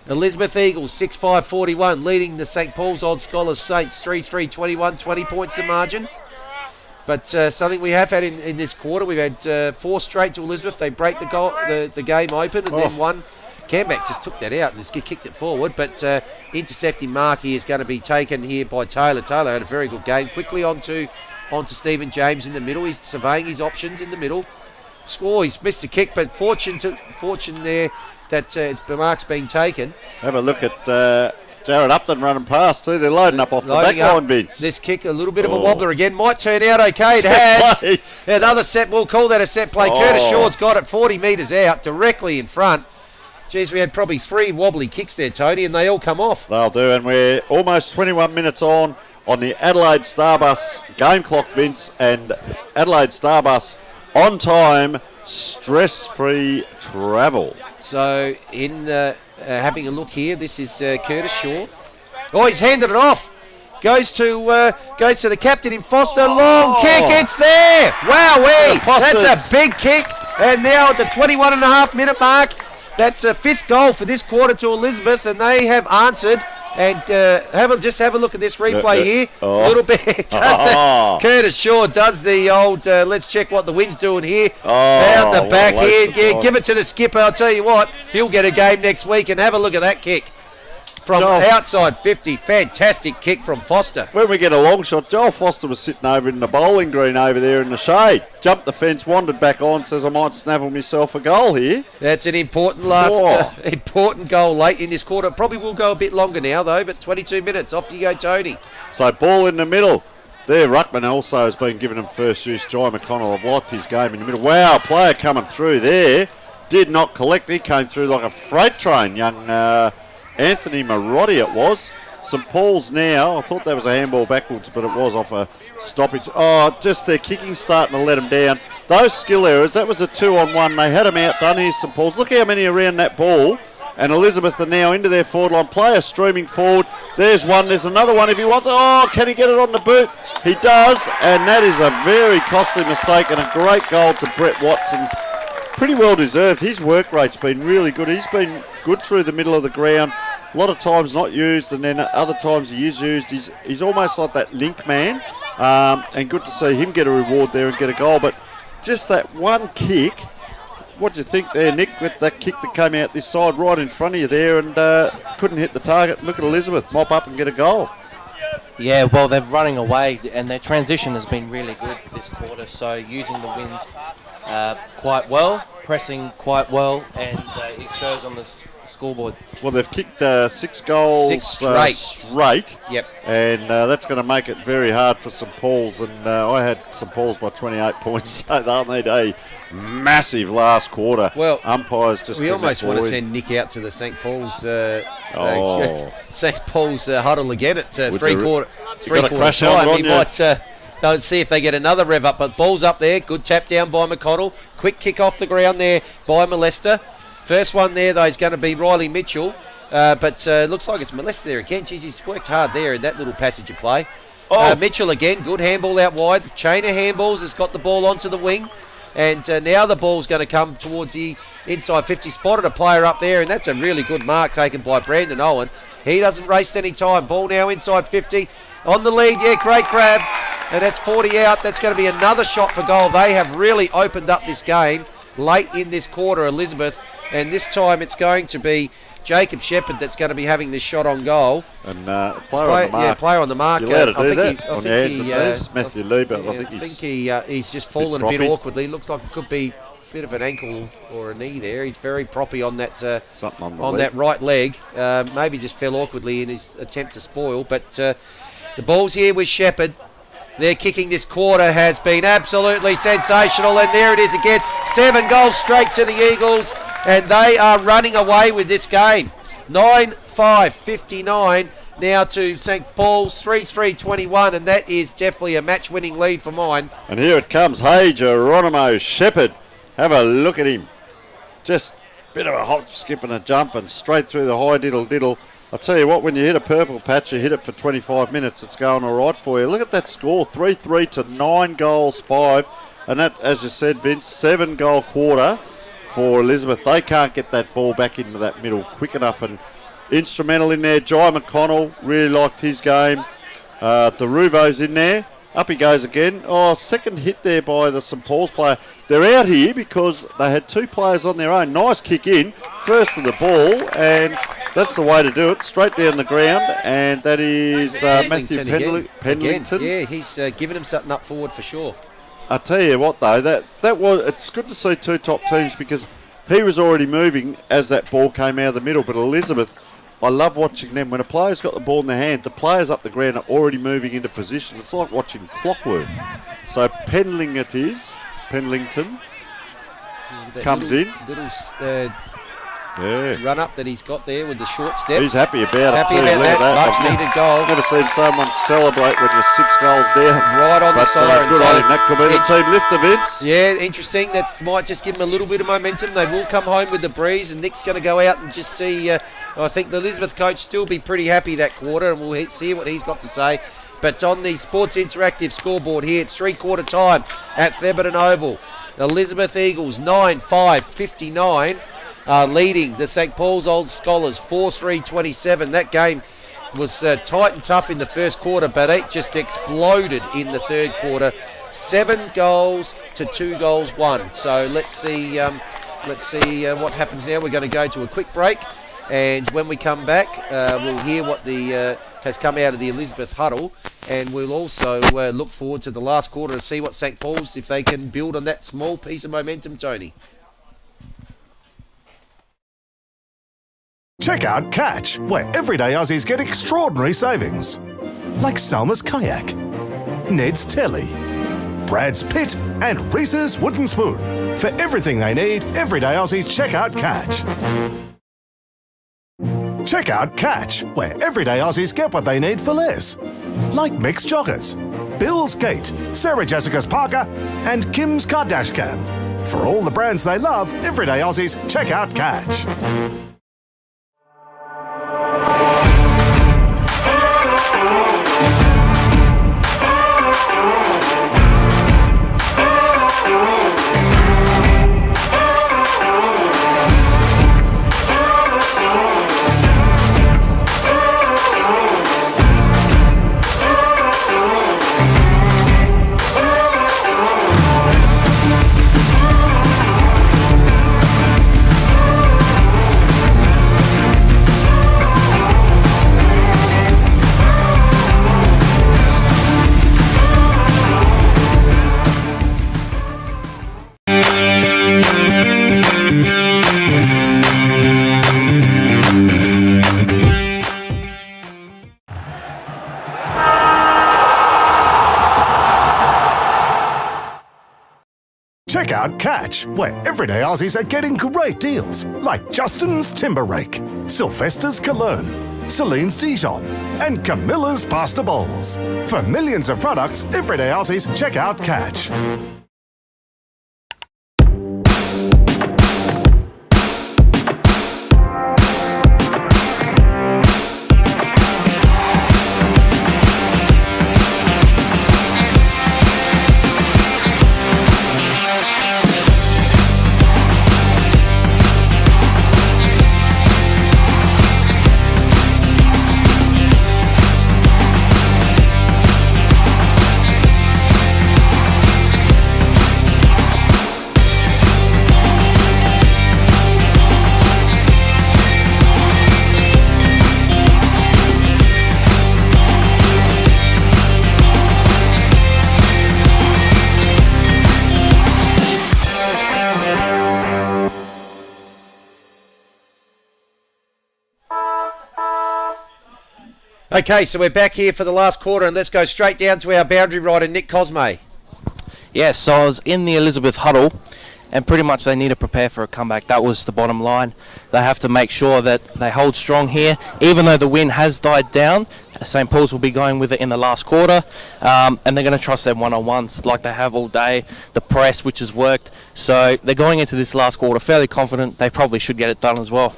Elizabeth Eagles 6-5-41 leading the St. Paul's Old Scholars Saints 3-3-21, 20 points the margin. But something we have had in this quarter, we've had 4 straight to Elizabeth. They break the game open, and then one. Camback just took that out and just kicked it forward. But intercepting mark here is going to be taken here by Taylor. Taylor had a very good game. Quickly onto Stephen James in the middle. He's surveying his options in the middle. Score, he's missed a kick, but fortune there that the mark's been taken. Have a look at Jared Upton running past too. They're loading up off the back line, Vince. This kick, a little bit of a wobbler again. Might turn out okay. It has. Another set, we'll call that a set play. Curtis Shaw's got it 40 metres out, directly in front. Geez, we had probably 3 wobbly kicks there, Tony, and they all come off. They'll do, and we're almost 21 minutes on the Adelaide Starbus game clock, Vince, and Adelaide Starbus on time, stress-free travel. So, in having a look here, this is Curtis Shaw. Oh, he's handed it off. Goes to the captain in Foster. Long kick, it's there. Wowee, that's a big kick. And now at the 21.5-minute mark, that's a 5th goal for this quarter to Elizabeth, and they have answered. And just have a look at this replay here. A little bit. Curtis Shaw does the old, let's check what the wind's doing here. Out the back here. Yeah, give it to the skipper. I'll tell you what, he'll get a game next week. And have a look at that kick. From outside 50, fantastic kick from Foster. When we get a long shot, Joel Foster was sitting over in the bowling green over there in the shade. Jumped the fence, wandered back on, says I might snaffle myself a goal here. That's an important important goal late in this quarter. Probably will go a bit longer now though, but 22 minutes. Off you go, Tony. So ball in the middle. There, Ruckman also has been giving him first use. Jai McConnell, I've liked his game in the middle. Wow, player coming through there. Did not collect. He came through like a freight train, young Anthony Marotti it was. St Paul's now, I thought that was a handball backwards, but it was off a stoppage. Oh, just their kicking starting to let them down. Those skill errors, that was a 2-on-1. They had them outdone here, St Paul's. Look how many around that ball. And Elizabeth are now into their forward line. Player streaming forward. There's one, there's another one if he wants. Oh, can he get it on the boot? He does, and that is a very costly mistake and a great goal to Brett Watson. Pretty well deserved. His work rate's been really good. He's been good through the middle of the ground. A lot of times not used, and then other times he is used. He's almost like that link man, and good to see him get a reward there and get a goal. But just that one kick, what do you think there, Nick, with that kick that came out this side right in front of you there and couldn't hit the target? Look at Elizabeth mop up and get a goal. Yeah, well, they're running away, and their transition has been really good this quarter, so using the wind quite well, pressing quite well, and it shows on the scoreboard. Well, they've kicked 6 goals 6 straight. Yep. And that's going to make it very hard for St Paul's. And I had St Paul's by 28 points, so they'll need a massive last quarter. Well, umpires just. We almost want to send Nick out to the St Paul's St Paul's huddle again at three quarter time. He might see if they get another rev up. But ball's up there. Good tap down by McConnell. Quick kick off the ground there by Molester. First one there, though, is going to be Riley Mitchell. But looks like it's Molester there again. Jeez, he's worked hard there in that little passage of play. Mitchell again, good handball out wide. Chain of handballs has got the ball onto the wing. And now the ball's going to come towards the inside 50. Spotted a player up there, and that's a really good mark taken by Brandon Owen. He doesn't waste any time. Ball now inside 50. On the lead, yeah, great grab. And that's 40 out. That's going to be another shot for goal. They have really opened up this game late in this quarter, Elizabeth. And this time it's going to be Jacob Shepherd that's going to be having this shot on goal. And player on the mark. Yeah, player on the mark. You're allowed to do that on your hands and knees. Matthew Lieber. I think he's just fallen a bit awkwardly. Looks like it could be a bit of an ankle or a knee there. He's very proppy on that that right leg. Maybe just fell awkwardly in his attempt to spoil. But the ball's here with Shepherd. Their kicking this quarter has been absolutely sensational, and there it is again. 7 goals straight to the Eagles, and they are running away with this game. 9-5-59 now to St Paul's, 3-3-21, and that is definitely a match-winning lead for mine. And here it comes. Hey, Geronimo Shepherd Have a look at him. Just a bit of a hop, skip and a jump and straight through the high diddle. I'll tell you what, when you hit a purple patch, you hit it for 25 minutes, it's going all right for you. Look at that score, 3-3 to 9 goals, 5. And that, as you said, Vince, 7-goal quarter for Elizabeth. They can't get that ball back into that middle quick enough. And instrumental in there, Jai McConnell, really liked his game. Deruvo's in there. Up he goes again. Oh, second hit there by the St Paul's player. They're out here because they had 2 players on their own. Nice kick in, first to the ball, and that's the way to do it. Straight down the ground, and that is Matthew Pendleton. Yeah, he's given him something up forward for sure. I tell you what, though, it's good to see 2 top teams because he was already moving as that ball came out of the middle. But Elizabeth, I love watching them. When a player's got the ball in their hand, the players up the ground are already moving into position. It's like watching clockwork. So Pendleton comes in. Little Yeah. run up that he's got there with the short steps. He's happy about it too. That. Much needed goal. I've never seen someone celebrate when you're 6 goals down. Right on the siren. Good on him. That could be the team lifter, Vince. Yeah, interesting. That might just give them a little bit of momentum. They will come home with the breeze, and Nick's going to go out and just see. I think the Elizabeth coach still be pretty happy that quarter, and we'll see what he's got to say. But on the Sports Interactive scoreboard here, it's 3-quarter time at Thebarton Oval. The Elizabeth Eagles 9-5-59. Leading the St Paul's Old Scholars 4-3-27. That game was tight and tough in the first quarter, but it just exploded in the third quarter. 7 goals to 2 goals 1. So let's see what happens now. We're going to go to a quick break, and when we come back, we'll hear what has come out of the Elizabeth huddle, and we'll also look forward to the last quarter to see what St Paul's, if they can build on that small piece of momentum, Tony. Check out Catch, where everyday Aussies get extraordinary savings. Like Salma's Kayak, Ned's Telly, Brad's Pit, and Reese's Wooden Spoon. For everything they need, everyday Aussies check out Catch. Check out Catch, where everyday Aussies get what they need for less. Like Mixed Joggers, Bill's Gate, Sarah Jessica's Parker, and Kim's Kardashian. For all the brands they love, everyday Aussies check out Catch. Check out Catch, where everyday Aussies are getting great deals, like Justin's Timber Rake, Sylvester's Cologne, Celine's Dijon, and Camilla's Pasta Bowls. For millions of products, everyday Aussies check out Catch. Okay, so we're back here for the last quarter, and let's go straight down to our boundary rider, Nick Cosme. Yes, so I was in the Elizabeth huddle, and pretty much they need to prepare for a comeback. That was the bottom line. They have to make sure that they hold strong here, even though the wind has died down. St. Paul's will be going with it in the last quarter, and they're going to trust their one-on-ones like they have all day, the press, which has worked. So they're going into this last quarter fairly confident they probably should get it done as well.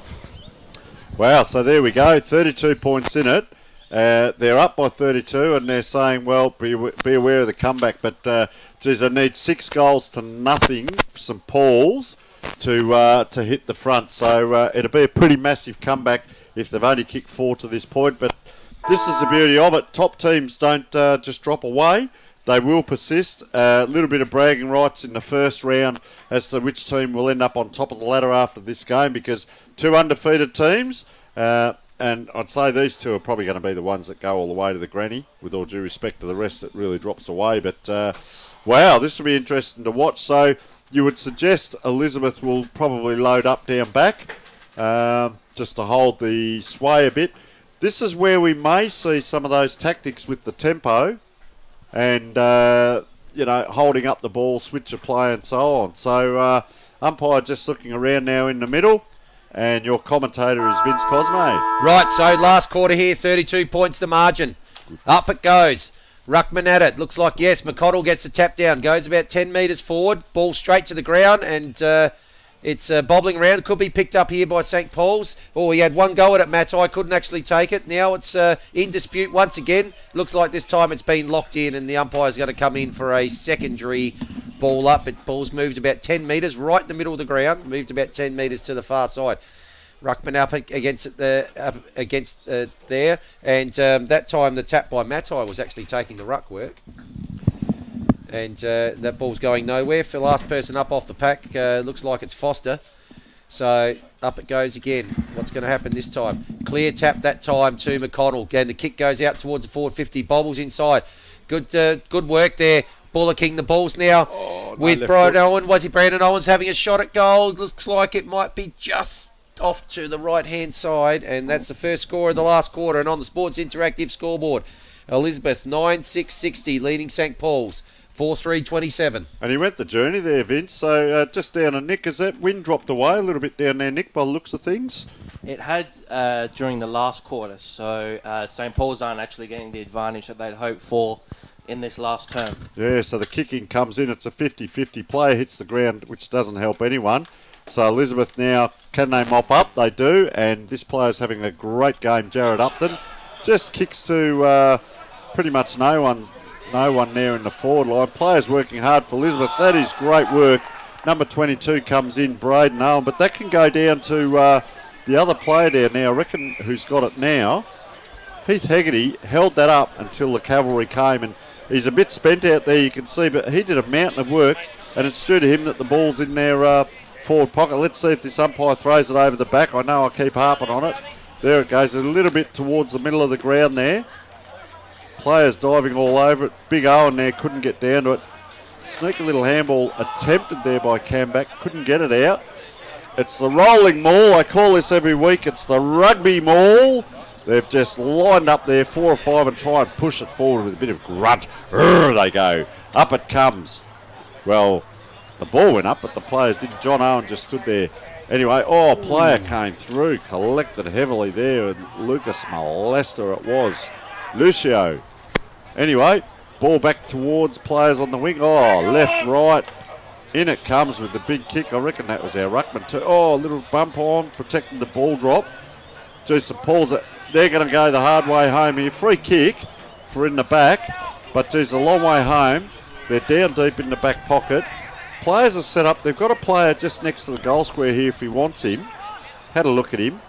Wow, so there we go, 32 points in it. They're up by 32, and they're saying, well, be aware of the comeback. But, geez, they need 6 goals to nothing, St. Paul's, to hit the front. So it'll be a pretty massive comeback if they've only kicked 4 to this point. But this is the beauty of it. Top teams don't just drop away. They will persist. A little bit of bragging rights in the first round as to which team will end up on top of the ladder after this game, because 2 undefeated teams, and I'd say these 2 are probably going to be the ones that go all the way to the granny, with all due respect to the rest that really drops away. But, wow, this will be interesting to watch. So you would suggest Elizabeth will probably load up down back just to hold the sway a bit. This is where we may see some of those tactics with the tempo and, holding up the ball, switch of play and so on. So umpire just looking around now in the middle. And your commentator is Vince Cosme. Right, so last quarter here, 32 points the margin. Up it goes. Ruckman at it. Looks like, yes, McConnell gets the tap down. Goes about 10 metres forward. Ball straight to the ground, and it's bobbling around. It could be picked up here by St. Paul's. Oh, he had one go at it, Matai. Couldn't actually take it. Now it's in dispute once again. Looks like this time it's been locked in, and the umpire's going to come in for a secondary ball up. But ball's moved about 10 metres, right in the middle of the ground. Moved about 10 metres to the far side. Ruckman up against it there, and that time the tap by Matai was actually taking the ruck work. And that ball's going nowhere. For the last person up off the pack, looks like it's Foster. So up it goes again. What's going to happen this time? Clear tap that time to McConnell. And the kick goes out towards the forward 50. Bobbles inside. Good work there. Bullocking the balls now with Brandon Owen. Brandon Owen's having a shot at goal. Looks like it might be just off to the right-hand side. And that's the first score of the last quarter. And on the Sports Interactive scoreboard, Elizabeth 9-6-60 leading St. Paul's. 4-3-27. And he went the journey there, Vince. So just down a nick, as that wind dropped away a little bit down there, Nick, by the looks of things? It had during the last quarter. So St. Paul's aren't actually getting the advantage that they'd hoped for in this last term. Yeah, so the kicking comes in. It's a 50-50 play. Hits the ground, which doesn't help anyone. So Elizabeth now, can they mop up? They do. And this player's having a great game, Jared Upton. Just kicks to pretty much no one there in the forward line. Players working hard for Elizabeth. That is great work. Number 22 comes in, Braden Owen, but that can go down to the other player there now. I reckon who's got it now. Heath Hegarty held that up until the cavalry came, and he's a bit spent out there, you can see, but he did a mountain of work, and it's true to him that the ball's in their forward pocket. Let's see if this umpire throws it over the back. I know I keep harping on it. There it goes, a little bit towards the middle of the ground there. Players diving all over it. Big Owen there couldn't get down to it. Sneaky little handball attempted there by Camback. Couldn't get it out. It's the rolling maul. I call this every week. It's the rugby maul. They've just lined up there 4 or 5 and try and push it forward with a bit of grunt. Urgh, they go. Up it comes. Well, the ball went up, but the players didn't. John Owen just stood there. Anyway, player came through, collected heavily there, and Lucas Molester it was. Lucio. Anyway, ball back towards players on the wing. Left, right. In it comes with the big kick. I reckon that was our ruckman too. A little bump on, protecting the ball drop. St. Paul's, they're going to go the hard way home here. Free kick for in the back. But geez, a long way home. They're down deep in the back pocket. Players are set up. They've got a player just next to the goal square here if he wants him. Had a look at him.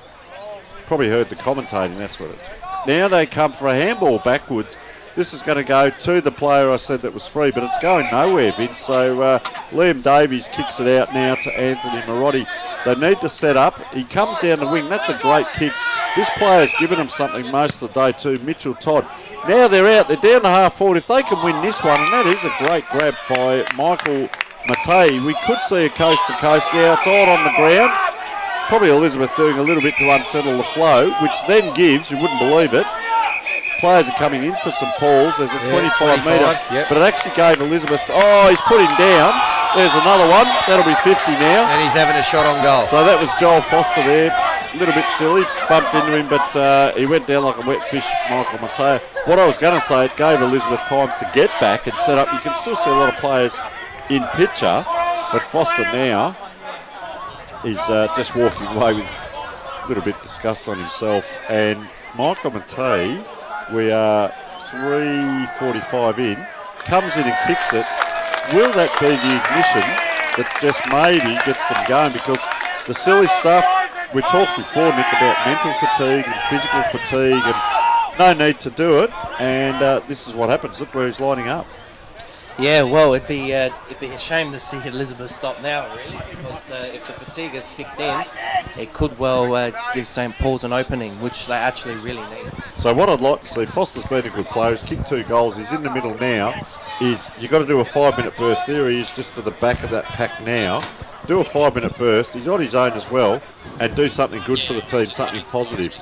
Probably heard the commentating, that's what it's. Now they come for a handball backwards. This is going to go to the player I said that was free, but it's going nowhere, Vince. So Liam Davies kicks it out now to Anthony Marotti. They need to set up. He comes down the wing. That's a great kick. This player's given him something most of the day too, Mitchell Todd. Now they're out. They're down to half forward. If they can win this one, and that is a great grab by Michael Matei, we could see a coast-to-coast. Now it's all on the ground. Probably Elizabeth doing a little bit to unsettle the flow, which then gives, you wouldn't believe it, players are coming in for St. Paul's. There's a 25 metre, yep. but it actually gave Elizabeth, he's put him down. There's another one. That'll be 50 now. And he's having a shot on goal. So that was Joel Foster there. A little bit silly. Bumped into him, but he went down like a wet fish, Michael Mateo. What I was going to say, it gave Elizabeth time to get back and set up. You can still see a lot of players in picture, but Foster now is just walking away with a little bit disgust on himself. And Michael Matei, we are 3:45 in, comes in and kicks it. Will that be the ignition that just maybe gets them going? Because the silly stuff, we talked before, Nick, about mental fatigue and physical fatigue, and no need to do it. And this is what happens. Look where he's lining up. Yeah, well, it'd be a shame to see Elizabeth stop now, really, because if the fatigue has kicked in, it could well give St. Paul's an opening, which they actually really need. So what I'd like to see, Foster's been a good player. He's kicked 2 goals. He's in the middle now. You've got to do a 5-minute burst. There he is, just to the back of that pack now. Do a 5-minute burst. He's on his own as well, and do something good for the team, something positive.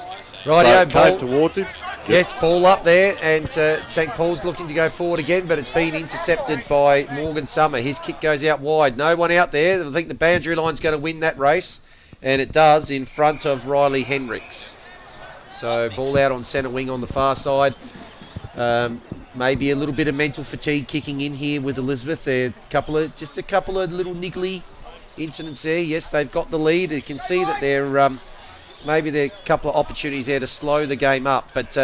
Rightio, so came towards him. Yes, ball up there, and St. Paul's looking to go forward again, but it's been intercepted by Morgan Summer. His kick goes out wide. No one out there. I think the boundary line's going to win that race, and it does in front of Riley Hendricks. So ball out on centre wing on the far side. Maybe a little bit of mental fatigue kicking in here with Elizabeth. Just a couple of little niggly incidents there. Yes, they've got the lead. You can see that they're maybe there are a couple of opportunities there to slow the game up. But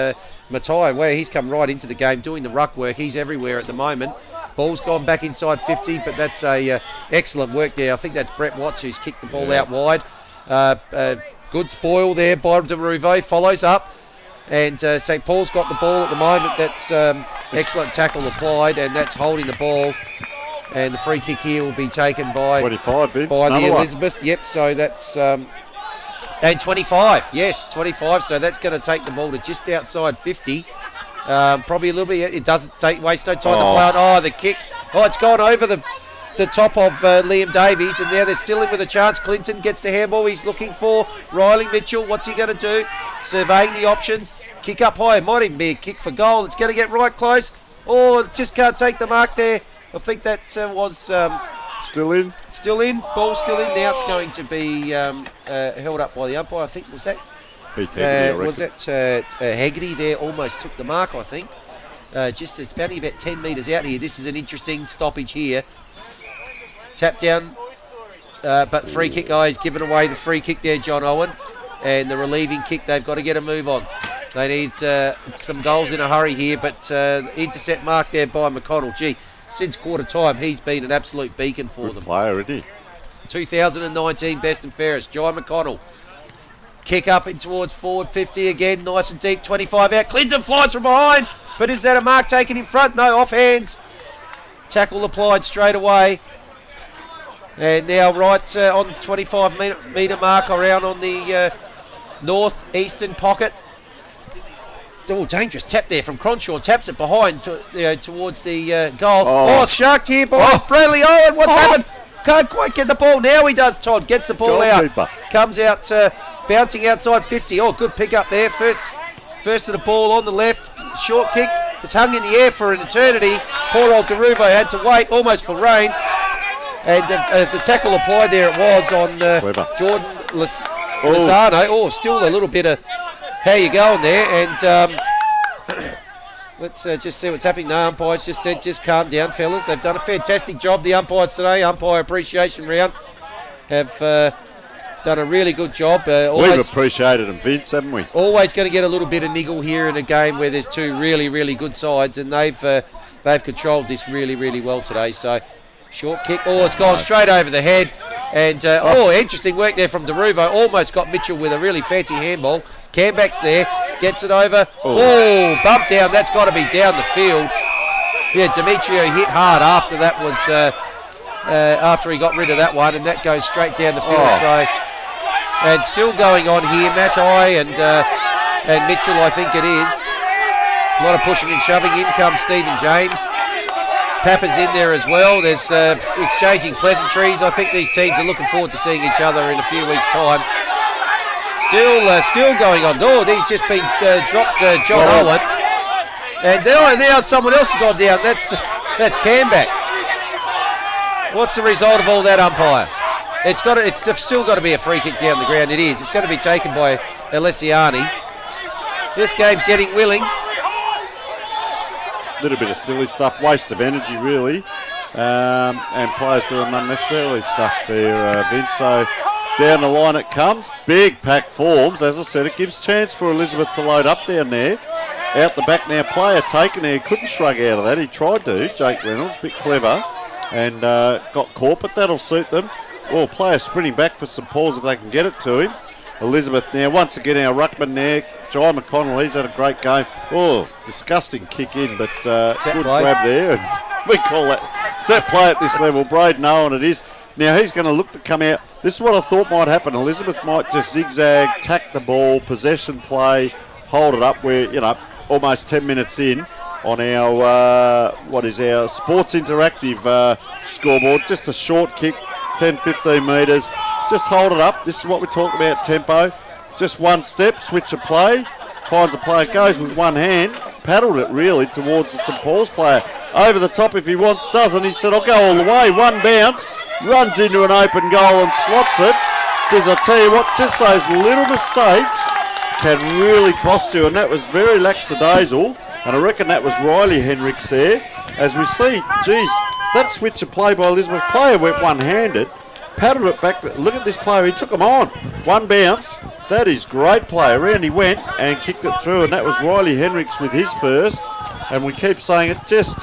Matai, well, he's come right into the game doing the ruck work. He's everywhere at the moment. Ball's gone back inside 50, but that's a excellent work there. I think that's Brett Watts who's kicked the ball out wide. Good spoil there by Deruvo. Follows up. And St. Paul's got the ball at the moment. That's excellent tackle applied, and that's holding the ball. And the free kick here will be taken by 25, Vince. by the Elizabeth. Yep, so that's... and 25, yes, 25. So that's going to take the ball to just outside 50. Probably a little bit. It doesn't waste no time to play on. Oh, the kick. Oh, it's gone over the top of Liam Davies, and now they're still in with a chance. Clinton gets the handball. He's looking for Riley Mitchell. What's he going to do? Surveying the options. Kick up high. It might even be a kick for goal. It's going to get right close. Oh, just can't take the mark there. I think that was... still in? Still in. Ball still in. Now it's going to be held up by the umpire. I think, was that... was that Haggerty there almost took the mark, I think. Just it's only about 10 metres out here. This is an interesting stoppage here. Tap down, but free kick guys giving away the free kick there, John Owen. And the relieving kick, they've got to get a move on. They need some goals in a hurry here, but intercept mark there by McConnell. Gee, since quarter time, he's been an absolute beacon for them. Player, isn't he? 2019 best and fairest, Jai McConnell. Kick up in towards forward 50 again, nice and deep, 25 out. Clinton flies from behind, but is that a mark taken in front? No, off hands. Tackle applied straight away. And now right on 25 metre mark around on the north-eastern pocket. Oh, dangerous tap there from Cronshaw. Taps it behind towards the goal. Oh, sharked here by Bradley Owen. What's happened? Can't quite get the ball. Now he does, Todd. Gets the ball out. Comes out, bouncing outside 50. Oh, good pick up there. First of the ball on the left. Short kick. It's hung in the air for an eternity. Poor old Deruvo had to wait almost for rain. And as the tackle applied there, it was on Jordan Lozano. Oh, still a little bit of how you going there. And let's just see what's happening. No, umpires just said, just calm down, fellas. They've done a fantastic job, the umpires today. Umpire appreciation round have done a really good job. We've appreciated them, Vince, haven't we? Always going to get a little bit of niggle here in a game where there's two really, really good sides, and they've controlled this really, really well today. So short kick. Oh, it's gone straight over the head. And, interesting work there from Deruvo. Almost got Mitchell with a really fancy handball. Camback's there. Gets it over. Oh, bump down. That's got to be down the field. Yeah, Demetrio hit hard after that was... after he got rid of that one. And that goes straight down the field. So, and still going on here. Matai and Mitchell, I think it is. A lot of pushing and shoving. In comes Stephen James. Papa's in there as well. There's exchanging pleasantries. I think these teams are looking forward to seeing each other in a few weeks' time. Still going on. Oh, he's just been dropped, John Owen. And now someone else has gone down. That's Camback. What's the result of all that, umpire? It's still got to be a free kick down the ground. It is. It's going to be taken by Alessiani. This game's getting willing. A little bit of silly stuff, waste of energy really, and players doing unnecessarily stuff there, Vince. So down the line it comes. Big pack forms. As I said, it gives chance for Elizabeth to load up down there. Out the back now, player taken there. Couldn't shrug out of that. He tried to, Jake Reynolds, a bit clever, and got caught, but that'll suit them. Well, player sprinting back for St Paul's if they can get it to him. Elizabeth now, once again, our ruckman there. Jai McConnell, he's had a great game. Oh, disgusting kick in, but good play. grab there. And we call that set play at this level. Braden Owen it is. Now he's going to look to come out. This is what I thought might happen. Elizabeth might just zigzag, tack the ball, possession play, hold it up. We're, almost 10 minutes in on our, our Sports Interactive scoreboard. Just a short kick, 10, 15 metres. Just hold it up. This is what we talk about, tempo. Just one step, switch of play, finds a player, goes with one hand, paddled it really towards the St Paul's player. Over the top if he wants, doesn't. He said, I'll go all the way. One bounce, runs into an open goal and slots it. Because I tell you what, just those little mistakes can really cost you. And that was very lackadaisical. And I reckon that was Riley Henricks there. As we see, geez, that switch of play by Elizabeth, player went one-handed, paddled it back. Look at this player, he took him on. One bounce. That is great play. Around he went and kicked it through, and that was Riley Henricks with his first. And we keep saying it, just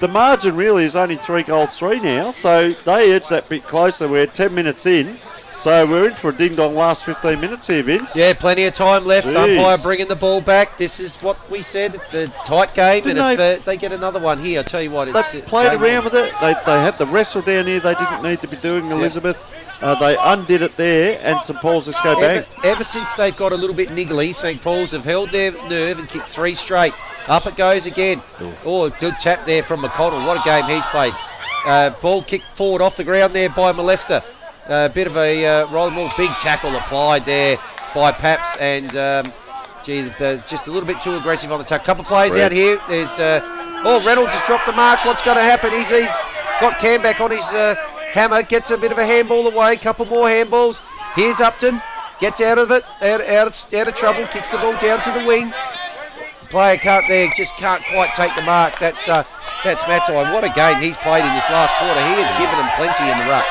the margin really is only 3-3 now, so they edge that bit closer. We're 10 minutes in, so we're in for a ding-dong last 15 minutes here, Vince. Yeah, plenty of time left. Jeez. Umpire bringing the ball back. This is what we said, for tight game, and if they get another one here, I'll tell you what, it's they played around with it. They had the wrestle down here they didn't need to be doing, Elizabeth. They undid it there, and St Paul's just go bang. Ever since they've got a little bit niggly, St Paul's have held their nerve and kicked 3 straight. Up it goes again. Oh, good tap there from McConnell. What a game he's played. Ball kicked forward off the ground there by Molester. Bit of a rolling ball. Big tackle applied there by Paps, and just a little bit too aggressive on the tackle. Couple of plays out here. There's Reynolds has dropped the mark. What's going to happen? He's got Cam back on his hammer, gets a bit of a handball away, couple more handballs. Here's Upton, gets out of it, out of trouble, kicks the ball down to the wing. Player just can't quite take the mark. That's Matsai. What a game he's played in this last quarter. He has given them plenty in the ruck.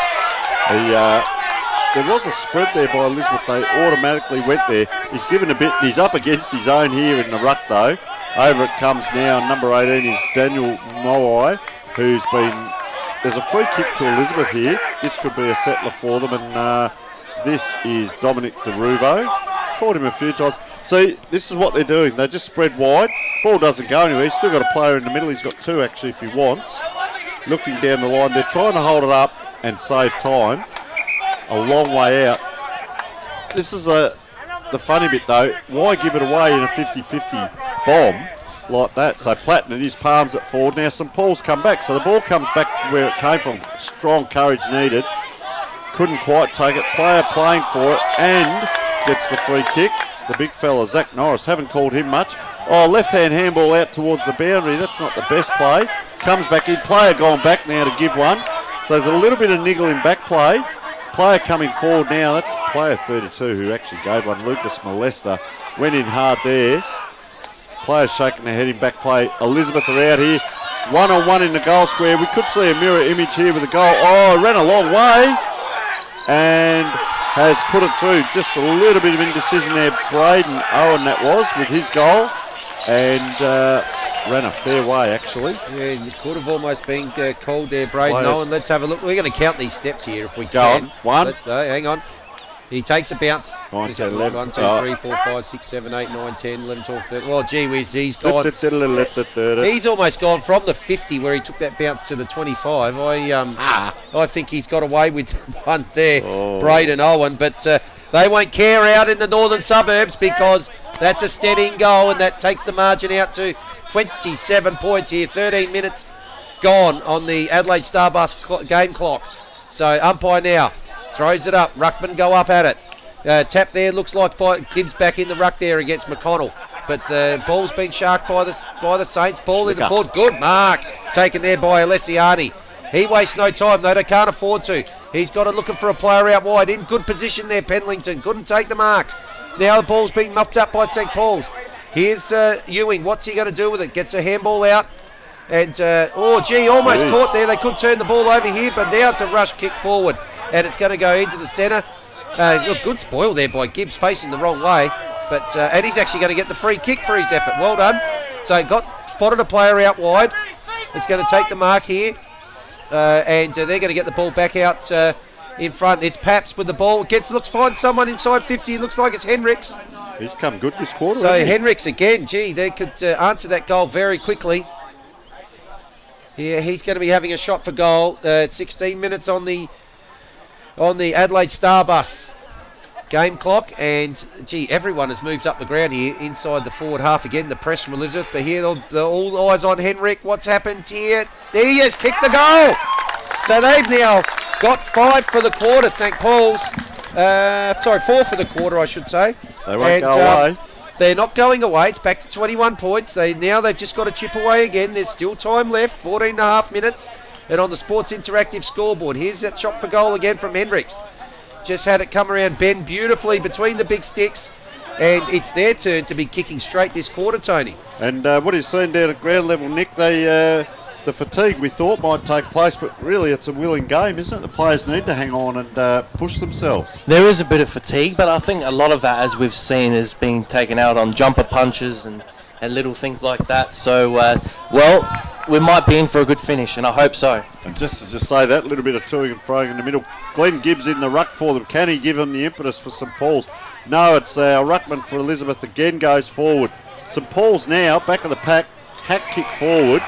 There was a spread there by Elizabeth. They automatically went there. He's given a bit. He's up against his own here in the ruck though. Over it comes now. Number 18 is Daniel Moai, who's been. There's a free kick to Elizabeth here. This could be a settler for them, and this is Dominic DeRuvo. Caught him a few times. See, this is what they're doing. They just spread wide. Ball doesn't go anywhere. He's still got a player in the middle. He's got 2 actually if he wants. Looking down the line, they're trying to hold it up and save time. A long way out. This is the funny bit though. Why give it away in a 50-50 bomb like that? So Platten in his palms it forward. Now St Paul's come back, so the ball comes back to where it came from. Strong courage needed. Couldn't quite take it. Player playing for it and gets the free kick. The big fella Zach Norris, haven't called him much. Oh, left-hand handball out towards the boundary. That's not the best play. Comes back in. Player going back now to give one. So there's a little bit of niggle in back play. Player coming forward now. That's player 32 who actually gave one. Lucas Molester went in hard there. Players shaking their head in back play. Elizabeth are out here. 1-on-1 in the goal square. We could see a mirror image here with a goal. Oh, ran a long way and has put it through. Just a little bit of indecision there. Braden Owen that was with his goal, and ran a fair way actually. Yeah, you could have almost been called there, Braden Owen. Let's have a look. We're going to count these steps here if we can. Go on. 1. Hang on. He takes a bounce. 1, 2, 1, 2, 3, 4, 5, 6, 7, 8, 9, 10, 11, 12, 13. Well, gee whiz, he's gone. He's almost gone from the 50 where he took that bounce to the 25. I think he's got away with one there, Braden Owen. But they won't care out in the northern suburbs because that's a steadying goal, and that takes the margin out to 27 points here. 13 minutes gone on the Adelaide Starbus game clock. So umpire now throws it up. Ruckman go up at it. Tap there, looks like Gibbs back in the ruck there against McConnell. But the ball's been sharked by the Saints. Ball in the forward. Good mark taken there by Alessiani. He wastes no time, though. They can't afford to. He's got it looking for a player out wide. In good position there, Pendleton. Couldn't take the mark. Now the ball's being muffed up by St. Paul's. Here's Ewing. What's he going to do with it? Gets a handball out. And, almost caught there. They could turn the ball over here, but now it's a rush kick forward. And it's going to go into the centre. Good spoil there by Gibbs, facing the wrong way. But and he's actually going to get the free kick for his effort. Well done. So spotted a player out wide. It's going to take the mark here. And they're going to get the ball back out in front. It's Paps with the ball. Finds someone inside 50. It looks like it's Henricks. He's come good this quarter. So Henricks again. Gee, they could answer that goal very quickly. Yeah, he's going to be having a shot for goal. 16 minutes on the Adelaide Starbus game clock, and everyone has moved up the ground here inside the forward half again. The press from Elizabeth, but here they're all eyes on Henrik. What's happened here? There he has kicked the goal. So they've now got 5 for the quarter. St. Paul's, 4 for the quarter, I should say. They won't go away. They're not going away. It's back to 21 points. They've just got to chip away again. There's still time left, 14 and a half minutes. And on the Sports Interactive scoreboard, here's that shot for goal again from Hendricks. Just had it come around, bend beautifully between the big sticks. And it's their turn to be kicking straight this quarter, Tony. And what he's seen down at ground level, Nick, the fatigue we thought might take place, but really it's a willing game, isn't it? The players need to hang on and push themselves. There is a bit of fatigue, but I think a lot of that, as we've seen, is being taken out on jumper punches and little things like that. So, we might be in for a good finish, and I hope so. And just as you say that, a little bit of toing and froing in the middle. Glenn Gibbs in the ruck for them. Can he give them the impetus for St. Paul's? No, it's a ruckman for Elizabeth again goes forward. St. Paul's now back of the pack, hack kick forward,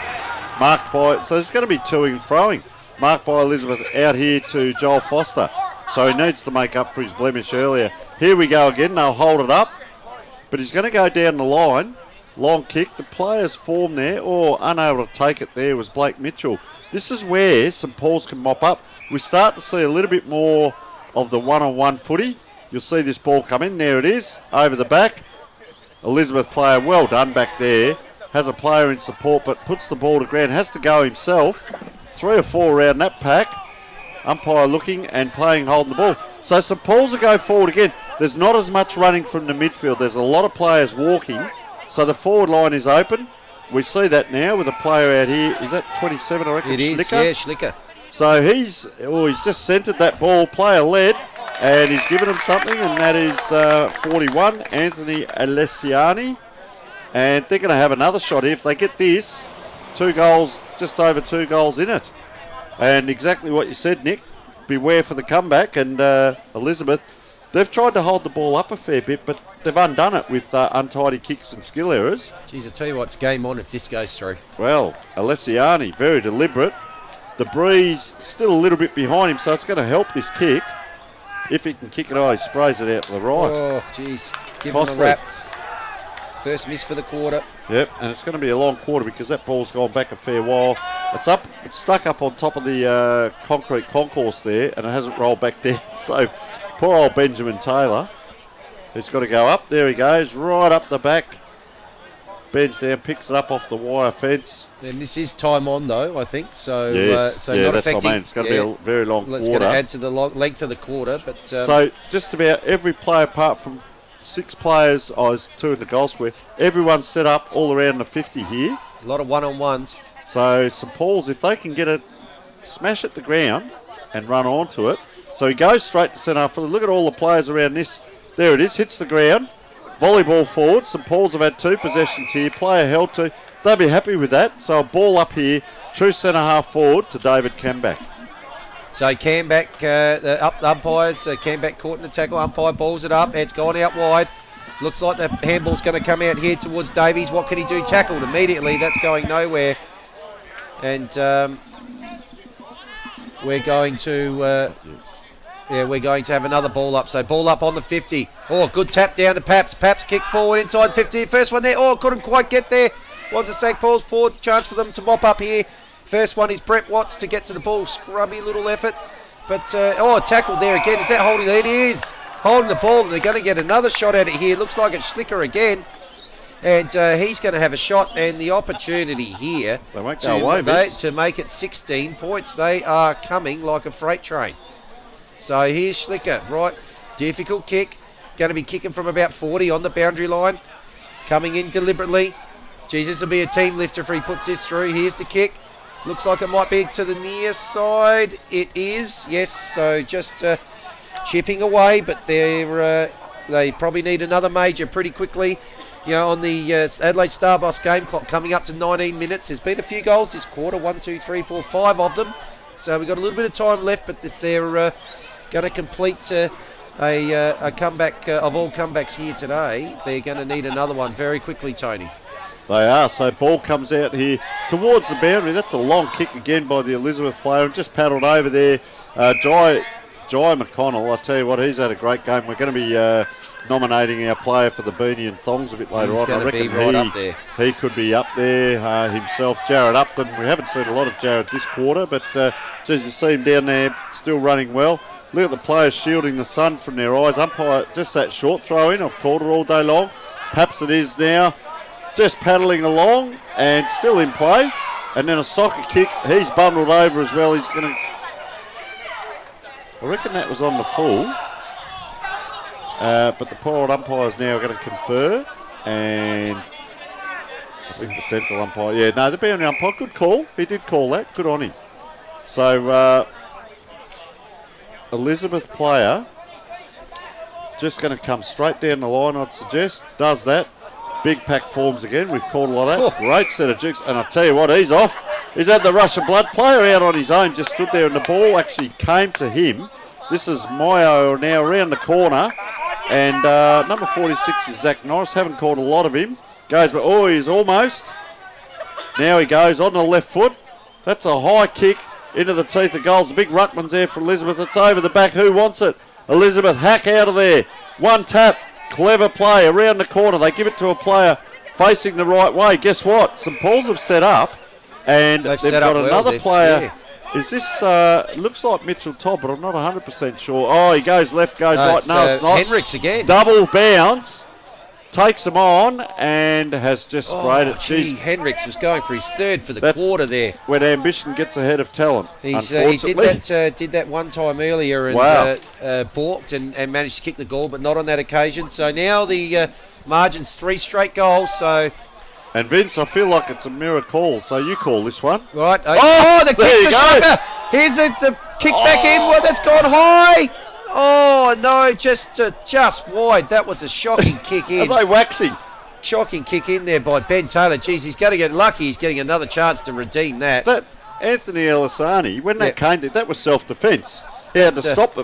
marked by, so there's going to be toing and froing. Marked by Elizabeth out here to Joel Foster. So he needs to make up for his blemish earlier. Here we go again, they'll hold it up, but he's going to go down the line. Long kick, the players form there, or unable to take it there was Blake Mitchell. This is where St. Paul's can mop up. We start to see a little bit more of the one-on-one footy. You'll see this ball come in, there it is, over the back. Elizabeth player, well done back there. Has a player in support, but puts the ball to ground, has to go himself. 3 or 4 around that pack. Umpire looking and playing, holding the ball. So St. Paul's will go forward again. There's not as much running from the midfield. There's a lot of players walking. So the forward line is open. We see that now with a player out here. Is that 27, I reckon? It is, Schlicker? yeah, Schlicker. So he's just centred that ball, player led, and he's given him something, and that is 41, Anthony Alessiani. And they're going to have another shot here. If they get this, 2 goals, just over 2 goals in it. And exactly what you said, Nick, beware for the comeback. And Elizabeth, they've tried to hold the ball up a fair bit, but they've undone it with untidy kicks and skill errors. Geez, I tell you what, it's game on if this goes through. Well, Alessiani, very deliberate. The breeze still a little bit behind him, so it's going to help this kick. If he can kick it, he sprays it out to the right. Oh, geez. Give him a wrap. First miss for the quarter. Yep, and it's going to be a long quarter because that ball's gone back a fair while. It's stuck up on top of the concrete concourse there, and it hasn't rolled back down. So poor old Benjamin Taylor, he's got to go up. There he goes, right up the back. Bends down, picks it up off the wire fence. And this is time on, though, I think. So, yes. not that's affecting. what I mean. It's going to be a very long quarter. It's going to add to the length of the quarter. But so just about every player, apart from 6 players, there's 2 in the goal square. Everyone's set up all around the 50 here. A lot of one-on-ones. So St. Paul's, if they can get it, smash it to ground and run onto it. So he goes straight to centre half. Look at all the players around this. There it is, hits the ground. Volleyball forward. St. Paul's have had 2 possessions here. Player held to. They'll be happy with that. So a ball up here. True centre half forward to David Camback. So Camback, up the umpires. Camback caught in the tackle. Umpire balls it up. It's gone out wide. Looks like the handball's going to come out here towards Davies. What can he do? Tackled immediately. That's going nowhere. And we're going to... we're going to have another ball up. So ball up on the 50. Oh, good tap down to Paps. Paps kick forward inside 50. First one there. Oh, couldn't quite get there. Wants a St. Paul's forward. Chance for them to mop up here. First one is Brett Watts to get to the ball. Scrubby little effort. But, tackled there again. Is that holding? It is. Holding the ball. And they're going to get another shot at it here. Looks like it's Schlicker again. And he's going to have a shot and the opportunity here They won't go away, Vince. to make it 16 points. They are coming like a freight train. So here's Schlicker, right? Difficult kick. Going to be kicking from about 40 on the boundary line. Coming in deliberately. Jesus will be a team lifter if he puts this through. Here's the kick. Looks like it might be to the near side. It is, yes. So just chipping away, but they probably need another major pretty quickly. You know, on the Adelaide Starbucks game clock coming up to 19 minutes. There's been a few goals this quarter, 1, 2, 3, 4, 5 of them. So we've got a little bit of time left, but if they're going to complete a comeback of all comebacks here today, they're going to need another one very quickly, Tony. They are. So ball comes out here towards the boundary. That's a long kick again by the Elizabeth player, and just paddled over there. Jai McConnell, I tell you what, he's had a great game. We're going to be nominating our player for the beanie and thongs a bit later on. I reckon up there. He could be up there himself. Jared Upton, we haven't seen a lot of Jared this quarter, but geez, you see him down there still running well. Look at the players shielding the sun from their eyes. Umpire, just that short throw in. I've called it all day long. Perhaps it is now. Just paddling along and still in play. And then a soccer kick. He's bundled over as well. He's going to... I reckon that was on the full. But the poor old umpire's now going to confer. And I think the central umpire... Yeah, no, the boundary umpire, good call. He did call that. Good on him. So, Elizabeth player just going to come straight down the line, I'd suggest. Does that. Big pack forms again. We've called a lot of that. Great set of jigs. And I'll tell you what, he's off. He's had the rush of blood. Player out on his own, just stood there, and the ball actually came to him. This is Mayo now around the corner. And number 46 is Zach Norris. Haven't called a lot of him. Goes, but he's almost. Now he goes on the left foot. That's a high kick into the teeth of goals. The big ruckman's there for Elizabeth. It's over the back. Who wants it? Elizabeth, hack out of there. One tap. Clever play around the corner. They give it to a player facing the right way. Guess what? St Paul's have set up, and they've got another player. Yeah. Is this, looks like Mitchell Todd, but I'm not 100% sure. Oh, he goes left, goes right. No, it's not. Hendricks again. Double bounce. Takes him on and has just sprayed it. Gee, Hendricks was going for his third for the quarter there. When ambition gets ahead of talent. He did that one time earlier and balked and managed to kick the goal, but not on that occasion. So now the margin's 3 straight goals. So. And Vince, I feel like it's a mirror call. So you call this one, right? The kick's a shocker. Here's the kick back in. Well, that's gone high. Oh, no, just wide. That was a shocking kick in. Are they waxing? Shocking kick in there by Ben Taylor. Jeez, he's going to get lucky. He's getting another chance to redeem that. But Anthony Elisani, when that came to, that was self-defence. He had to stop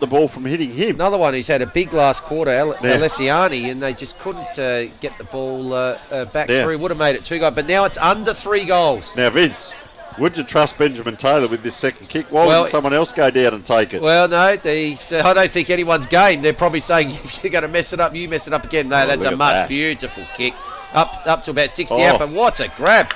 the ball from hitting him. Another one who's had a big last quarter, Alessiani, and they just couldn't get the ball back through. Would have made it 2 goals, but now it's under 3 goals. Now, Vince, would you trust Benjamin Taylor with this second kick? Why wouldn't someone else go down and take it? Well, no, I don't think anyone's game. They're probably saying, if you're going to mess it up, you mess it up again. No, that's a beautiful kick. Up to about 60 out, but what a grab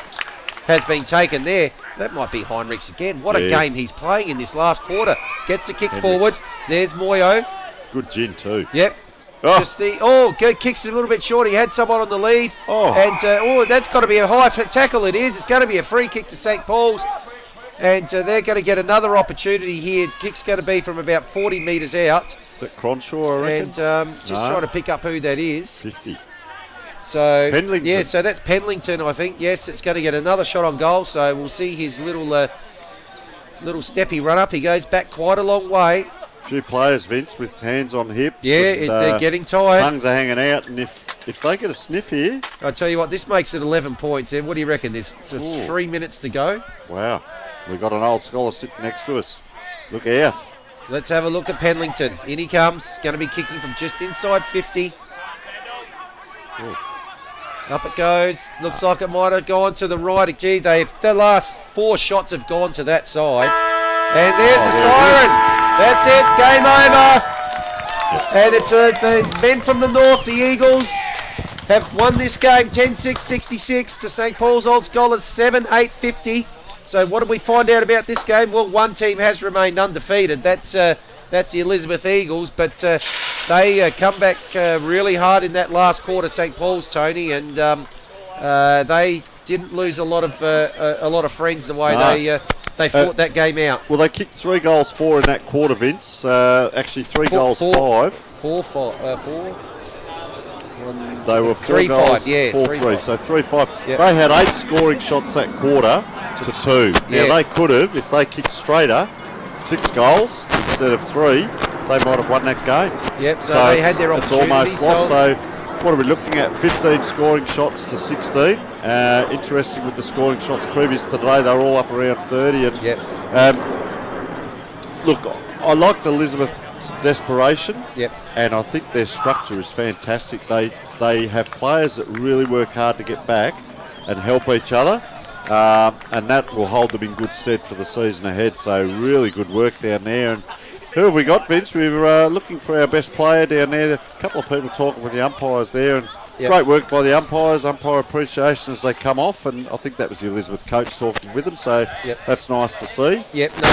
has been taken there. That might be Heinrichs again. What a game he's playing in this last quarter. Gets the kick forward. There's Moyo. Good gin too. Yep. Kicks a little bit short. He had someone on the lead. And that's got to be a high tackle. It is. It's going to be a free kick to St Paul's. And they're going to get another opportunity here. The kick's going to be from about 40 metres out. Is that Cronshaw, I reckon? And trying to pick up who that is. 50. So, Pendlington. So that's Pendlington, I think. Yes, it's going to get another shot on goal. So we'll see his little steppy run up. He goes back quite a long way. A few players, Vince, with hands on hips. Yeah, they're getting tired. Tongues are hanging out, and if they get a sniff here... I tell you what, this makes it 11 points. What do you reckon? There's 3 minutes to go. Wow. We've got an old scholar sitting next to us. Look out. Let's have a look at Pendlington. In he comes. Going to be kicking from just inside 50. Ooh. Up it goes. Looks like it might have gone to the right. Gee, the last 4 shots have gone to that side. And there's a siren. That's it. Game over. And it's the men from the north, the Eagles, have won this game 10-6-66 to St Paul's Old Scholars 7-8-50. So what did we find out about this game? Well, one team has remained undefeated. That's That's the Elizabeth Eagles, but they come back really hard in that last quarter, St. Paul's, Tony, and they didn't lose a lot of friends the way they fought that game out. Well, they kicked 3 goals 4 in that quarter, Vince. Actually, 3 goals 5. 4. They were 3-5, yeah. 4-3, so 3-5. Yep. They had 8 scoring shots that quarter to 2. Now, they could have, if they kicked straighter, 6 goals instead of 3, they might have won that game. Yep, so they had their opportunities. It's almost lost, so what are we looking at? 15 scoring shots to 16. Interesting with the scoring shots previous to today, they were all up around 30. And look, I like the Elizabeth's desperation, and I think their structure is fantastic. They have players that really work hard to get back and help each other, and that will hold them in good stead for the season ahead. So really good work down there. And who have we got, Vince? We were looking for our best player down there. A couple of people talking with the umpires there, and great work by the umpires, umpire appreciation as they come off, and I think that was the Elizabeth coach talking with them, so that's nice to see.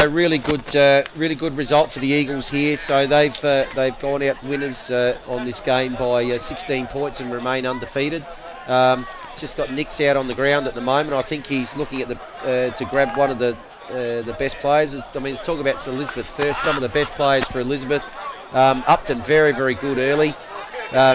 Really good result for the Eagles here. So they've gone out winners on this game by 16 points and remain undefeated. Just got Nick's out on the ground at the moment. I think he's looking at to grab one of the best players. Let's talk about Elizabeth first. Some of the best players for Elizabeth. Upton, very, very good early.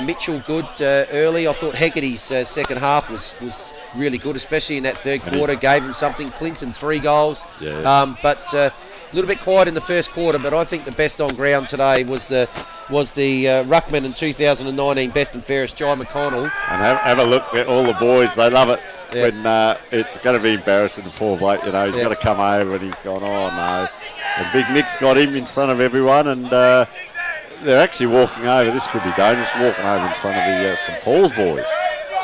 Mitchell, good early. I thought Hegarty's second half was really good, especially in that third quarter. Gave him something. Clinton, 3 goals. But a little bit quiet in the first quarter. But I think the best on ground today was the Ruckman in 2019 best and fairest, Jai McConnell. And have a look at all the boys. They love it. When it's going to be embarrassing to poor bloke, he's got to come over and he's gone, oh no. And Big Nick's got him in front of everyone, and they're actually walking over. This could be dangerous, walking over in front of the St. Paul's boys.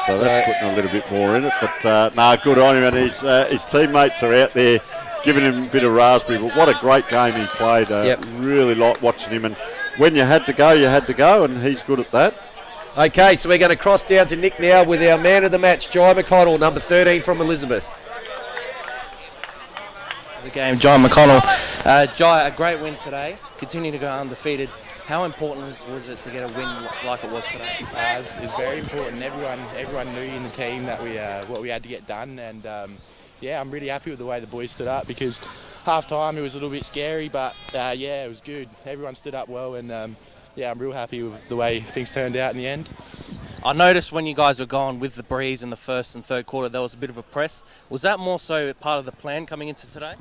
So that's putting a little bit more in it. But good on him, and his teammates are out there giving him a bit of raspberry. But what a great game he played. Really like watching him. And when you had to go, and he's good at that. Okay, so we're going to cross down to Nick now with our man of the match, Jai McConnell, number 13 from Elizabeth. The game, Jai McConnell. Jai, a great win today. Continue to go undefeated. How important was it to get a win like it was today? It was very important. Everyone knew in the team that what we had to get done, and I'm really happy with the way the boys stood up, because half time it was a little bit scary, but it was good. Everyone stood up well, and I'm real happy with the way things turned out in the end. I noticed when you guys were going with the breeze in the first and third quarter, there was a bit of a press. Was that more so part of the plan coming into today?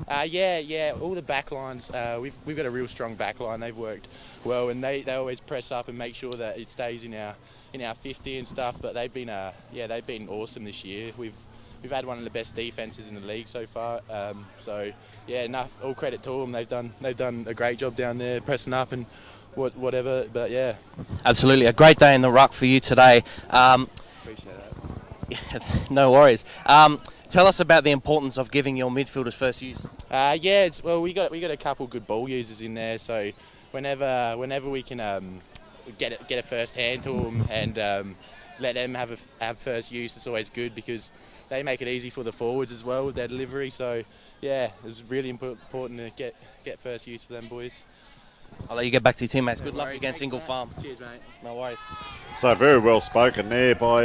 All the back lines, we've got a real strong back line. They've worked well, and they always press up and make sure that it stays in our 50 and stuff. But they've been awesome this year. We've had one of the best defenses in the league so far. All credit to them. They've done a great job down there pressing up and whatever, but absolutely a great day in the ruck for you today. Appreciate that. No worries. Tell us about the importance of giving your midfielders first use. We got a couple good ball users in there, so whenever we can get a first hand to them and let them have first use, it's always good, because they make it easy for the forwards as well with their delivery. So it was really important to get first use for them boys. I'll let you get back to your teammates. Good luck against Single Farm. Cheers, mate. No worries. So very well spoken there by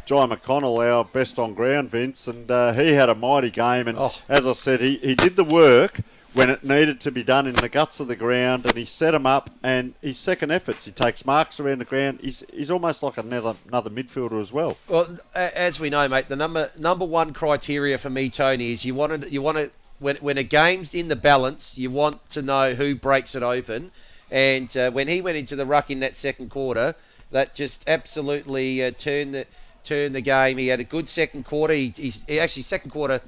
Jai McConnell, our best on ground, Vince, and he had a mighty game. And as I said, he did the work when it needed to be done in the guts of the ground, and he set them up. And his second efforts, he takes marks around the ground. He's almost like another midfielder as well. Well, as we know, mate, the number one criteria for me, Tony, is you want to. When a game's in the balance, you want to know who breaks it open. And when he went into the ruck in that second quarter, that just absolutely turned the game. He had a good second quarter. He actually second quarter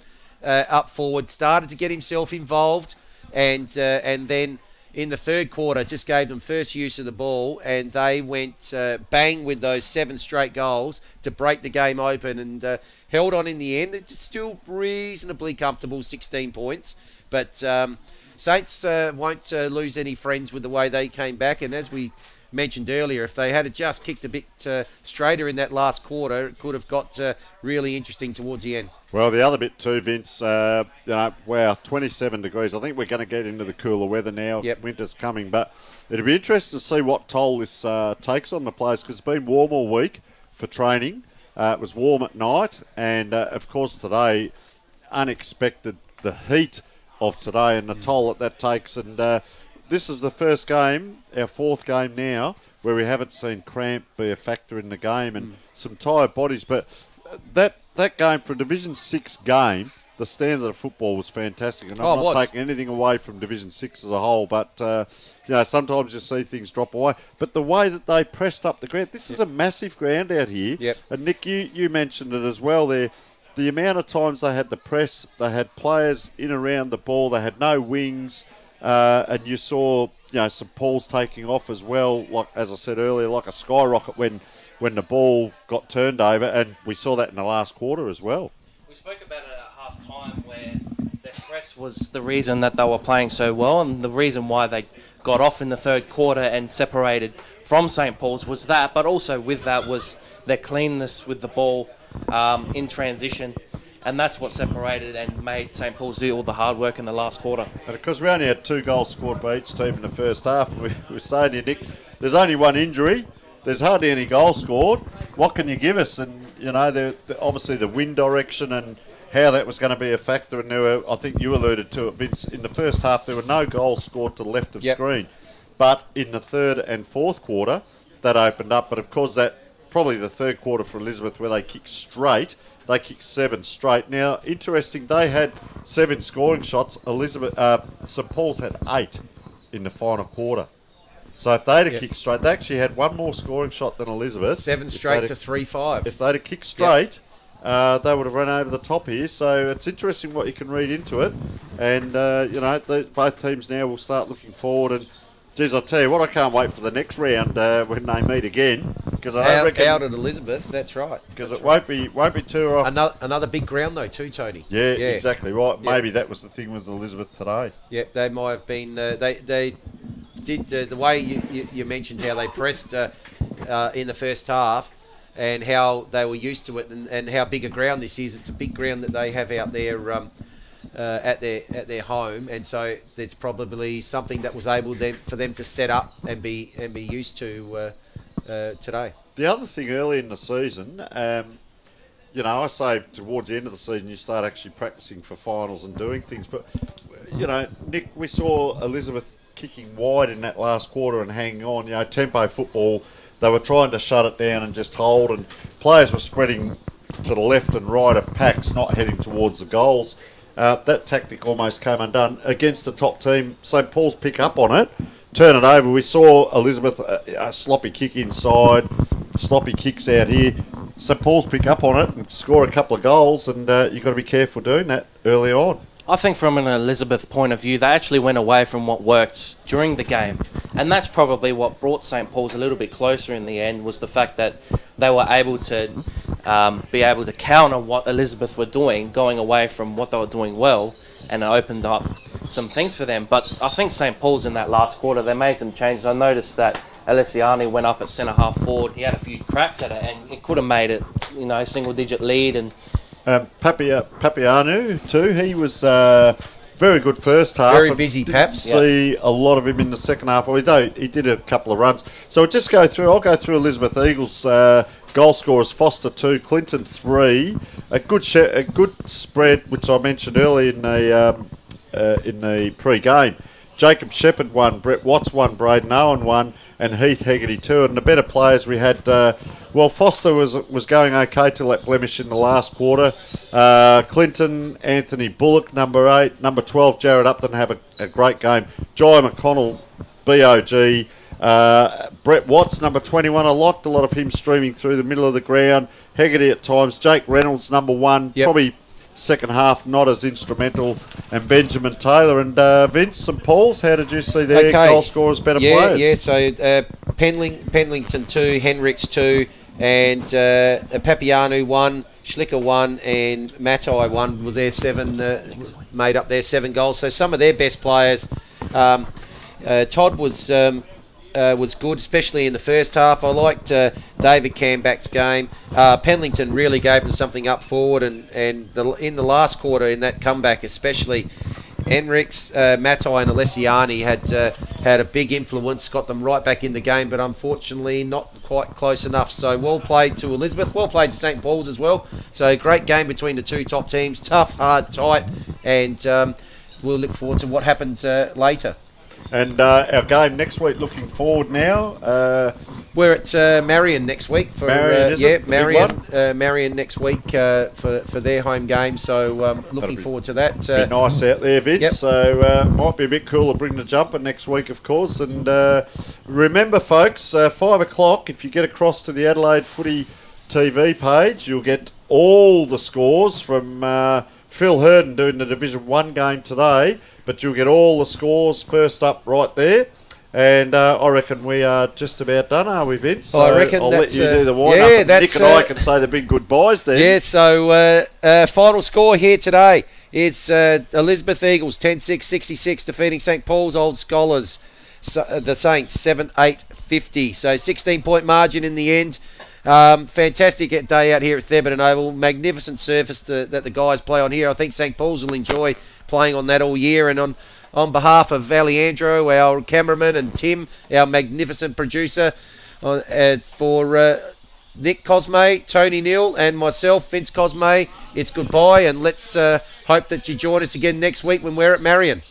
up forward, started to get himself involved, and then in the third quarter just gave them first use of the ball, and they went bang with those 7 straight goals to break the game open, and held on in the end. It's still reasonably comfortable, 16 points, but Saints won't lose any friends with the way they came back. And as we mentioned earlier, if they had just kicked a bit straighter in that last quarter, it could have got really interesting towards the end. Well, the other bit too, Vince, wow, 27 degrees. I think we're going to get into the cooler weather now. Yep. Winter's coming, but it'll be interesting to see what toll this takes on the players, because it's been warm all week for training. It was warm at night, and of course today, unexpected, the heat of today and the toll that takes. And this is the first game, our fourth game now, where we haven't seen cramp be a factor in the game and some tired bodies. But that game, for a Division 6 game, the standard of football was fantastic. And I'm not taking anything away from Division 6 as a whole, but sometimes you see things drop away. But the way that they pressed up the ground, this is a massive ground out here. Yep. And Nick, you mentioned it as well there. The amount of times they had the press, they had players in around the ball, they had no wings, and you saw St Paul's taking off as well, like as I said earlier, like a skyrocket when the ball got turned over, and we saw that in the last quarter as well. We spoke about it at half time, where their press was the reason that they were playing so well, and the reason why they got off in the third quarter and separated from St Paul's was that, but also with that was their cleanness with the ball in transition, and that's what separated and made St Paul's do all the hard work in the last quarter. And because we only had 2 goals scored by each team in the first half, we were saying to you, Nick, there's only one injury, there's hardly any goals scored. What can you give us? And obviously the wind direction and how that was going to be a factor. And there were, I think you alluded to it, Vince, in the first half there were no goals scored to the left of screen, but in the third and fourth quarter that opened up. But of course that probably the third quarter for Elizabeth, where they kicked straight. They kicked 7 straight. Now, interesting, they had 7 scoring shots. St Paul's had 8 in the final quarter. So if they'd have kicked straight, they actually had 1 more scoring shot than Elizabeth. 7 straight to 3-5. If they'd have kicked straight, they would have run over the top here. So it's interesting what you can read into it. And, both teams now will start looking forward. And, geez, I'll tell you what, I can't wait for the next round when they meet again. Because I reckon out at Elizabeth, that's right. Because won't be too often. Another big ground though too, Tony. Yeah, exactly right. Maybe that was the thing with Elizabeth today. Yeah, they might have been. They did the way you mentioned how they pressed in the first half, and how they were used to it, and how big a ground this is. It's a big ground that they have out there at their home, and so it's probably something that was able for them to set up and be used to today. The other thing early in the season, I say towards the end of the season you start actually practicing for finals and doing things. But Nick, we saw Elizabeth kicking wide in that last quarter and hanging on. Tempo football. They were trying to shut it down and just hold, and players were spreading to the left and right of packs, not heading towards the goals. That tactic almost came undone against the top team. St Paul's pick up on it, turn it over. We saw Elizabeth a sloppy kick inside, sloppy kicks out here. St Paul's pick up on it and score a couple of goals, and you've got to be careful doing that early on. I think from an Elizabeth point of view, they actually went away from what worked during the game. And that's probably what brought St Paul's a little bit closer in the end, was the fact that they were able to be able to counter what Elizabeth were doing, going away from what they were doing well, and it opened up some things for them. But I think St Paul's in that last quarter, they made some changes. I noticed that Alessiani went up at centre-half forward. He had a few cracks at it, and it could have made it, single-digit lead. And Papianu too, he was very good first half. Very busy, Paps. Didn't see a lot of him in the second half, although he did a couple of runs. So I'll go through Elizabeth Eagles goal scorers. Foster 2, Clinton 3. A good spread, which I mentioned earlier in the pre-game. Jacob Shepherd 1, Brett Watts 1, Braden Owen 1, and Heath Hegarty 2. And the better players we had. Foster was going okay till that blemish in the last quarter. Clinton, Anthony Bullock, number 8. Number 12, Jared Upton, have a great game. Jai McConnell, BOG. Brett Watts, number 21. I liked a lot of him streaming through the middle of the ground. Hegarty at times. Jake Reynolds, number 1. Yep. Probably second half not as instrumental. And Benjamin Taylor. And Vince, St Paul's, how did you see their goal scorers, better players? Yeah, so Penlington 2, Henricks 2, and Papianu 1, Schlicker 1, and Matai 1 was their 7, made up their 7 goals. So some of their best players. Todd was was good, especially in the first half. I liked David Camback's game. Penlington really gave them something up forward, and in the last quarter, in that comeback especially, Henriks, Matai and Alessiani had a big influence, got them right back in the game, but unfortunately not quite close enough. So well played to Elizabeth, well played to St. Paul's as well. So great game between the two top teams, tough, hard, tight, and we'll look forward to what happens later. And our game next week, looking forward now. We're at Marion next week for Marion next week for their home game. So looking forward to that. Be nice out there, Vince. Yep. So might be a bit cool to bring the jumper next week, of course. And remember, folks, 5 o'clock. If you get across to the Adelaide Footy TV page, you'll get all the scores from Phil Herden doing the Division 1 game today. But you'll get all the scores first up right there. And I reckon we are just about done, are we, Vince? So I reckon I'll that's, let you do the wind-up. yeah, And that's, Nick and I can say the big goodbyes then. Yeah, so final score here today is Elizabeth Eagles 10-6, 66, defeating St. Paul's Old Scholars, the Saints 7-8-50. So 16-point margin in the end. Fantastic day out here at Thebarton Oval. Magnificent surface that the guys play on here. I think St. Paul's will enjoy playing on that all year. And on behalf of Alejandro, our cameraman, and Tim, our magnificent producer, for Nick Cosme, Tony Neal, and myself, Vince Cosme, it's goodbye, and let's hope that you join us again next week when we're at Marion.